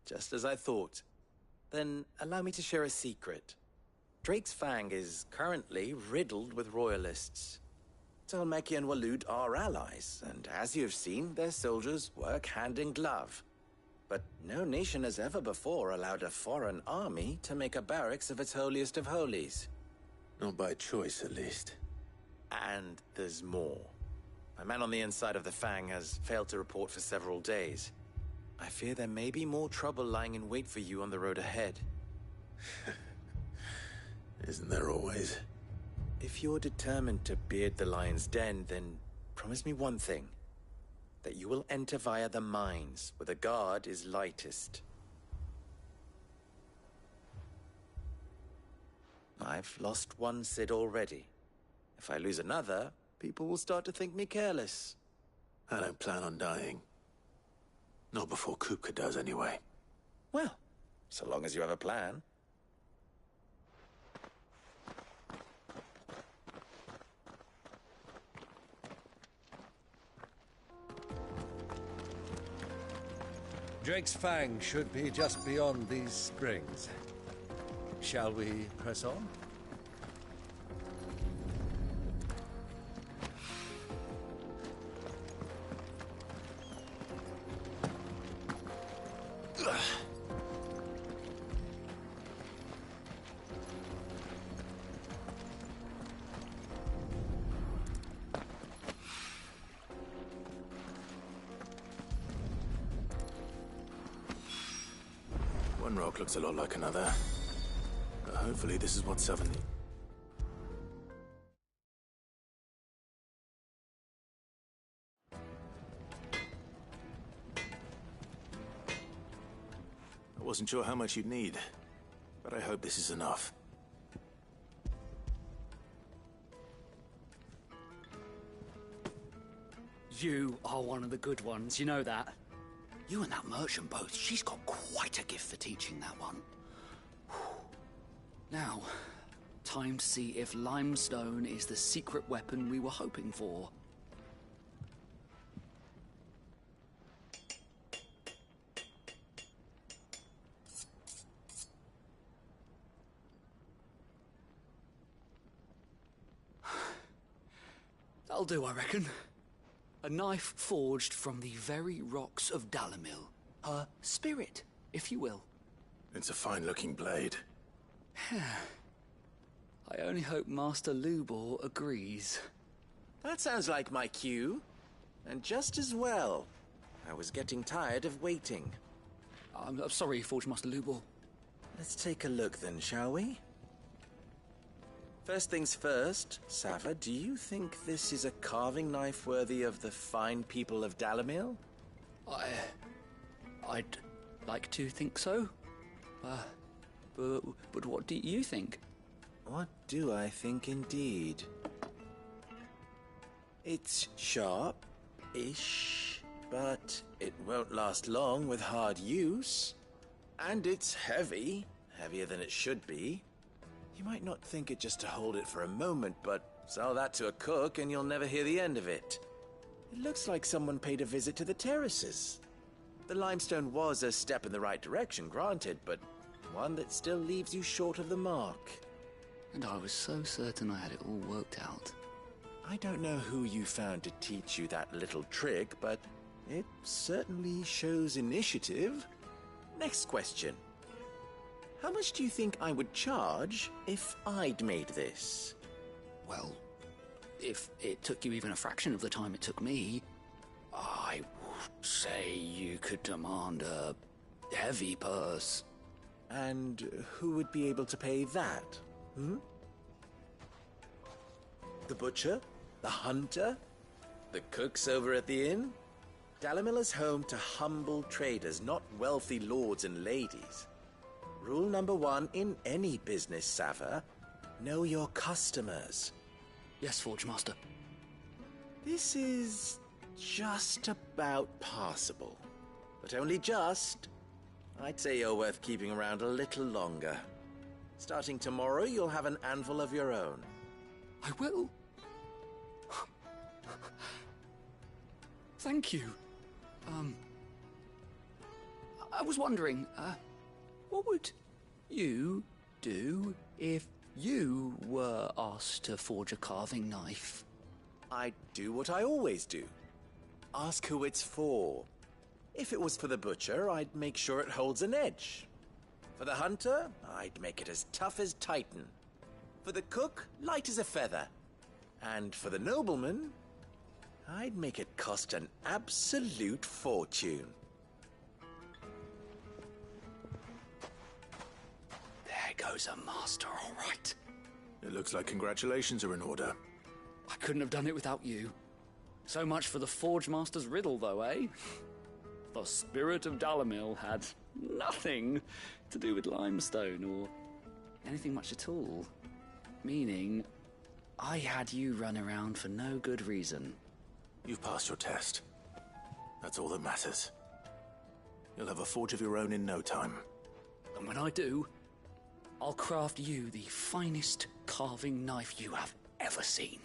Just as I thought. Then allow me to share a secret. Drake's Fang is currently riddled with royalists. Talmeki and Walud are allies, and as you've seen, their soldiers work hand in glove. But no nation has ever before allowed a foreign army to make a barracks of its holiest of holies. Not by choice, at least. And there's more. A man on the inside of the Fang has failed to report for several days. I fear there may be more trouble lying in wait for you on the road ahead. Isn't there always? If you're determined to beard the lion's den, then promise me one thing. That you will enter via the mines, where the guard is lightest. I've lost one Cid already. If I lose another, people will start to think me careless. I don't plan on dying. Not before Kupka does, anyway. Well, so long as you have a plan. Drake's Fang should be just beyond these springs. Shall we press on? One rock looks a lot like another. But hopefully this is what Southern... I wasn't sure how much you'd need, but I hope this is enough. You are one of the good ones, you know that? You and that merchant both, she's got quite a gift for teaching that one. Now, time to see if limestone is the secret weapon we were hoping for. That'll do, I reckon. A knife forged from the very rocks of Dalamil. A spirit, if you will. It's a fine-looking blade. I only hope Master Lubor agrees. That sounds like my cue. And just as well. I was getting tired of waiting. I'm sorry, Forge Master Lubor. Let's take a look then, shall we? First things first, Sava, do you think this is a carving knife worthy of the fine people of Dalamil? I'd like to think so. But what do you think? What do I think indeed? It's sharp-ish, but it won't last long with hard use. And it's heavy, heavier than it should be. You might not think it just to hold it for a moment, but sell that to a cook and you'll never hear the end of it. It looks like someone paid a visit to the terraces. The limestone was a step in the right direction, granted, but one that still leaves you short of the mark. And I was so certain I had it all worked out. I don't know who you found to teach you that little trick, but it certainly shows initiative. Next question. How much do you think I would charge if I'd made this? Well, if it took you even a fraction of the time it took me, I would say you could demand a heavy purse. And who would be able to pay that? The butcher? The hunter? The cooks over at the inn? Dalamil is home to humble traders, not wealthy lords and ladies. Rule number 1 in any business, Sava, know your customers. Yes, Forge Master. This is just about passable. But only just. I'd say you're worth keeping around a little longer. Starting tomorrow, you'll have an anvil of your own. I will. Thank you. I was wondering, what would you do if you were asked to forge a carving knife? I'd do what I always do. Ask who it's for. If it was for the butcher, I'd make sure it holds an edge. For the hunter, I'd make it as tough as Titan. For the cook, light as a feather. And for the nobleman, I'd make it cost an absolute fortune. There goes a master, all right. It looks like congratulations are in order. I couldn't have done it without you. So much for the Forge Master's riddle, though, eh? The spirit of Dalamil had nothing to do with limestone or anything much at all. Meaning, I had you run around for no good reason. You've passed your test. That's all that matters. You'll have a forge of your own in no time. And when I do, I'll craft you the finest carving knife you have ever seen.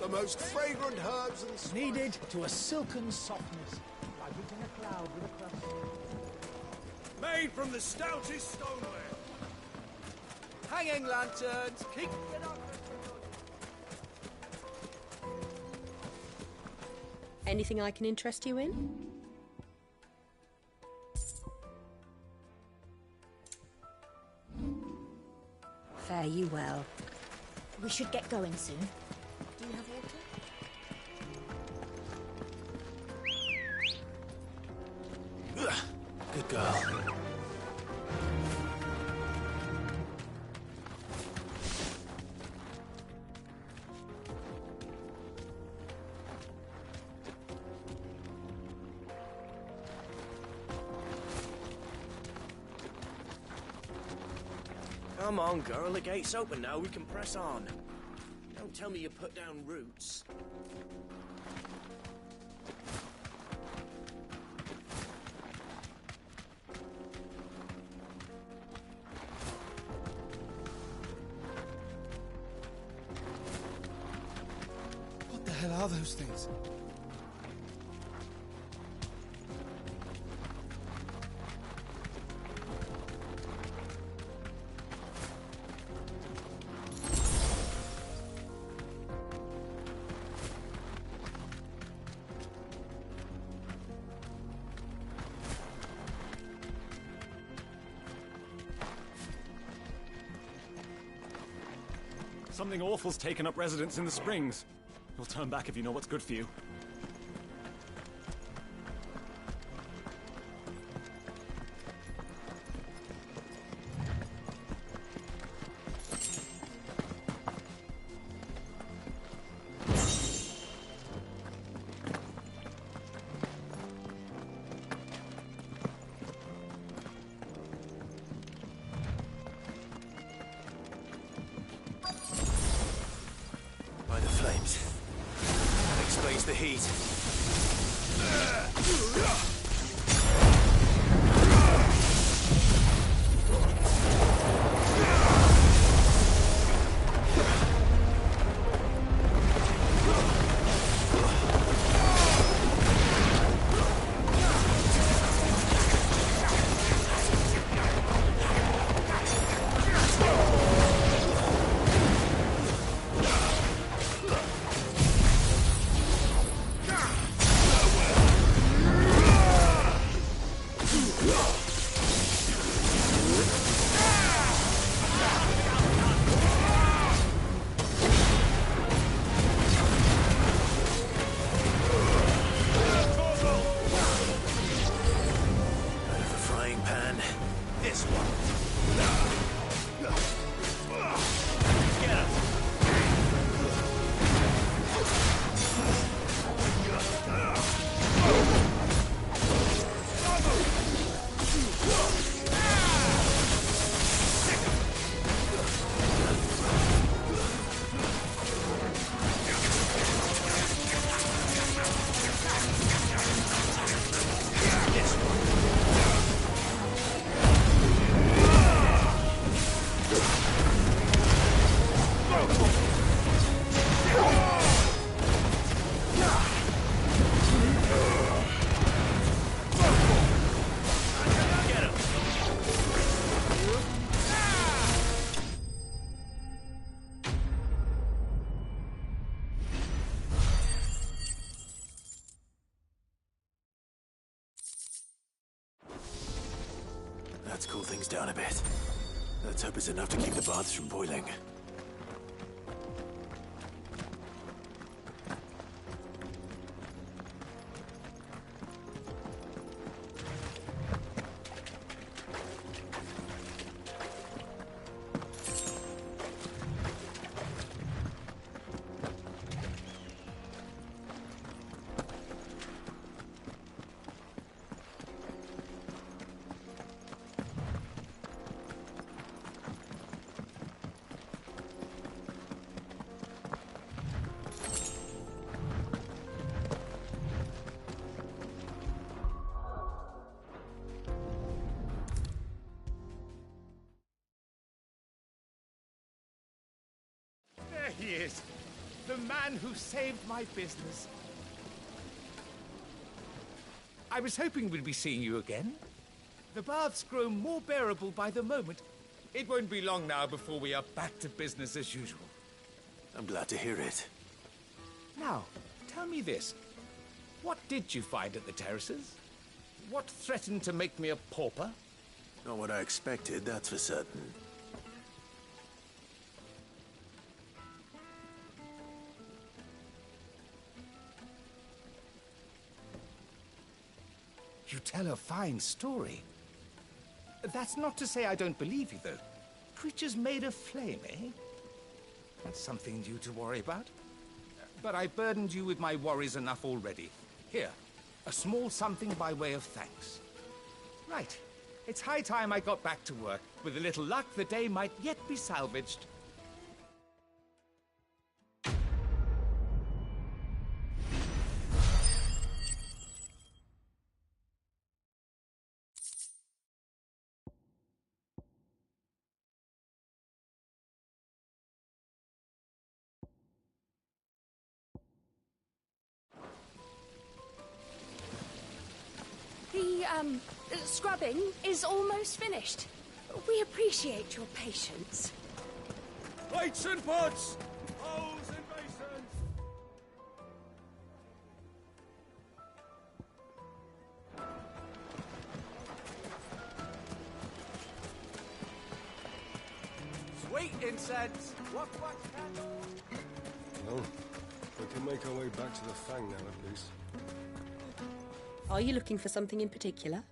The most fragrant herbs and spices. Kneaded to a silken softness, like eating a cloud with a crust. Made from the stoutest stoneware. Hanging lanterns, keep it up. Anything I can interest you in? Fare you well. We should get going soon. Do you have water? Good girl. Come on, girl, the gate's open now, we can press on. Don't tell me you put down roots. What the hell are those things? Something awful's taken up residence in the springs. You'll turn back if you know what's good for you. By the flames. That explains the heat. Let's cool things down a bit. Let's hope it's enough to keep the baths from boiling. There he is. The man who saved my business. I was hoping we'd be seeing you again. The baths grow more bearable by the moment. It won't be long now before we are back to business as usual. I'm glad to hear it. Now, tell me this. What did you find at the terraces? What threatened to make me a pauper? Not what I expected, that's for certain. You tell a fine story. That's not to say I don't believe you, though. Creatures made of flame, eh? That's something new to worry about. But I burdened you with my worries enough already. Here, a small something by way of thanks. Right. It's high time I got back to work. With a little luck, the day might yet be salvaged. The scrubbing is almost finished. We appreciate your patience. Plates and pots! Bowls and basins! Sweet incense! What candle? Well, we can make our way back to the Fang now, at least. Are you looking for something in particular?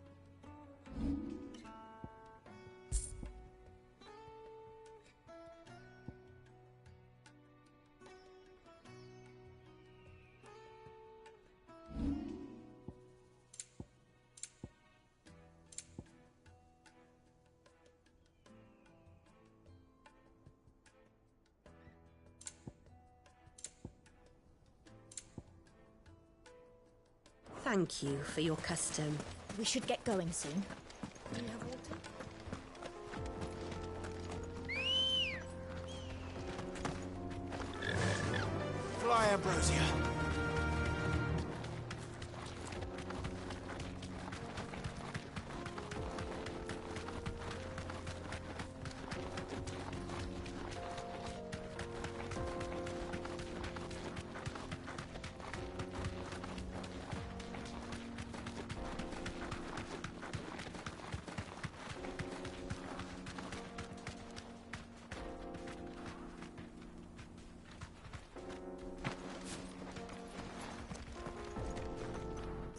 Thank you for your custom. We should get going soon. Do you have water? Fly, Ambrosia.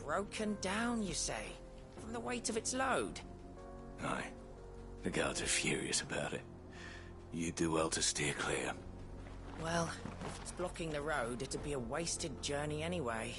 Broken down, you say? From the weight of its load? Aye. The guards are furious about it. You do well to steer clear. Well, if it's blocking the road, it'd be a wasted journey anyway.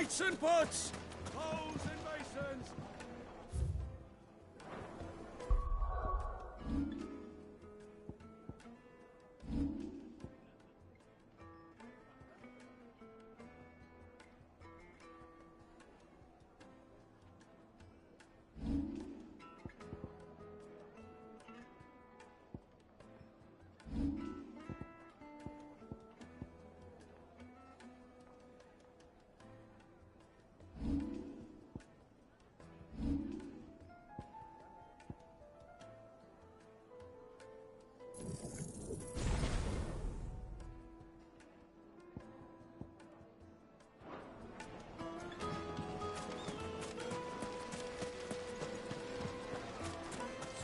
Mates and butts! Holes and masons!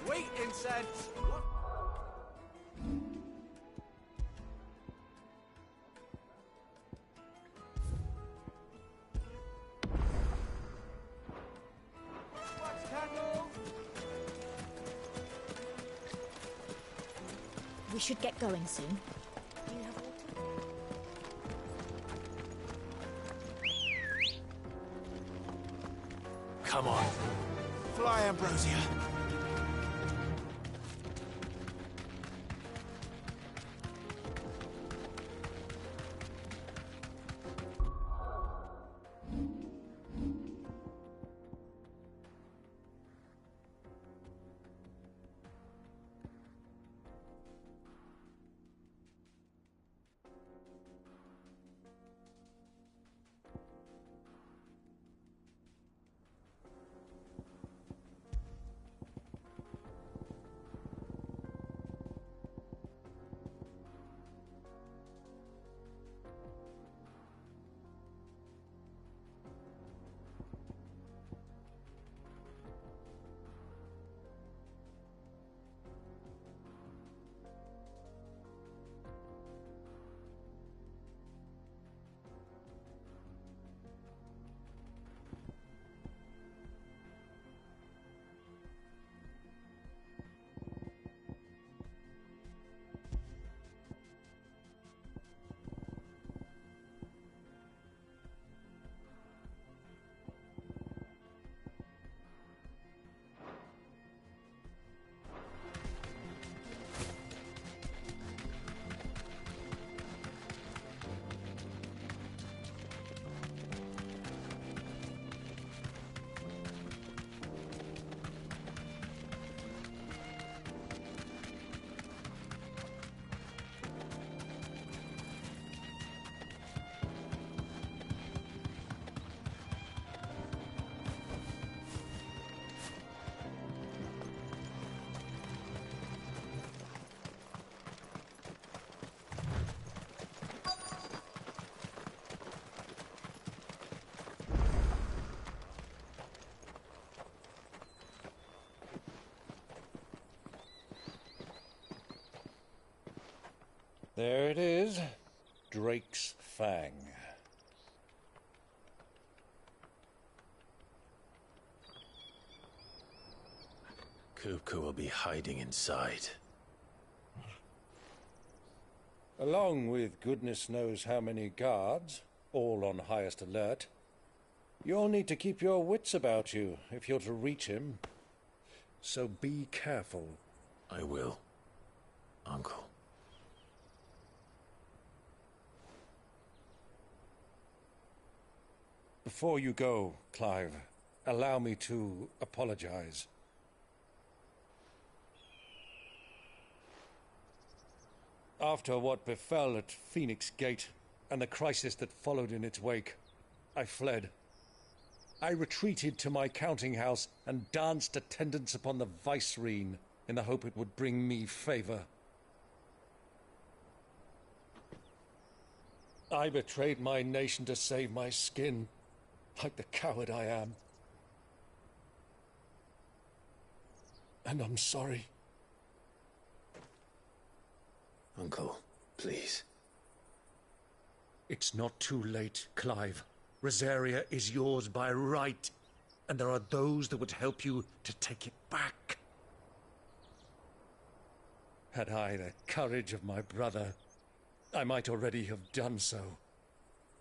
Sweet incense! Wax candles! We should get going soon. Do you have water? Come on. Fly, Ambrosia. There it is. Drake's Fang. Kupka will be hiding inside. Along with goodness knows how many guards, all on highest alert. You'll need to keep your wits about you if you're to reach him. So be careful. I will, Uncle. Before you go, Clive, allow me to apologize. After what befell at Phoenix Gate and the crisis that followed in its wake, I fled. I retreated to my counting house and danced attendance upon the vicereine in the hope it would bring me favor. I betrayed my nation to save my skin, like the coward I am. And I'm sorry. Uncle, please. It's not too late, Clive. Rosaria is yours by right, and there are those that would help you to take it back. Had I the courage of my brother, I might already have done so.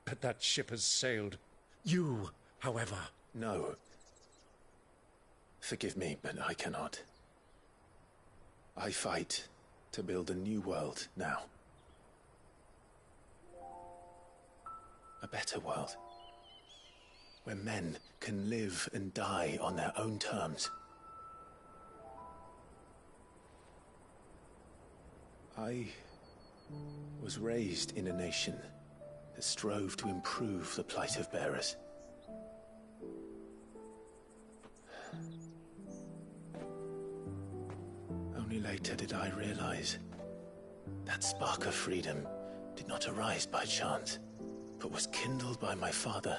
But that ship has sailed, You, however... No. Forgive me, but I cannot. I fight to build a new world now. A better world. Where men can live and die on their own terms. I was raised in a nation that strove to improve the plight of bearers. Only later did I realize that spark of freedom did not arise by chance, but was kindled by my father.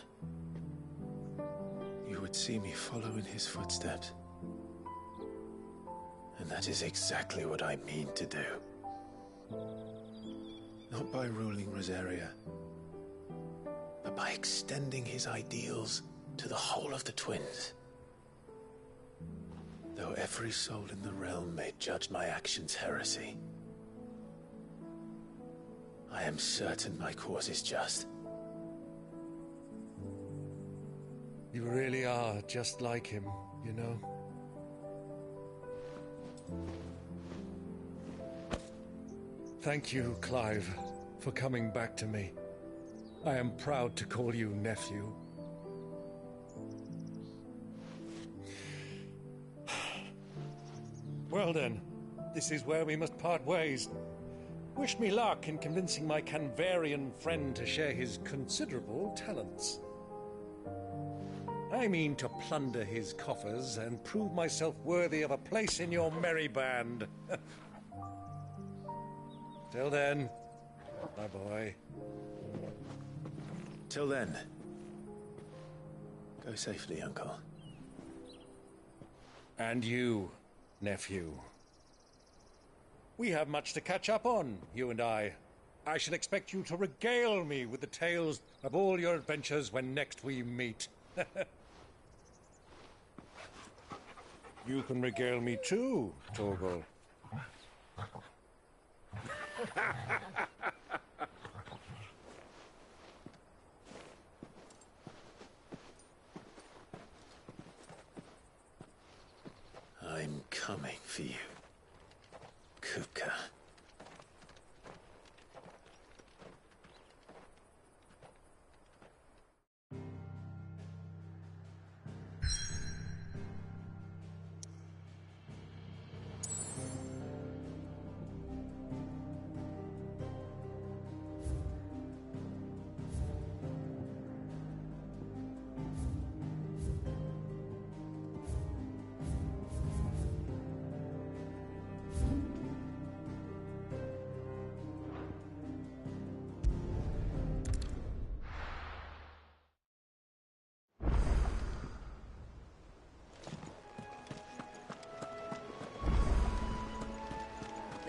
You would see me follow in his footsteps. And that is exactly what I mean to do. Not by ruling Rosaria, but by extending his ideals to the whole of the twins. Though every soul in the realm may judge my actions heresy, I am certain my cause is just. You really are just like him, you know? Thank you, Clive, for coming back to me. I am proud to call you nephew. Well then, this is where we must part ways. Wish me luck in convincing my Canvarian friend to share his considerable talents. I mean to plunder his coffers and prove myself worthy of a place in your merry band. Till then, my boy. Till then, go safely, Uncle. And you, nephew. We have much to catch up on, you and I. I shall expect you to regale me with the tales of all your adventures when next we meet. You can regale me too, Torgal. I'm coming for you, Kupka.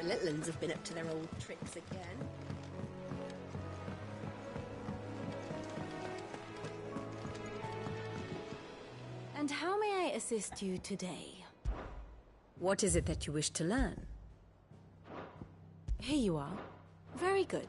The little ones have been up to their old tricks again. And how may I assist you today? What is it that you wish to learn? Here you are. Very good.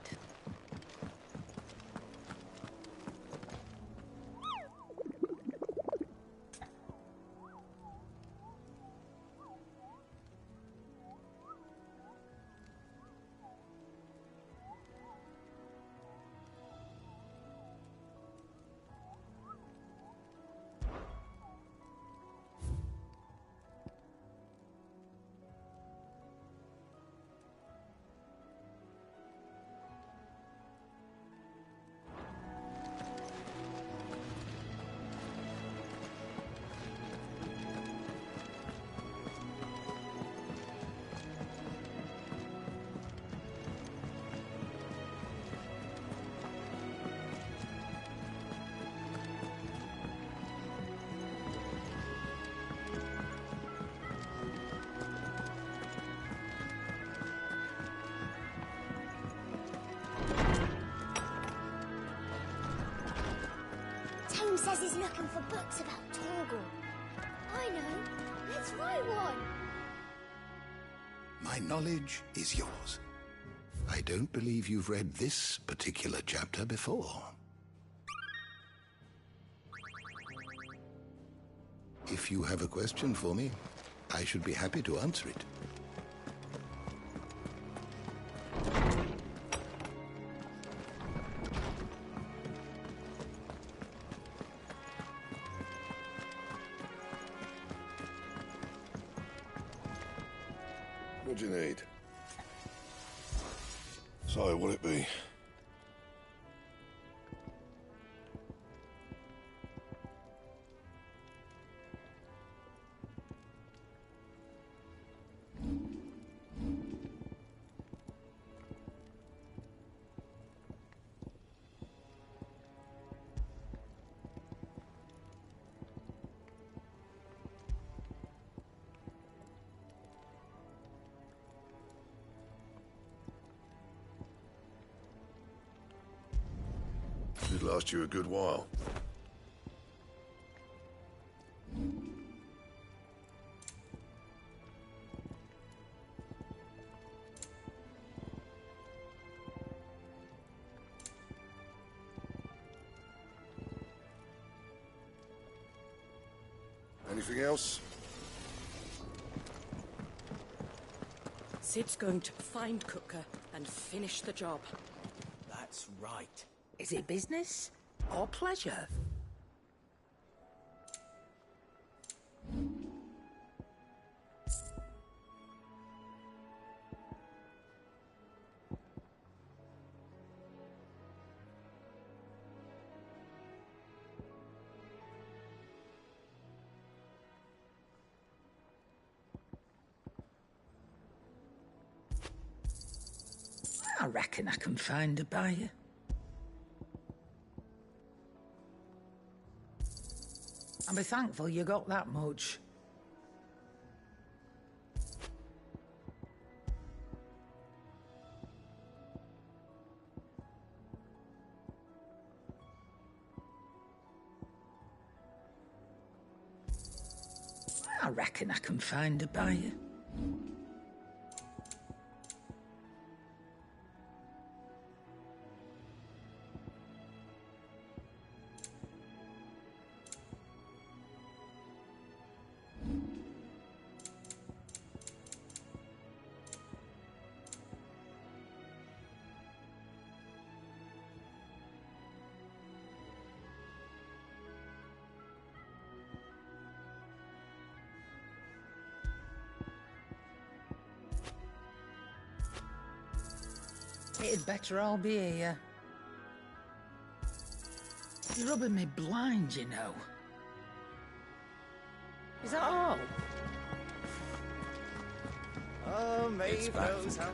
Tone says he's looking for books about Torgal. I know. Let's write one. My knowledge is yours. I don't believe you've read this particular chapter before. If you have a question for me, I should be happy to answer it. What do you need? So, what'll it be? Should last you a good while. Anything else? Sid's going to find Cooker and finish the job. That's right. Is it business or pleasure? I reckon I can find a buyer. I'll be thankful you got that much. I reckon I can find a buyer. It'd better all be here. You're rubbing me blind, you know. Is that all? Oh, Maeve knows how.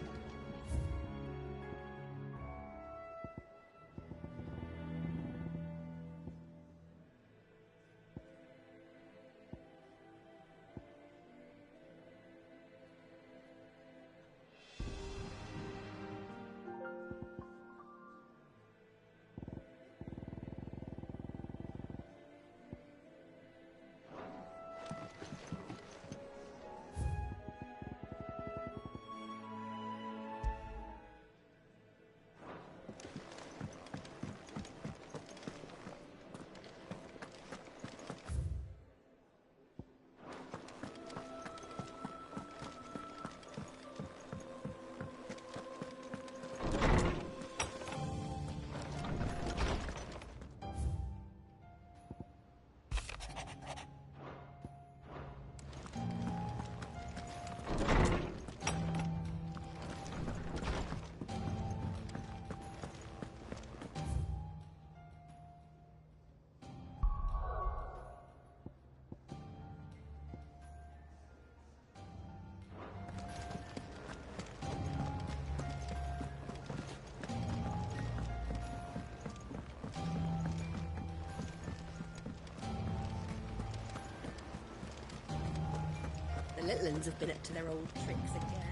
The little uns have been up to their old tricks again.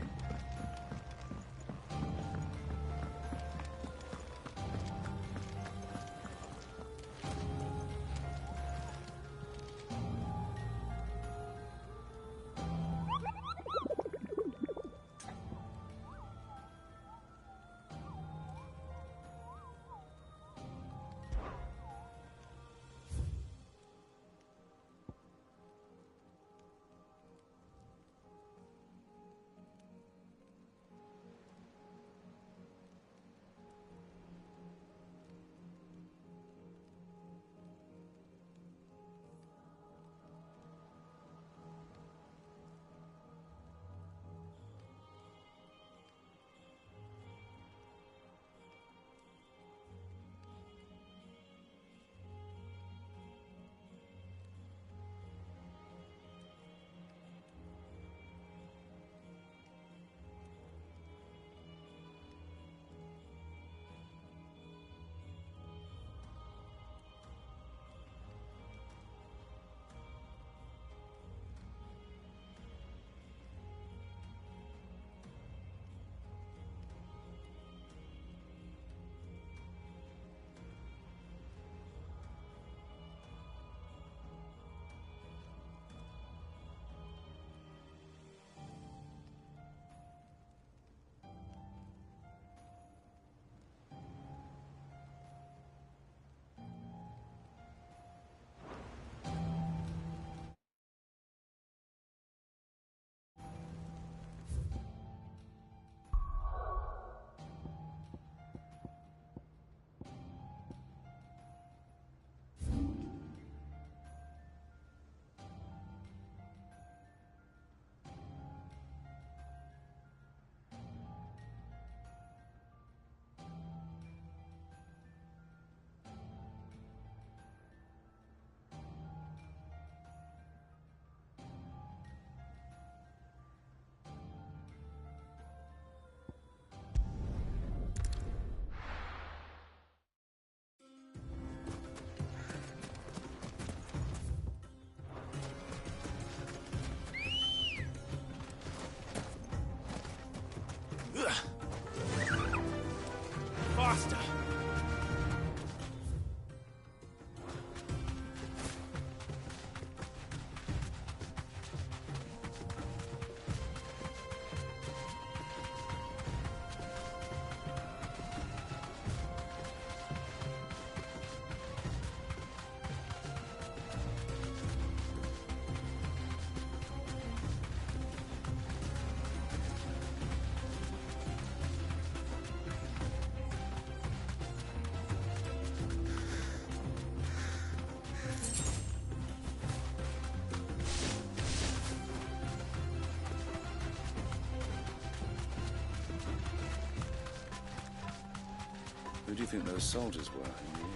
Who do you think those soldiers were in the end?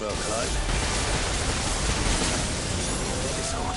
Well, Clyde. It's hot.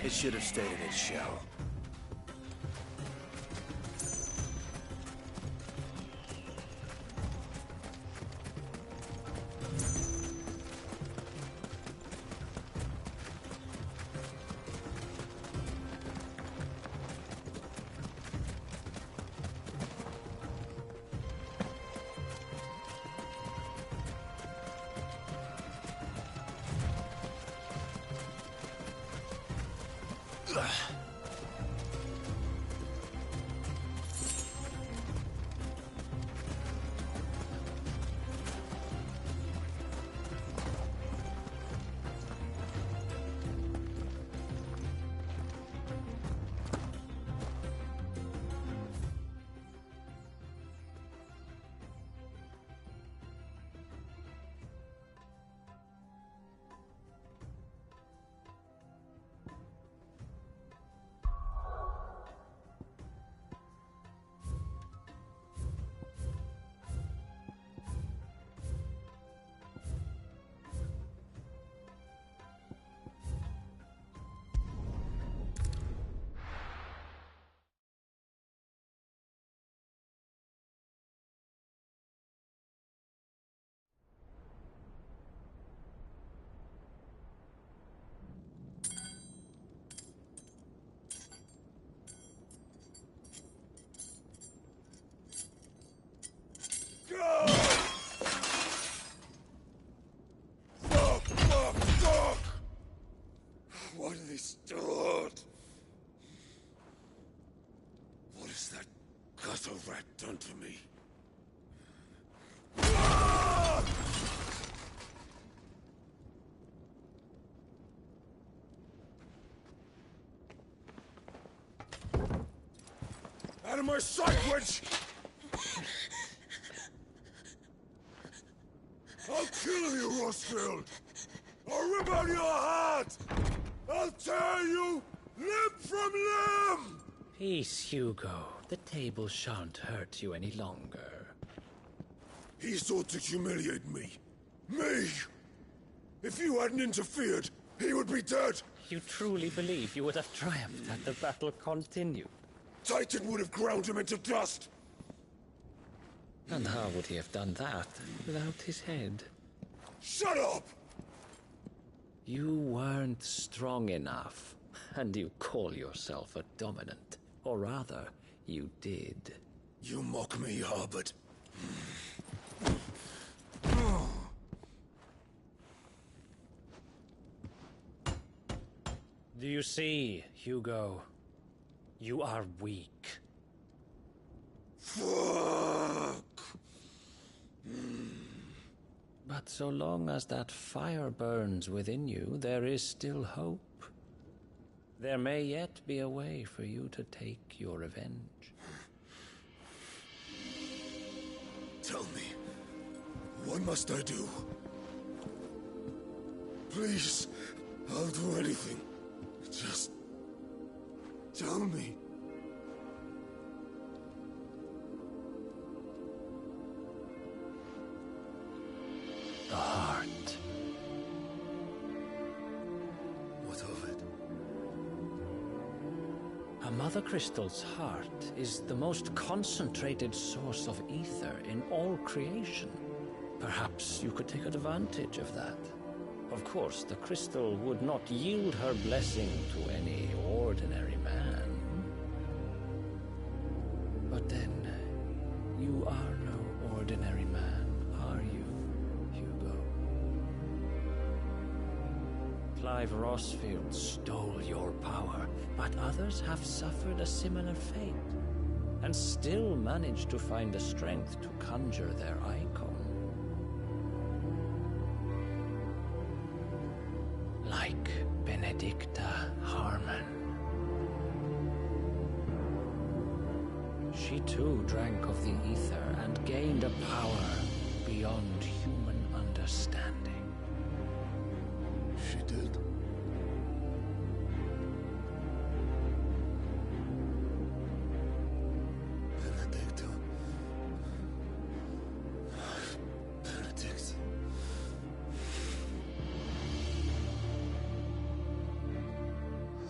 It should have stayed in its shell. rat done to me? Out of my sight, witch! I'll kill you, Roskilde! I'll rip out your heart! I'll tear you limb from limb! Peace, Hugo. The table shan't hurt you any longer. He sought to humiliate me. Me! If you hadn't interfered, he would be dead! You truly believe you would have triumphed had the battle continued? Titan would have ground him into dust! And how would he have done that without his head? Shut up! You weren't strong enough, and you call yourself a dominant. Or rather, you did. You mock me, Harbert. Do you see, Hugo? You are weak. Fuck! But so long as that fire burns within you, there is still hope. There may yet be a way for you to take your revenge. Tell me, what must I do? Please, I'll do anything. Just tell me. The heart. What of it? A Mother Crystal's heart is the most concentrated source of ether in all creation. Perhaps you could take advantage of that. Of course, the crystal would not yield her blessing to any ordinary man. But then, you are no ordinary man, are you, Hugo? Clive Rosfield stole your power, but others have suffered a similar fate, and still managed to find the strength to conjure their icon. Like Benedicta Harmon. She too drank of the ether and gained a power beyond human understanding. She did. Benedicta. Benedict.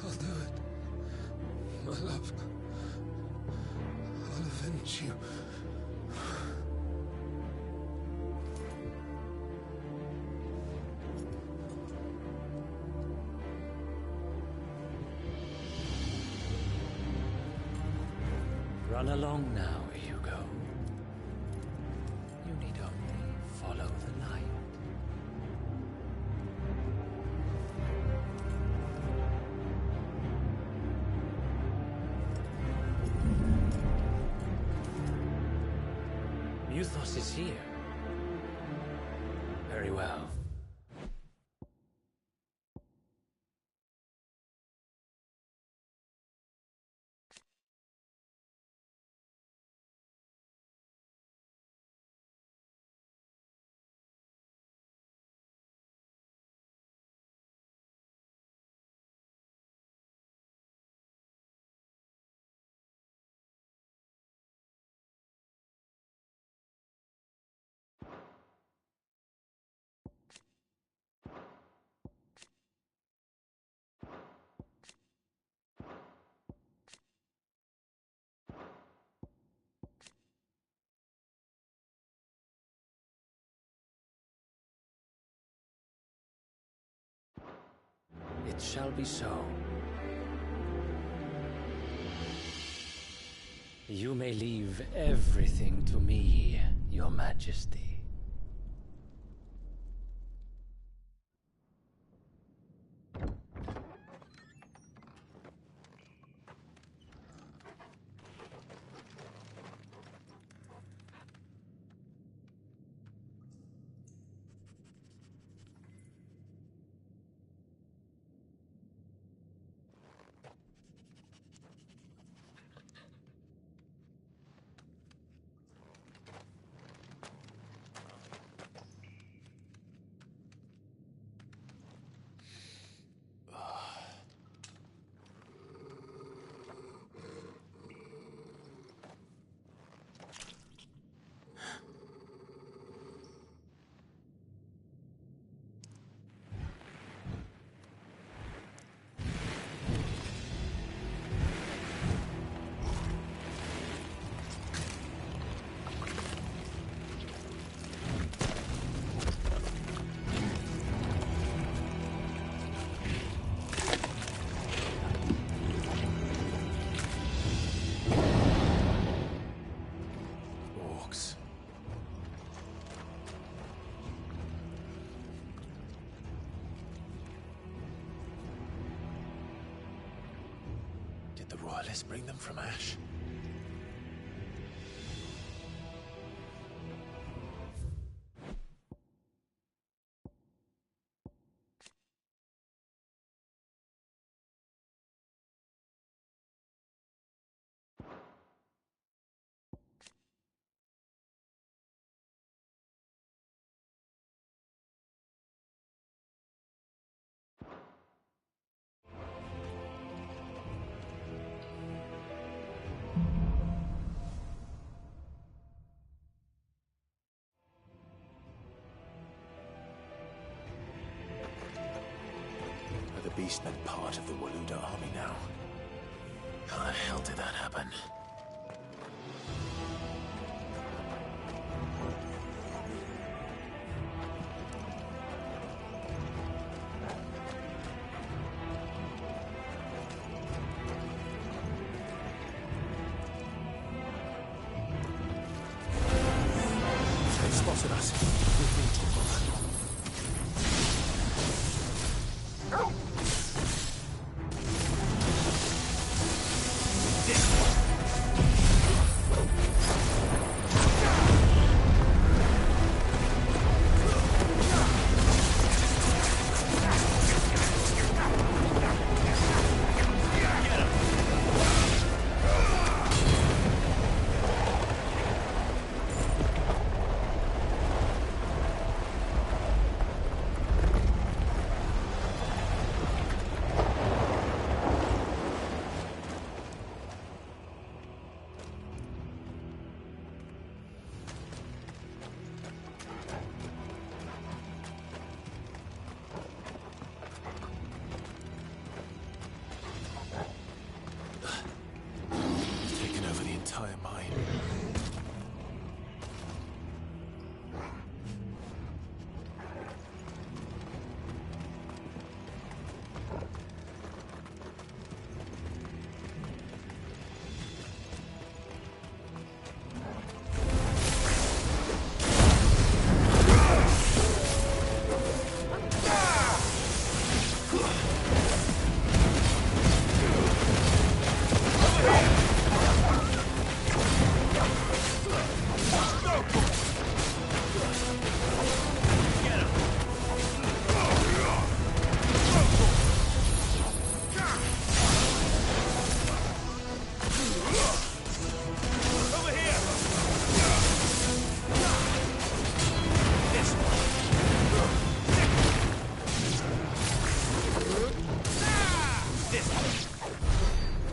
I'll do it. My love. I'll avenge you. Run along now, Hugo. You need only follow the light. Muthos is here. Very well. It shall be so. You may leave everything to me, Your Majesty. let's bring them from ash. The Beastmen part of the Waluda army now. How the hell did that happen? They spotted us. We've been tickled.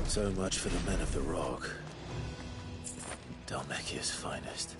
So much for the men of the Rock. Dalmekia's finest.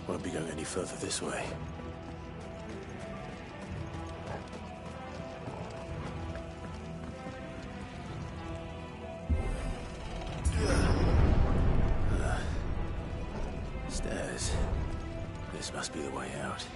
Won't be going any further this way. Stairs. This must be the way out.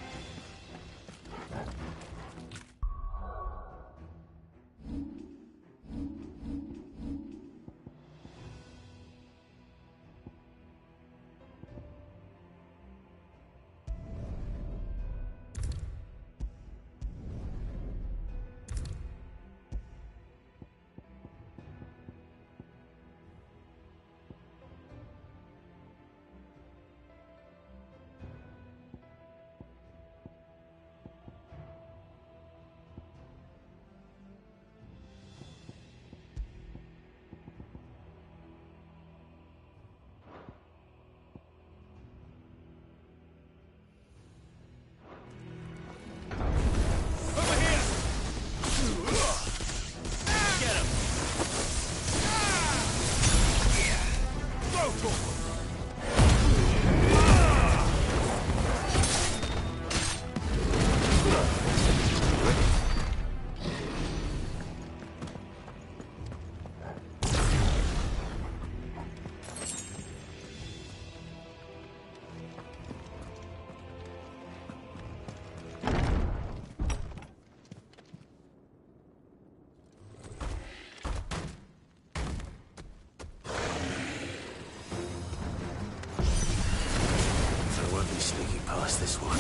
Sneaking past this one.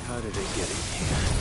How did it get in here?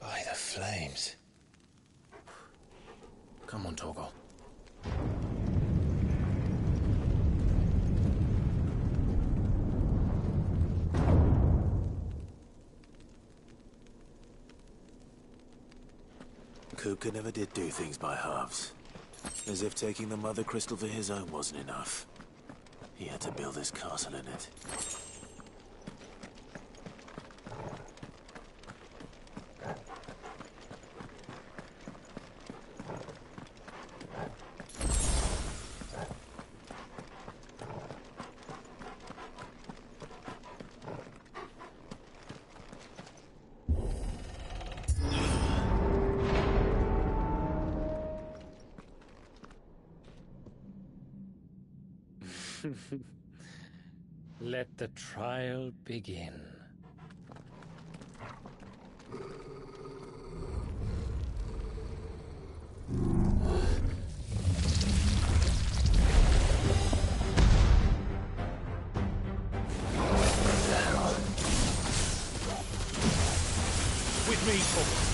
By the flames. Come on, Torgal. Kupka never did do things by halves. As if taking the Mother Crystal for his own wasn't enough. He had to build his castle in it. Let the trial begin. With me, Paul.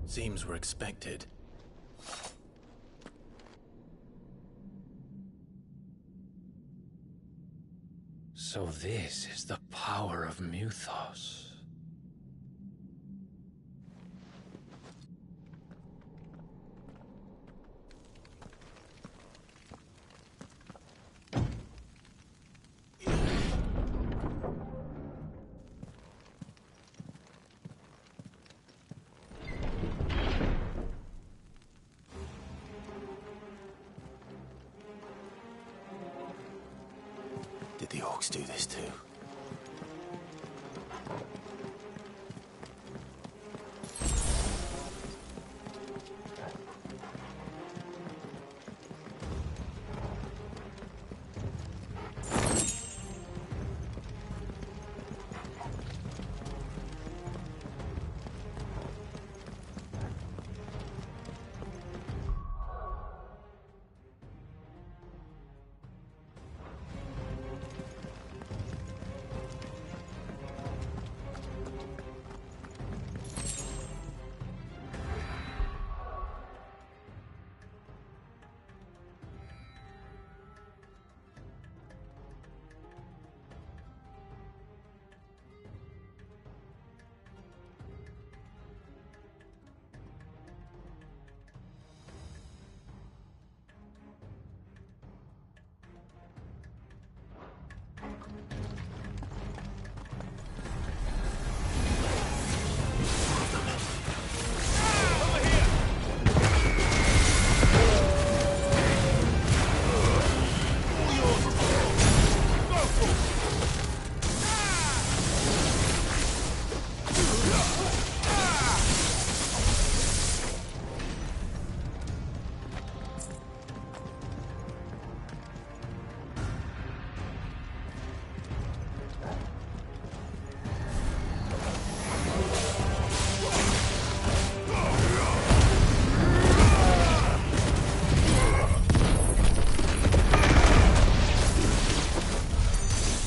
Seems we're expected. So this is the power of Muthos. Did the orcs do this too?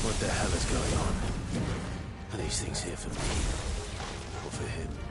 What the hell is going on? Are these things here for me? Or for him?